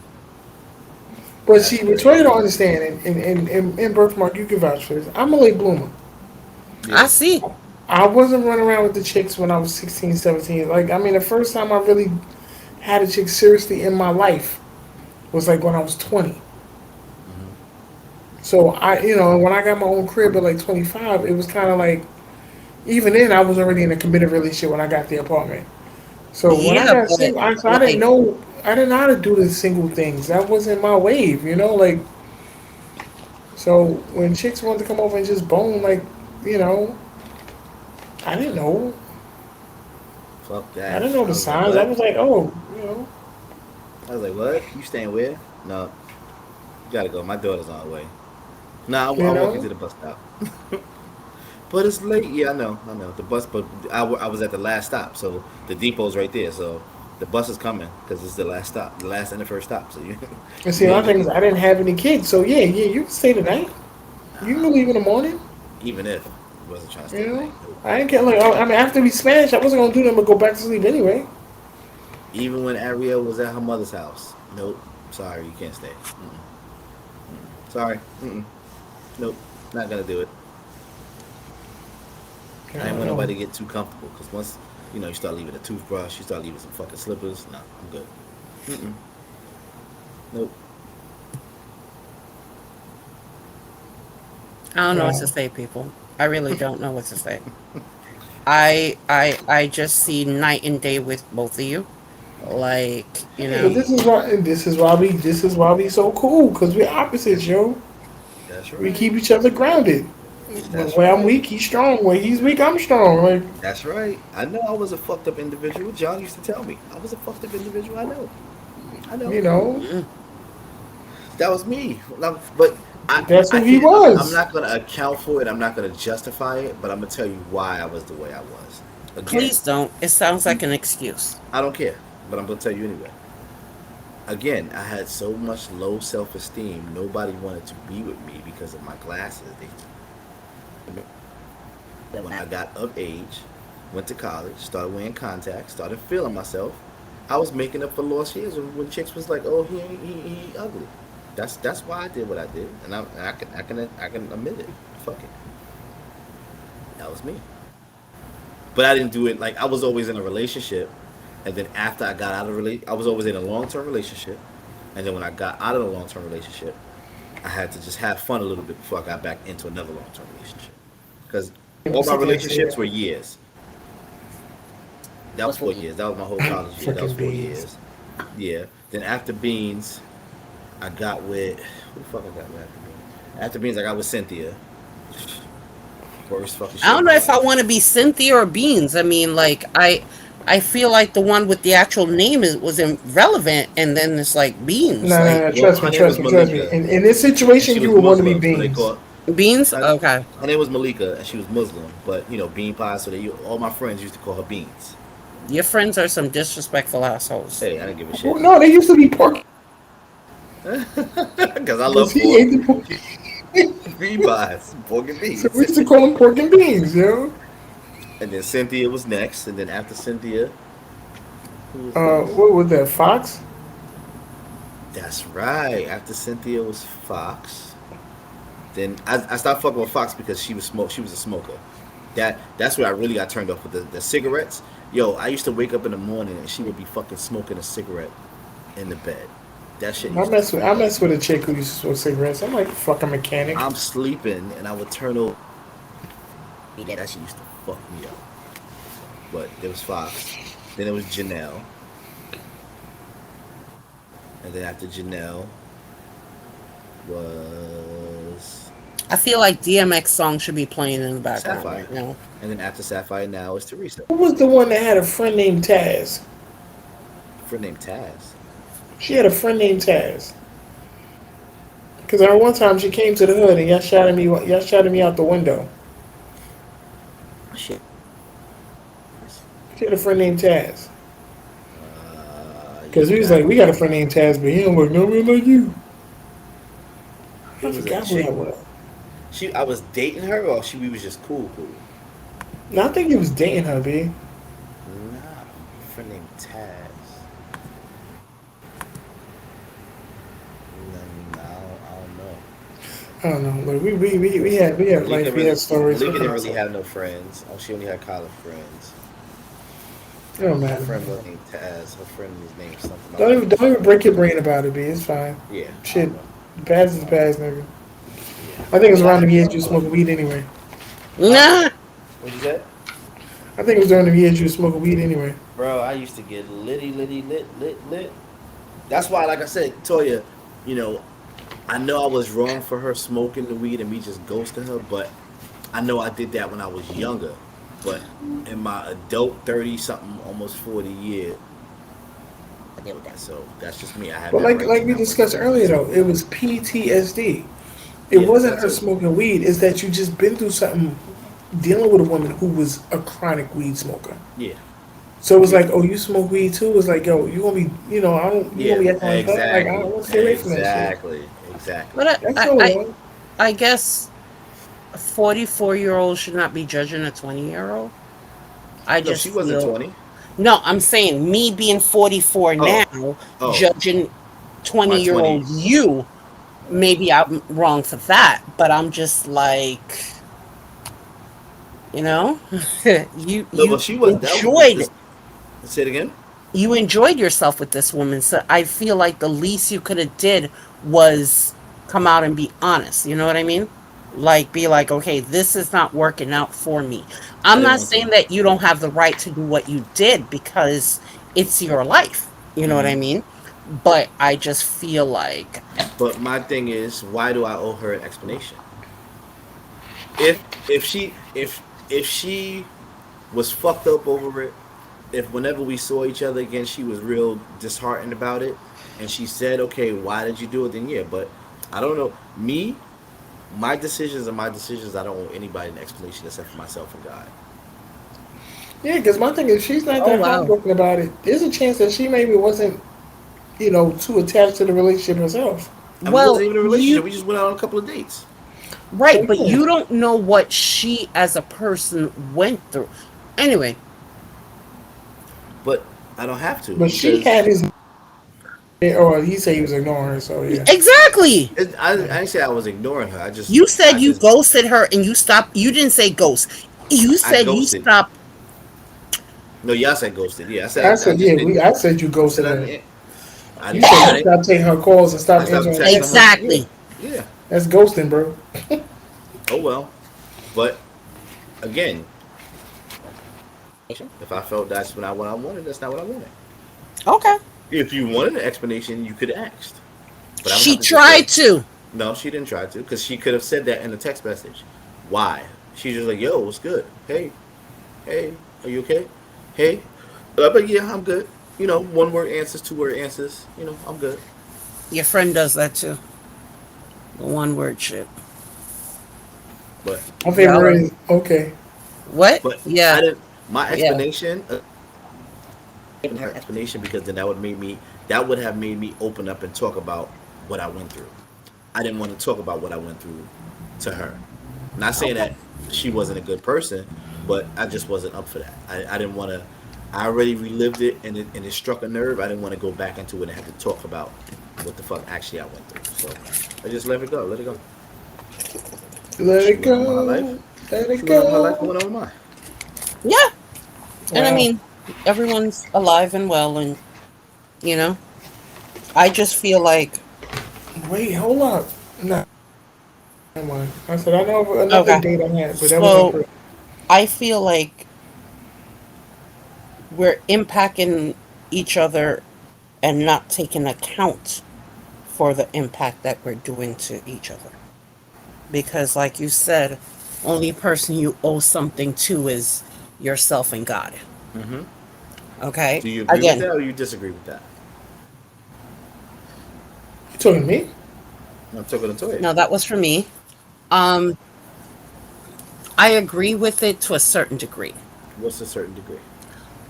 But That's see, what you don't crazy. understand, in birthmark, you can vouch for this. I'm a late bloomer. I Yeah. see. I wasn't running around with the chicks when I was 16, 17. Like, I mean, the first time I really had a chick seriously in my life was like when I was 20. Hmm. So when I got my own crib at like 25, it was kind of like, even then, I was already in a committed relationship when I got the apartment. So when I Yeah, got but single, I didn't like, know, I didn't know how to do the single things. That wasn't my wave. Like, so when chicks wanted to come over and just bone, like, you know, I didn't know. Fuck I that. didn't know the I was like, signs. I "What?" was like, oh. I was like, "What? You staying where?" No, you gotta go. My daughter's on her way. Nah, You I'll walk you know. to the bus stop. But it's late. Yeah, I know. I know. The bus, but I was at the last stop, so the depot's right there. So the bus is coming because it's the last stop, the last and the first stop. So you, And you see, know my you're thing gonna is, get I there. didn't have any kids, so yeah, you can stay tonight. You Nah, can leave in the morning. even if I wasn't trying to stay You the know, night. Nope. I didn't get like. I mean, after we smashed, I wasn't gonna do nothing but go back to sleep anyway. Even when Ariel was at her mother's house. Nope. Sorry, you can't stay. Mm-mm. Mm-mm. Sorry. Mm-mm. Nope. Not gonna do it. I I didn't don't want know. nobody to get too comfortable because once you start leaving a toothbrush, you start leaving some fucking slippers. Nah, I'm good. Mm-mm. Nope. I don't know what to Yeah. say, people. I really don't know what to say. I just see night and day with both of you. Like, But this is why we so cool, cause we're opposites, yo. That's We right. keep each other grounded. But That's where I'm right. weak, he's strong. Where he's weak, I'm strong. Like, That's right. I know I was a fucked up individual. John used to tell me I was a fucked up individual. I know. I know. you know, That was me. But that's I who he can't. I'm was. not gonna account for it. I'm not gonna justify it. But I'm gonna tell you why I was the way I was. Again, Please don't. It sounds like an excuse. I don't care. But I'm gonna tell you anyway. Again, I had so much low self esteem. Nobody wanted to be with me because of my glasses. When I got of age, went to college, started wearing contacts, started feeling myself, I was making up for lost years when chicks was like, "Oh, he ugly." That's why I did what I did, and I can admit it. Fuck it, that was me. But I didn't do it like I was always in a relationship, and then after I got out of I was always in a long term relationship, and then when I got out of the long term relationship, I had to just have fun a little bit before I got back into another long term relationship. Because all my relationships were years. That was 4 years. That was my whole college year. That was Freaking four beans. years. Yeah. Then after Beans, I got with who the fuck I got with after Beans? After Beans, I got with Cynthia. Worst fucking I shit don't of know my if I life. want to be Cynthia or Beans. I mean, like I feel like the one with the actual name was irrelevant, and then it's like Beans, Nah, nah, like nah. Well, Trust her me, name trust was me, trust me. Malika, In this and she situation, you was would want to be Muslim, so they beans. called Beans. her, Okay, her name was Malika, and she was Muslim. But Bean Pie. So all my friends used to call her Beans. your friends are some disrespectful assholes. Hey, I didn't give a shit. Well, no, they used to be pork Because I because love he pork. ate the pork. Bean pies, pork and So beans. we used to call him pork and beans, yo. And then Cynthia was next, and then after Cynthia, who was next? What was that? Fox? That's right. After Cynthia was Fox. Then I stopped fucking with Fox because she was smoke. She was a smoker. That's where I really got turned off with the cigarettes. Yo, I used to wake up in the morning and she would be fucking smoking a cigarette in the bed. That shit used to I fuck me up. mess with a chick who used to smoke cigarettes. I'm like a fucking mechanic. I'm sleeping and I would turn over. That shit used to fuck me up. But there was Fox. Then it was Janelle. And then after Janelle was I feel like DMX song should be playing in the background Sapphire. right now. And then after Sapphire now is Teresa. Who was the one that had a friend named Taz? A friend named Taz. She had a friend named Taz. Because at one time she came to the hood and y'all shouted me out the window. Shit. She had a friend named Taz. Because You we was got like, we got a friend named Taz, but he don't look nowhere like you. it I was a forgot who that chick. was. I was dating her or we was just cool. No, I think he was dating her, B. Nah, a friend named Taz. No, I don't know. I don't know. Like we had life, we had stories. Malika What can didn't I really say? have no friends. Oh, she only had college friends. It don't Her matter. friend wasn't named Taz. Her friend was named something. Don't even break your brain about it, B. It's fine. Yeah, I Shit, don't know. the past is the past, nigga. Yeah, I think it was but I around had the years fun you though. smoking weed anyway. Huh? Nah, What'd you say? I think it was during the years you was smoking weed anyway. Bro, I used to get lit. That's why, like I said, Toya, you know, I know I was wrong for her smoking the weed and me just ghosting her, but I know I did that when I was younger. But in my adult 30 something, almost 40 years, I deal with that. So that's just me. I have But that like right to like we not want to discussed do that with earlier though, it somebody. was PTSD. It Yeah, wasn't that her too. smoking weed. It's that you just been through something dealing with a woman who was a chronic weed smoker. Yeah. So it was Yeah. like, oh, you smoke weed too? It's like, yo, you gonna be, I don't, you gonna Yeah, be acting like that? Like, I exactly. want to stay away from that shit. Exactly. but That's all, yo. I guess a 44-year-old should not be judging a 20-year-old. I No, just she wasn't feel 20. no. I'm saying me being 44 Oh, now, oh, judging my 20-year-old 20s. you. Maybe I'm wrong for that, but I'm just like, you know, you No, but she was, that was enjoyed this. Say it again? you enjoyed yourself with this woman, so I feel like the least you could have did was come out and be honest. You know what I mean? Like be like, okay, this is not working out for me. I I'm didn't not want saying to. that you don't have the right to do what you did because it's your life. You know what I Hmm. mean? But I just feel like But my thing is, why do I owe her an explanation? If she was fucked up over it, if whenever we saw each other again, she was real disheartened about it, and she said, "Okay, why did you do it?" Then yeah, but I don't know. Me, my decisions are my decisions. I don't owe anybody an explanation except for myself and God. Yeah, because my thing is, she's not Oh that wow. heartbroken about it. There's a chance that she maybe wasn't, too attached to the relationship herself. And we wasn't Well, even in a relationship. you We just went out on a couple of dates. So right, but yeah, you don't know what she as a person went through. Anyway, But I don't have to but she because had his, or he said he was ignoring her. So yeah, exactly. I didn't say I was ignoring her. You said I you just, ghosted her and you stopped. You didn't say ghost. You I said you ghosted. stopped. No, y'all said ghosted. Yeah, I I said just yeah. didn't. I said you I said ghosted I her. didn't. I You didn't. said I you didn't. stopped taking her calls and I stopped stopped answering her texting text her. messages. Yeah, Exactly. yeah. That's ghosting, bro. Oh well. But again, if I felt that's not what I wanted, that's not what I wanted. Okay. If you wanted an explanation, you could have asked. But I'm She about to just say, tried to. no, she didn't try to, because she could have said that in a text message. Why? She's just like, yo, what's good? Hey, hey, are you okay? Hey, but yeah, I'm good. One word answers, two word answers. I'm good. Your friend does that too. The one word shit. But My Y'all favorite are is okay. what? but Yeah. I didn't. My Yeah. explanation, her explanation, because then that would have made me open up and talk about what I went through. I didn't want to talk about what I went through to her. Not saying Okay. that she wasn't a good person, but I just wasn't up for that. I didn't want to. I already relived it, and it struck a nerve. I didn't want to go back into it and have to talk about what the fuck actually I went through. So I just let it go. Let it go. Let She it went on with her life. go. Let She it went on with her life. I go. went on with mine. Yeah. And I Wow. mean, everyone's alive and well, and you know, I just feel like Wait, hold up. No, never mind. I said I know of another okay. date I had, but that wasn't So for. I feel like we're impacting each other and not taking account for the impact that we're doing to each other. Because, like you said, only person you owe something to is yourself and God. Hmm. Okay? Do you agree with Again, that, or you disagree with that? You talking to me? I'm talking to Toya. no, that was for me. Um, I agree with it to a certain degree. What's a certain degree?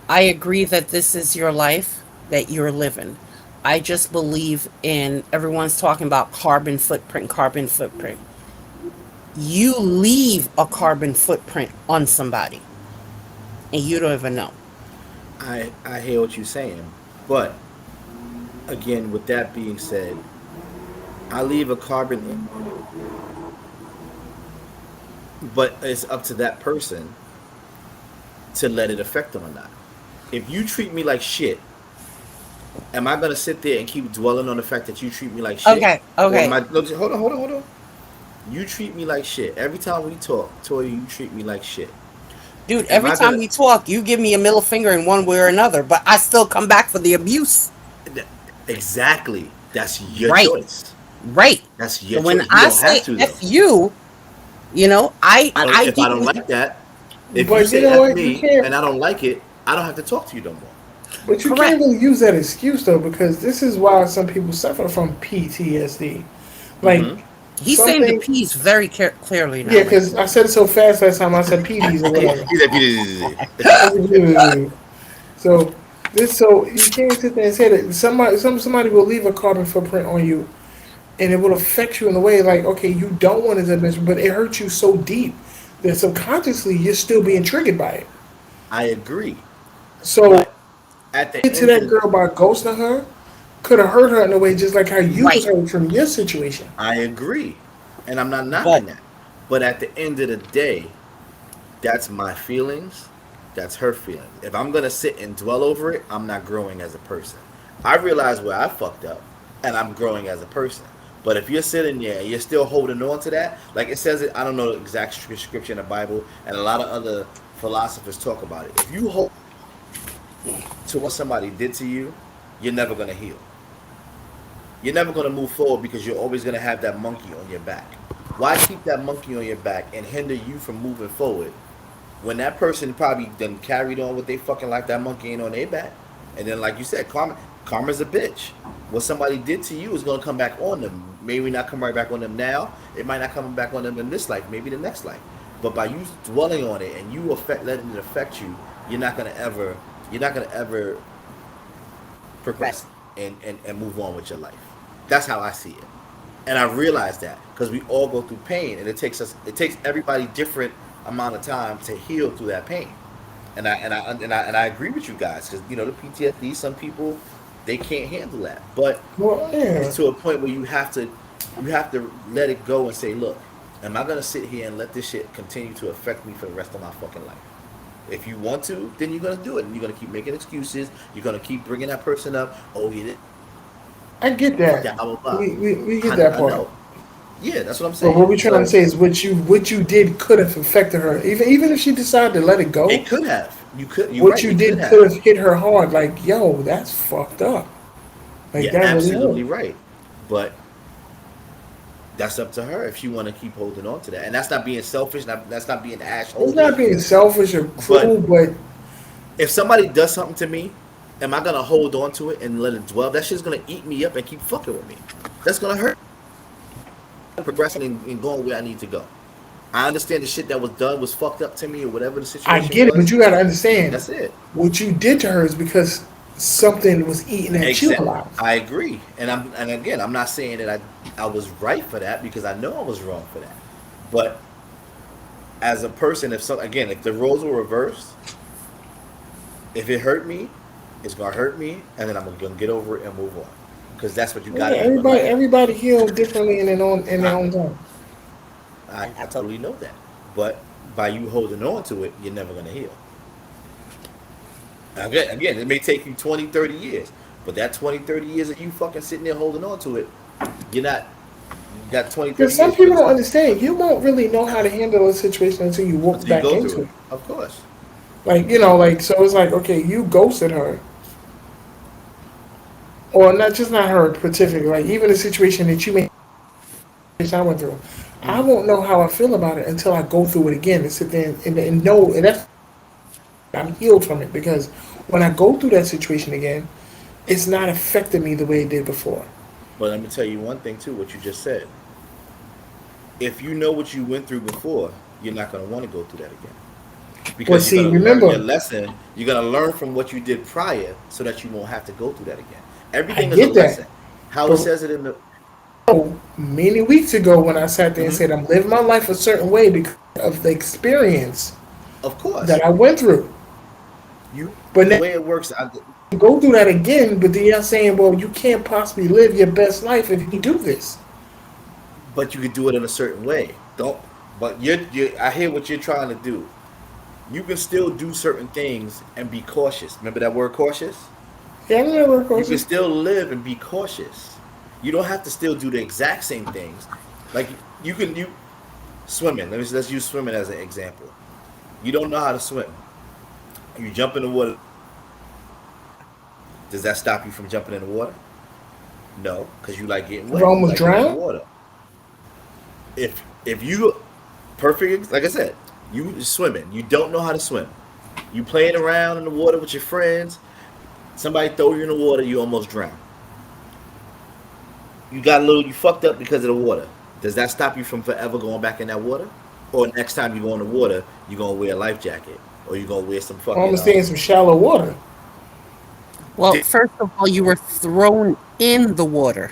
I agree that this is your life that you're living. I just believe in everyone's talking about carbon footprint, carbon footprint. You leave a carbon footprint on somebody and you don't even know. I hear what you're saying, but again, with that being said, I leave a carbon, but it's up to that person to let it affect them or not. If you treat me like shit, am I gonna sit there and keep dwelling on the fact that you treat me like shit? Okay, Or am okay. I? No, hold on. You treat me like shit every time we talk, Toya. You treat me like shit. Dude, Am every I time gonna? we talk, you give me a middle finger in one way or another, but I still come back for the abuse. Exactly. That's your Right, choice. right. That's So your when choice. You I don't have say to F though. you, I don't. I If I deal don't with, like that, if you But you say know f what? You me can't. and I don't like it, I don't have to talk to you no more. But you can't correct. really use that excuse though, because this is why some people suffer from PTSD. Like Mm-hmm. He's saying the something. P's very clearly Yeah, now, right? because I said it so fast last time. I said PDs or whatever. He's like, "PDDD." So so you can't sit there and say that somebody will leave a carbon footprint on you, and it will affect you in a way like okay, you don't want to admit, but it hurts you so deep that subconsciously you're still being triggered by it. I agree, So but at the to end that of girl by ghosting her could have hurt her in a way just like how you was Right. hurt from your situation. I agree, and I'm not knocking But that. But at the end of the day, that's my feelings. That's her feelings. If I'm gonna sit and dwell over it, I'm not growing as a person. I realize where I fucked up, and I'm growing as a person. But if you're sitting there and you're still holding on to that, like it says it, I don't know the exact scripture in the Bible, and a lot of other philosophers talk about it. If you hold to what somebody did to you, you're never gonna heal. You're never gonna move forward because you're always gonna have that monkey on your back. Why keep that monkey on your back and hinder you from moving forward when that person probably done carried on with their fucking life? That monkey ain't on their back. And then, like you said, karma's a bitch. What somebody did to you is gonna come back on them. Maybe not come right back on them now. It might not come back on them in this life. Maybe the next life. But by you dwelling on it and you letting it affect you, you're not gonna ever progress and move on with your life. That's how I see it. And I realize that because we all go through pain, and it takes everybody different amount of time to heal through that pain. And I agree with you guys because the PTSD. Some people they can't handle that, but Well, yeah. it's to a point where you have to let it go and say, look, am I gonna sit here and let this shit continue to affect me for the rest of my fucking life? If you want to, then you're gonna do it, and you're gonna keep making excuses. You're gonna keep bringing that person up. Oh, he did I get that. that. Blah blah blah. We get that I part. know. Yeah, that's what I'm But saying. what we're trying to So say is what you did could have affected her. Even if she decided to let it go, it could have. You could. You're what right. you It could did have. could have hit her hard. Like, yo, that's fucked up. Like You're that really absolutely hurt. right. But that's up to her if she want to keep holding on to that. And that's not being selfish. That's not being It's not assholeish. being selfish or But cruel, but if somebody does something to me, am I gonna hold on to it and let it dwell? That shit's gonna eat me up and keep fucking with me. That's gonna hurt. Progressing and going where I need to go. I understand the shit that was done was fucked up to me or whatever the I situation get it. But was. you got to understand, That's it. what you did to her is because something was eating at you Exactly. alive. I agree. And again, I'm not saying that I was right for that because I know I was wrong for that. But as a person, if the roles were reversed, if it hurt me, it's gonna hurt me, and then I'm gonna get over it and move on. Because that's what you Yeah, gotta do in life. everybody healed differently in their I, own time. I totally know that. But by you holding on to it, you're never gonna heal. Again, it may take you 20, 30 years. But that 20, 30 years of you fucking sitting there holding on to it, you're not, you got 20, Because 30 some years, you're people gonna don't stop understand. You won't really know how to handle a situation until you walk until you back go through into it. it. Of course. Like, like, so it's like, okay, you ghosted her. Or not, just not her specifically, like, even the situation that you made, I went through. I Mm-hmm. won't know how I feel about it until I go through it again and sit there and know, and that's, I'm healed from it because when I go through that situation again, it's not affecting me the way it did before. But let me tell you one thing too, what you just said. If you know what you went through before, you're not gonna want to go through that again. Well, Because you're see, gonna learn your remember, lesson. You're gonna learn from what you did prior, so that you won't have to go through that again. I Everything is a get that. lesson. How it But says it in the. many weeks ago when I sat there and Mhm. said I'm living my life a certain way because of the experience Of course, that I went through. you. But The now way it works, you go through that again, but then you're saying, well, you can't possibly live your best life if you do this. but you could do it in a certain way. Don't. But I hear what you're trying to do. You can still do certain things and be cautious. Remember that word cautious? Yeah, I remember, of You course. can still live and be cautious. You don't have to still do the exact same things. Like you swimming. Let's use swimming as an example. You don't know how to swim. You jump in the water. Does that stop you from jumping in the water? No, because you like getting If I wet. You almost like getting in the drowned, water. If you perfect, like I said, you swimming. You don't know how to swim. You playing around in the water with your friends. Somebody throw you in the water. You almost drown. You fucked up because of the water. Does that stop you from forever going back in that water? Or next time you go in the water, you're gonna wear a life jacket, or you're gonna wear some or I'm fucking gonna stay in some shallow water. Well, di- first of all, you were thrown in the water.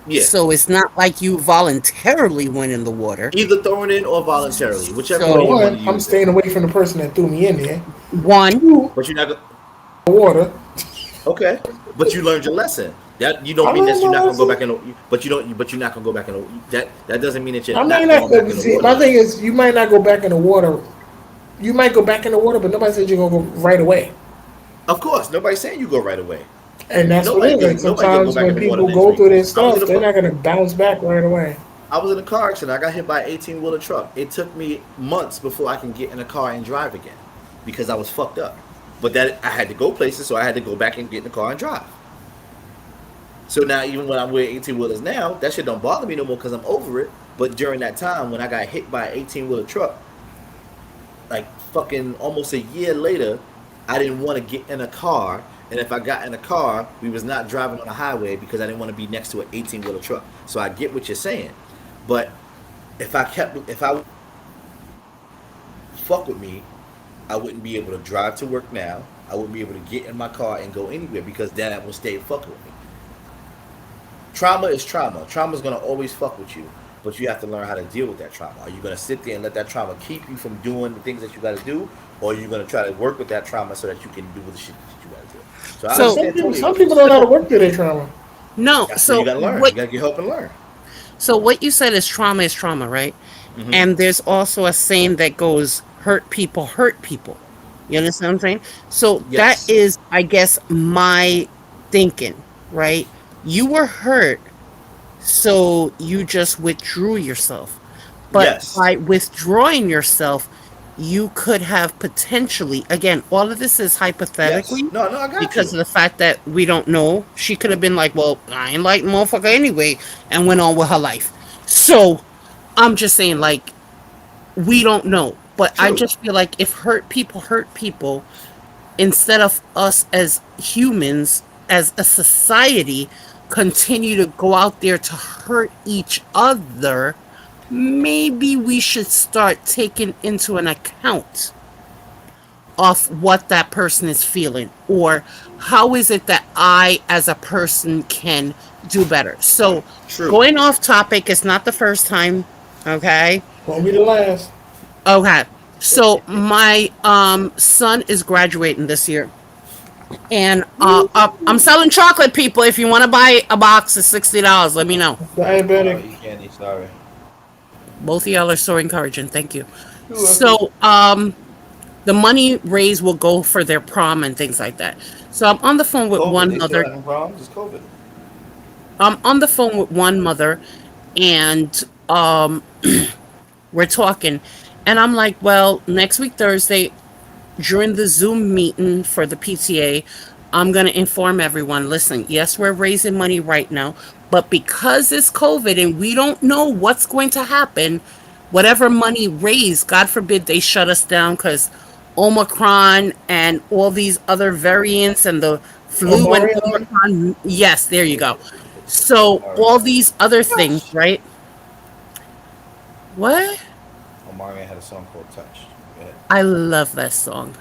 yeah, So it's not like you voluntarily went in the water. either thrown in or voluntarily, whichever For way you So, want to one, I'm use it. staying away from the person that threw me in there. one, Two, But you're not gonna. water. Okay, but you learned your lesson. That you don't I mean that learned you're my not gonna go lesson. back in. But you don't. But you're not gonna go back in. That doesn't mean that you're I may not not going back in the see. water My though. thing is, you might not go back in the water. You might go back in the water, but nobody said you're gonna go right away. Of course, nobody's saying you go right away. And that's what it is. Like Nobody gonna go sometimes back in when the water people next go week. through their I was in stuff, a they're not gonna bounce back right away. I was in a car accident. I got hit by an 18 wheeler truck. It took me months before I can get in a car and drive again because I was fucked up. But that I had to go places, so I had to go back and get in the car and drive. So now, even when I'm wearing 18 wheelers now, that shit don't bother me no more because I'm over it. But during that time, when I got hit by an 18-wheeler truck, like fucking almost a year later, I didn't want to get in a car. And if I got in a car, we was not driving on the highway because I didn't want to be next to an 18-wheeler truck. So I get what you're saying. But if I fuck with me, I wouldn't be able to drive to work now. I wouldn't be able to get in my car and go anywhere because then I will stay fucking with me. Trauma is trauma. Trauma is gonna always fuck with you, but you have to learn how to deal with that trauma. Are you gonna sit there and let that trauma keep you from doing the things that you got to do, or are you gonna try to work with that trauma so that you can do the shit that you got to do? So I So, Some understand people, totally some what you're people don't saying. know how to work through their trauma. no. That's where you So gotta learn. what? You gotta get help and learn. So what you said is trauma, right? Hmm. And there's also a saying that goes, "Hurt people hurt people." You understand what I'm saying? So that Yes. is, I guess, my thinking, right? You were hurt, so you just withdrew yourself. But Yes. by withdrawing yourself, you could have potentially, again, all of this is Yes. hypothetically No, no, I got because you. of the fact that we don't know. She could have been like, well, I ain't like motherfucker anyway, and went on with her life. So I'm just saying, like, we don't know. But I True. just feel like if hurt people, instead of us as humans, as a society, continue to go out there to hurt each other, maybe we should start taking into an account of what that person is feeling, or how is it that I as a person can do better. So True. going off topic is not the first time. Okay. Won't be the last. Okay. So my son is graduating this year, and I'm selling chocolate, people. If you want to buy a box of $60, let me know. I'll Diabetic. eat candy. Sorry. Both of y'all are so encouraging. Thank you. You welcome. So the money raised will go for their prom and things like that. So I'm on the phone with COVID. one They still mother. having problems. It's COVID. I'm on the phone with one mother, and we're talking, and I'm like, well, next week Thursday, during the Zoom meeting for the PTA, I'm going to inform everyone, listen, yes, we're raising money right now, but because it's COVID and we don't know what's going to happen, whatever money raised, God forbid they shut us down because Omicron and all these other variants and the flu and Omarion. Omicron. Yes, there you Yeah. go. So Omarion. all these other things, right? What? Omarion had a song called "Touch." Yeah. I love that song.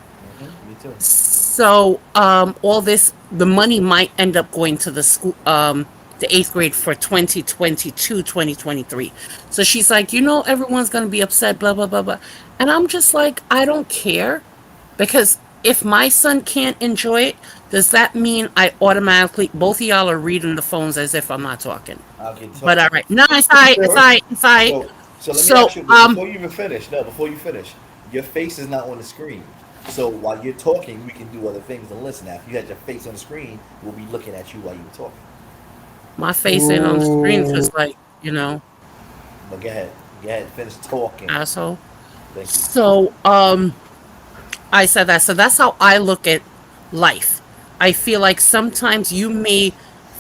Me too. So, all this, the money might end up going to the school, the eighth grade for 2022, 2023. So she's like, everyone's going to be upset, blah, blah, blah, blah. And I'm just like, I don't care because if my son can't enjoy it, does that mean I automatically, both of y'all are reading the phones as if I'm not talking? I'll get But all talking. right. No, it's all right. It's all Sure. right. It's all right. So let me So, ask you before you even finish. No, before you finish, your face is not on the screen. So while you're talking, we can do other things and listen. Now, if you had your face on the screen, we'll be looking at you while you were talking. my face ain't on the screen Ooh. because, like, But go ahead. Go ahead. Finish talking. asshole. Thank you. So, I said that. So that's how I look at life. I feel like sometimes you may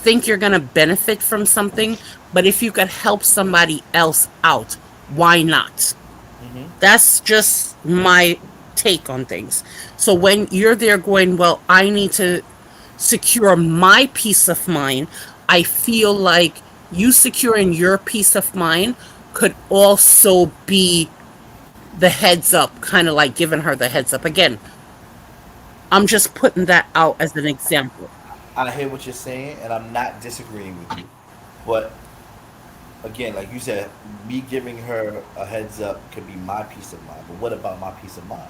think you're going to benefit from something, but if you could help somebody else out, why not? Hmm. That's just my take on things. So when you're there going, well, I need to secure my peace of mind, I feel like you securing your peace of mind could also be the heads up, kind of like giving her the heads up. Again, I'm just putting that out as an example. I hear what you're saying, and I'm not disagreeing with you. But again, like you said, me giving her a heads up could be my peace of mind. But what about my peace of mind?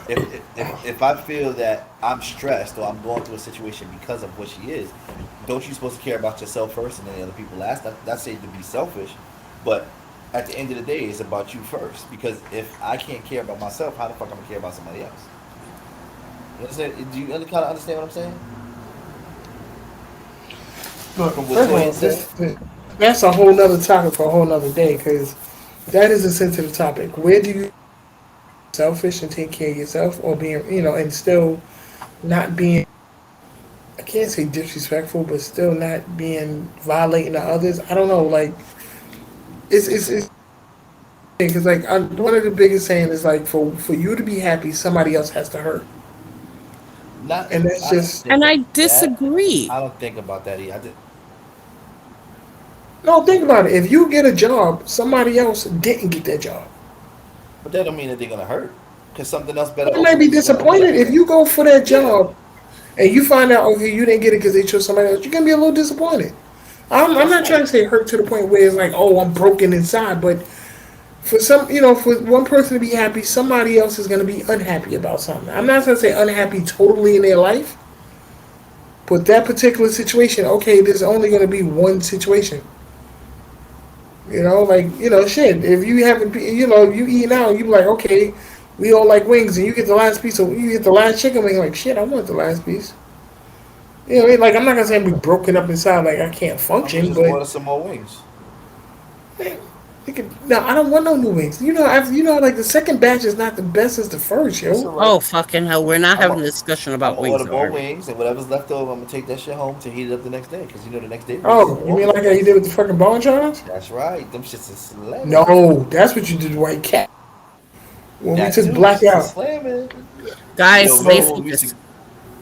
If I feel that I'm stressed or I'm going through a situation because of what she is, don't you supposed to care about yourself first and then the other people last? That's saying to be selfish, but at the end of the day, it's about you first. Because if I can't care about myself, how the fuck I'm gonna care about somebody else? You understand? Do you kind of understand what I'm saying? Look, From what first of Toyin all, said. that's a whole nother topic for a whole nother day because that is a sensitive topic. Where do you selfish and take care of yourself, or being, and still not being, I can't say disrespectful, but still not being violating the others. I don't know, like it's because like one of the biggest saying is like for you to be happy, somebody else has to hurt, Not, and that's I don't just think And of I that. disagree. I don't think about that either. I just no. Think about it. If you get a job, somebody else didn't get that job. But that don't mean that they're gonna hurt, because something else better You may be open up disappointed for if them. you go for that Yeah, job and you find out okay you didn't get it because they chose somebody else. You're gonna be a little disappointed. I'm that's not trying right. to say hurt to the point where it's like oh I'm broken inside, but for some for one person to be happy, somebody else is gonna be unhappy about something. I'm not gonna say unhappy totally in their life, but that particular situation, okay, there's only gonna be one situation. Like shit. If you haven't, you eating out, you be like, okay, we all like wings, and you get the last piece of, you get the last chicken wing, like shit, I want the last piece. Like I'm not gonna say I'm broken up inside, like I can't I'm gonna function, just but order some more wings. man, no, I don't want no new wings. Like the second batch is not the best as the first, It's yo. all right. Oh, fucking hell. We're not I'm having a, a discussion I'm about gonna order wings more already. wings, and whatever's left over, I'm gonna take that shit home to heat it up the next day. Because you know the next day wings is Oh, you all mean over the like how you did place. with the fucking bonchons? That's right. Them shits is slamming. No, that's what you did, White Cat. When we That took too. Them shits is blackout. slamming. Yo, Guys, remember safe when we used to? this.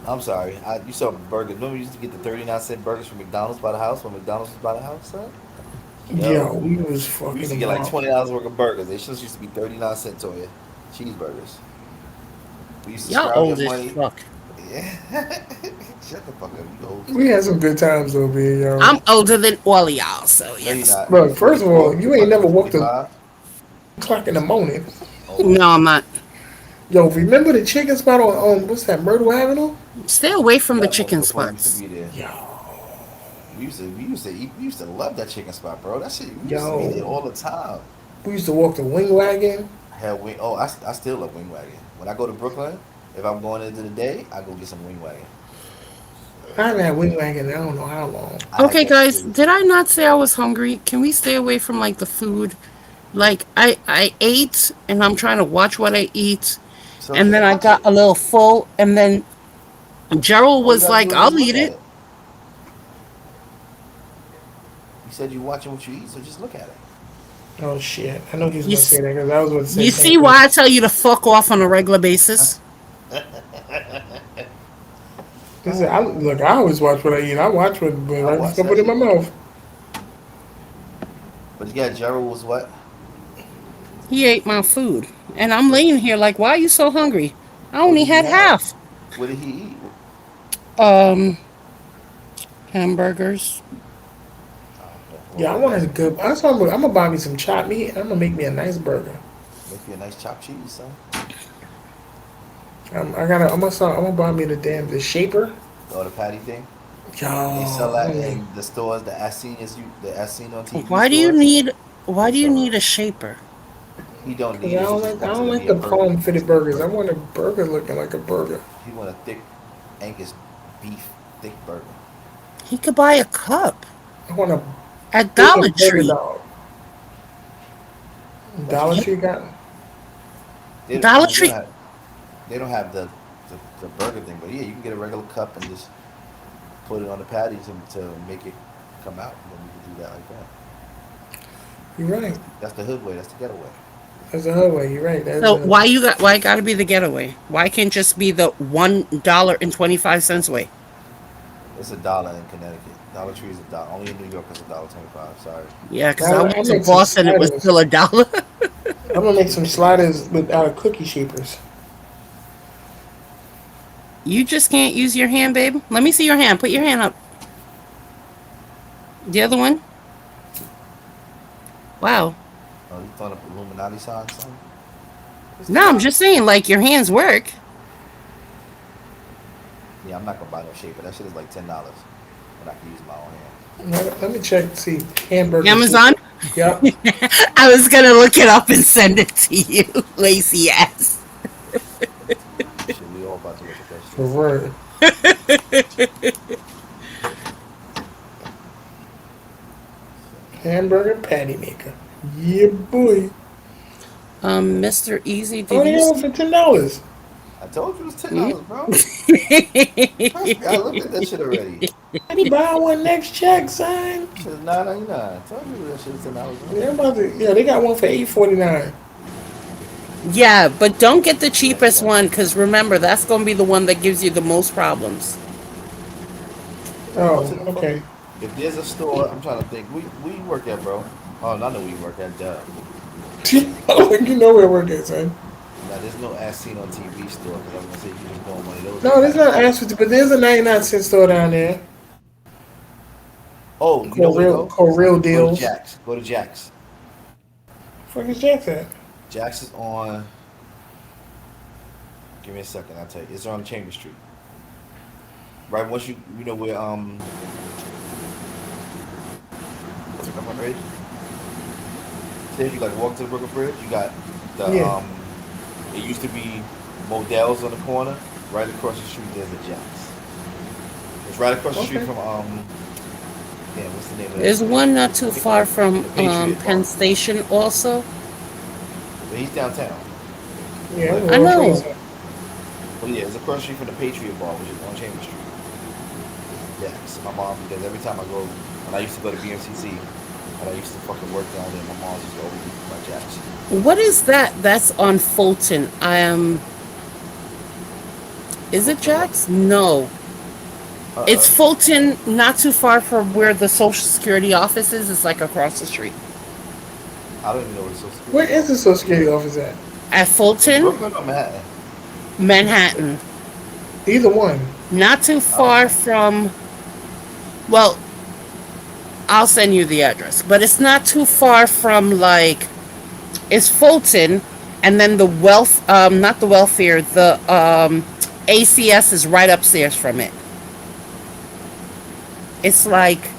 I'm sorry. You saw burgers. Remember we used to get the 39-cent burgers from McDonald's by the house when McDonald's was by the house, son? Yo, Yo, we was we fucking used to get them like up. $20 worth of burgers. They just used to be 39 cents on you. Cheeseburgers. We used to Y'all scrounge old up as money. fuck. Yeah. Shut the fuck up, you old We fuck. had some good times though, man, yo. I'm older than all of y'all, so No, you're yes. not. You're Look, first of all, 44. you ain't About to never be walked the 45. clock in the morning. Oh my No, I'm god. not. Yo, remember the chicken spot on what's that, Myrtle Avenue? Stay away from the That chicken motherfucker used to spots. be there. Yo, We used to love that chicken spot, bro. That shit. We used to be there yo. all the time. We used to walk the wing wagon. Hell, wing. Oh, I still love wing wagon. When I go to Brooklyn, if I'm going into the day, I go get some wing wagon. I haven't had wing wagon in I don't know how long. I had Okay, that guys, shit. did I not say I was hungry? Can we stay away from like the food? Like I ate and I'm trying to watch what I eat, So and just then I watch got it. a little full, and then Gerald All you was gotta like, do is just "I'll look eat at it." it. You said you watching what you eat, so just look at it. Oh shit! I know he was You gonna say s- that because I was going to say you the same see thing. why I tell you to fuck off on a regular basis? Look, I always watch what I eat. I watch what I I just watched gonna that put in my shit. mouth. But yeah, Gerald was what? He ate my food, and I'm What? laying here like, "Why are you so hungry?" I What only did he had have? half. What did he eat? Um, hamburgers. Well, Yeah, I then wanted that's a good. I'm gonna buy me some chopped meat and I'm gonna make me a nice burger. make you a nice chopped cheese, son. I'm gonna buy me the shaper. Or the patty thing. Yo, They sell I that mean, in the stores, the as seen on TV Why do you stores. need? Why They do you sell need it. a shaper? He don't cause need it. He just I wants it don't to like be a the burger. palm He wants fitted it to be a burgers. I burger. want a burger looking like a burger. He want a thick Angus beef thick burger. He could buy a cup I want a at bigger Dollar burger Tree. dog. That's Dollar what Tree got. I Dollar mean Tree. they don't have the burger thing, but yeah, you can get a regular cup and just put it on the patty to make it come out, and then you can do that like that. You're right. That's the hood way. That's the ghetto way. That's the whole way. You're right. That's So why you got? Why it got to be the getaway? Why can't just be the $1.25 way? It's $1 in Connecticut. Dollar Tree is $1. Only in New York it's $1.25. Sorry. Yeah, because I I went to make some Boston. It was sliders. still $1. I'm gonna make some sliders with out of cookie shapers. You just can't use your hand, babe. Let me see your hand. Put your hand up. The other one. Wow. Oh, you throwing up Illuminati signs, son? What's No, going I'm on? just saying, like your hands work. Yeah, I'm not gonna buy no shaper. That shit is like $10 when I can use my own hand. Let me check. See hamburger Amazon. shaper. Yep. I was gonna look it up and send it to you, lazy ass. Shit, we all about to look at that For shit. word. Hamburger patty maker. Yeah, boy. Mr. Easy, I did only you got one see? for $10. I I told you it was $10, bro. Trust me, I looked at that shit already. Buy one next check, son. Shit is $9.99. I told you that shit was $10, bro. Yeah, I'm about to, yeah, they got one for $8.49. Yeah, but don't get the Yeah, they cheapest got. one because remember that's gonna be the one that gives you the most problems. Man, go to Oh, the okay. fucking. If there's a store, I'm trying to think. We work at, bro. Oh, I know we work at. Duh. You know where we're at, son. Now there's no as seen on TV store because I'm gonna say you can just go on one of those No, right there's now. not Ashford, but there's a 99-cent store down there Oh, you know where to go? called Real Go to Deals. Jack's. Go to Jack's. Fuck is Jack's at? Jack's is on. Give me a second. I'll tell you. It's on Chamber Street. Right once you know where what's it called, Bridge? Say if you like walk to the Brooklyn Bridge, you got the Yeah. It used to be Modell's on the corner. Right across the street, there's a Jack's. It's right across the street Okay. from damn, what's the name of that There's place? one not too far from The Patriot Penn Bar. Station also. But he's downtown. Yeah, But, I well, know. but yeah, it's across the street from the Patriot Bar, which is on Chamber Street. Yes, my mom, because every time I go, when I used to go to BMCC, and I used to fucking work down there, my mom used to always eat my Jack's. What is that? That's on Fulton. Is it Jack's? No. It's Uh-uh. Fulton, not too far from where the Social Security office is. It's like across the street. I don't even know where the Social where Security is the office Social is. Security office at? At In Fulton, Brooklyn or Manhattan? Manhattan. Either one. Not too I don't far know. from, well, I'll send you the address, but it's not too far from like, it's Fulton, and then the not the welfare, the ACS is right upstairs from it. It's like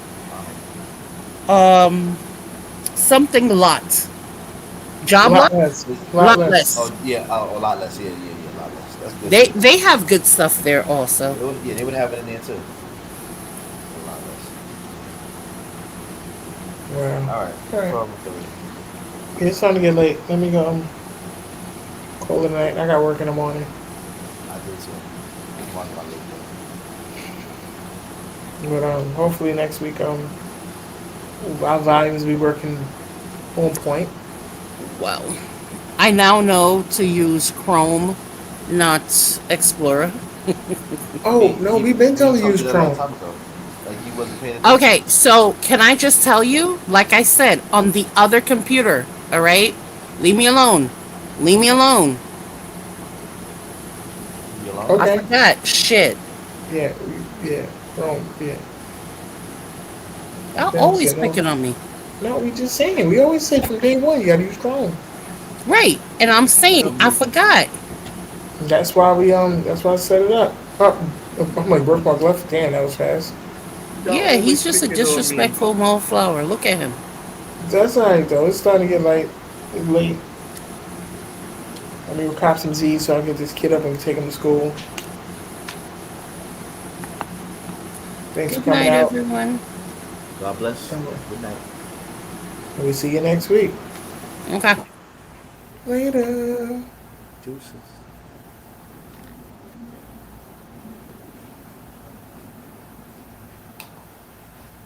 um something lot. A Job lot lot? less. A lot Lot less. less. Oh yeah, a lot less. Yeah, a lot less. That's good They too. they have good stuff there also. Yeah, they would have it in there too. A lot less. Wow. All right, All right. 12:30. Yeah, it's starting to get late. Let me go. Call it a night. I got work in the morning. I did too. I'm on my late But hopefully next week our volumes be working on point. Well, I now know to use Chrome, not Explorer. Oh no, we've been He telling you told use you that a long Chrome. time ago. Like he wasn't paying attention. Okay, so can I just tell you, like I said, on the other computer, all right? Leave me alone. Leave me alone. You alone? I Okay. forgot. Shit. Yeah. Yeah. Chrome. Yeah. Y'all Then always said no. picking on me. No, we just saying. We always said from day one you gotta use Chrome. Right. And I'm saying, I forgot. That's why That's why I set it up. I'm like Birfmark left. Damn, that was fast. Yeah, he's just a disrespectful wallflower. Look at him. That's alright though. It's starting to get late. I mean, we'll cop some Z's so I can get this kid up and take him to school. Thanks for Good coming night, out. everyone. God bless. Somewhere. Good night. We'll see you next week. Okay. Later. Deuces.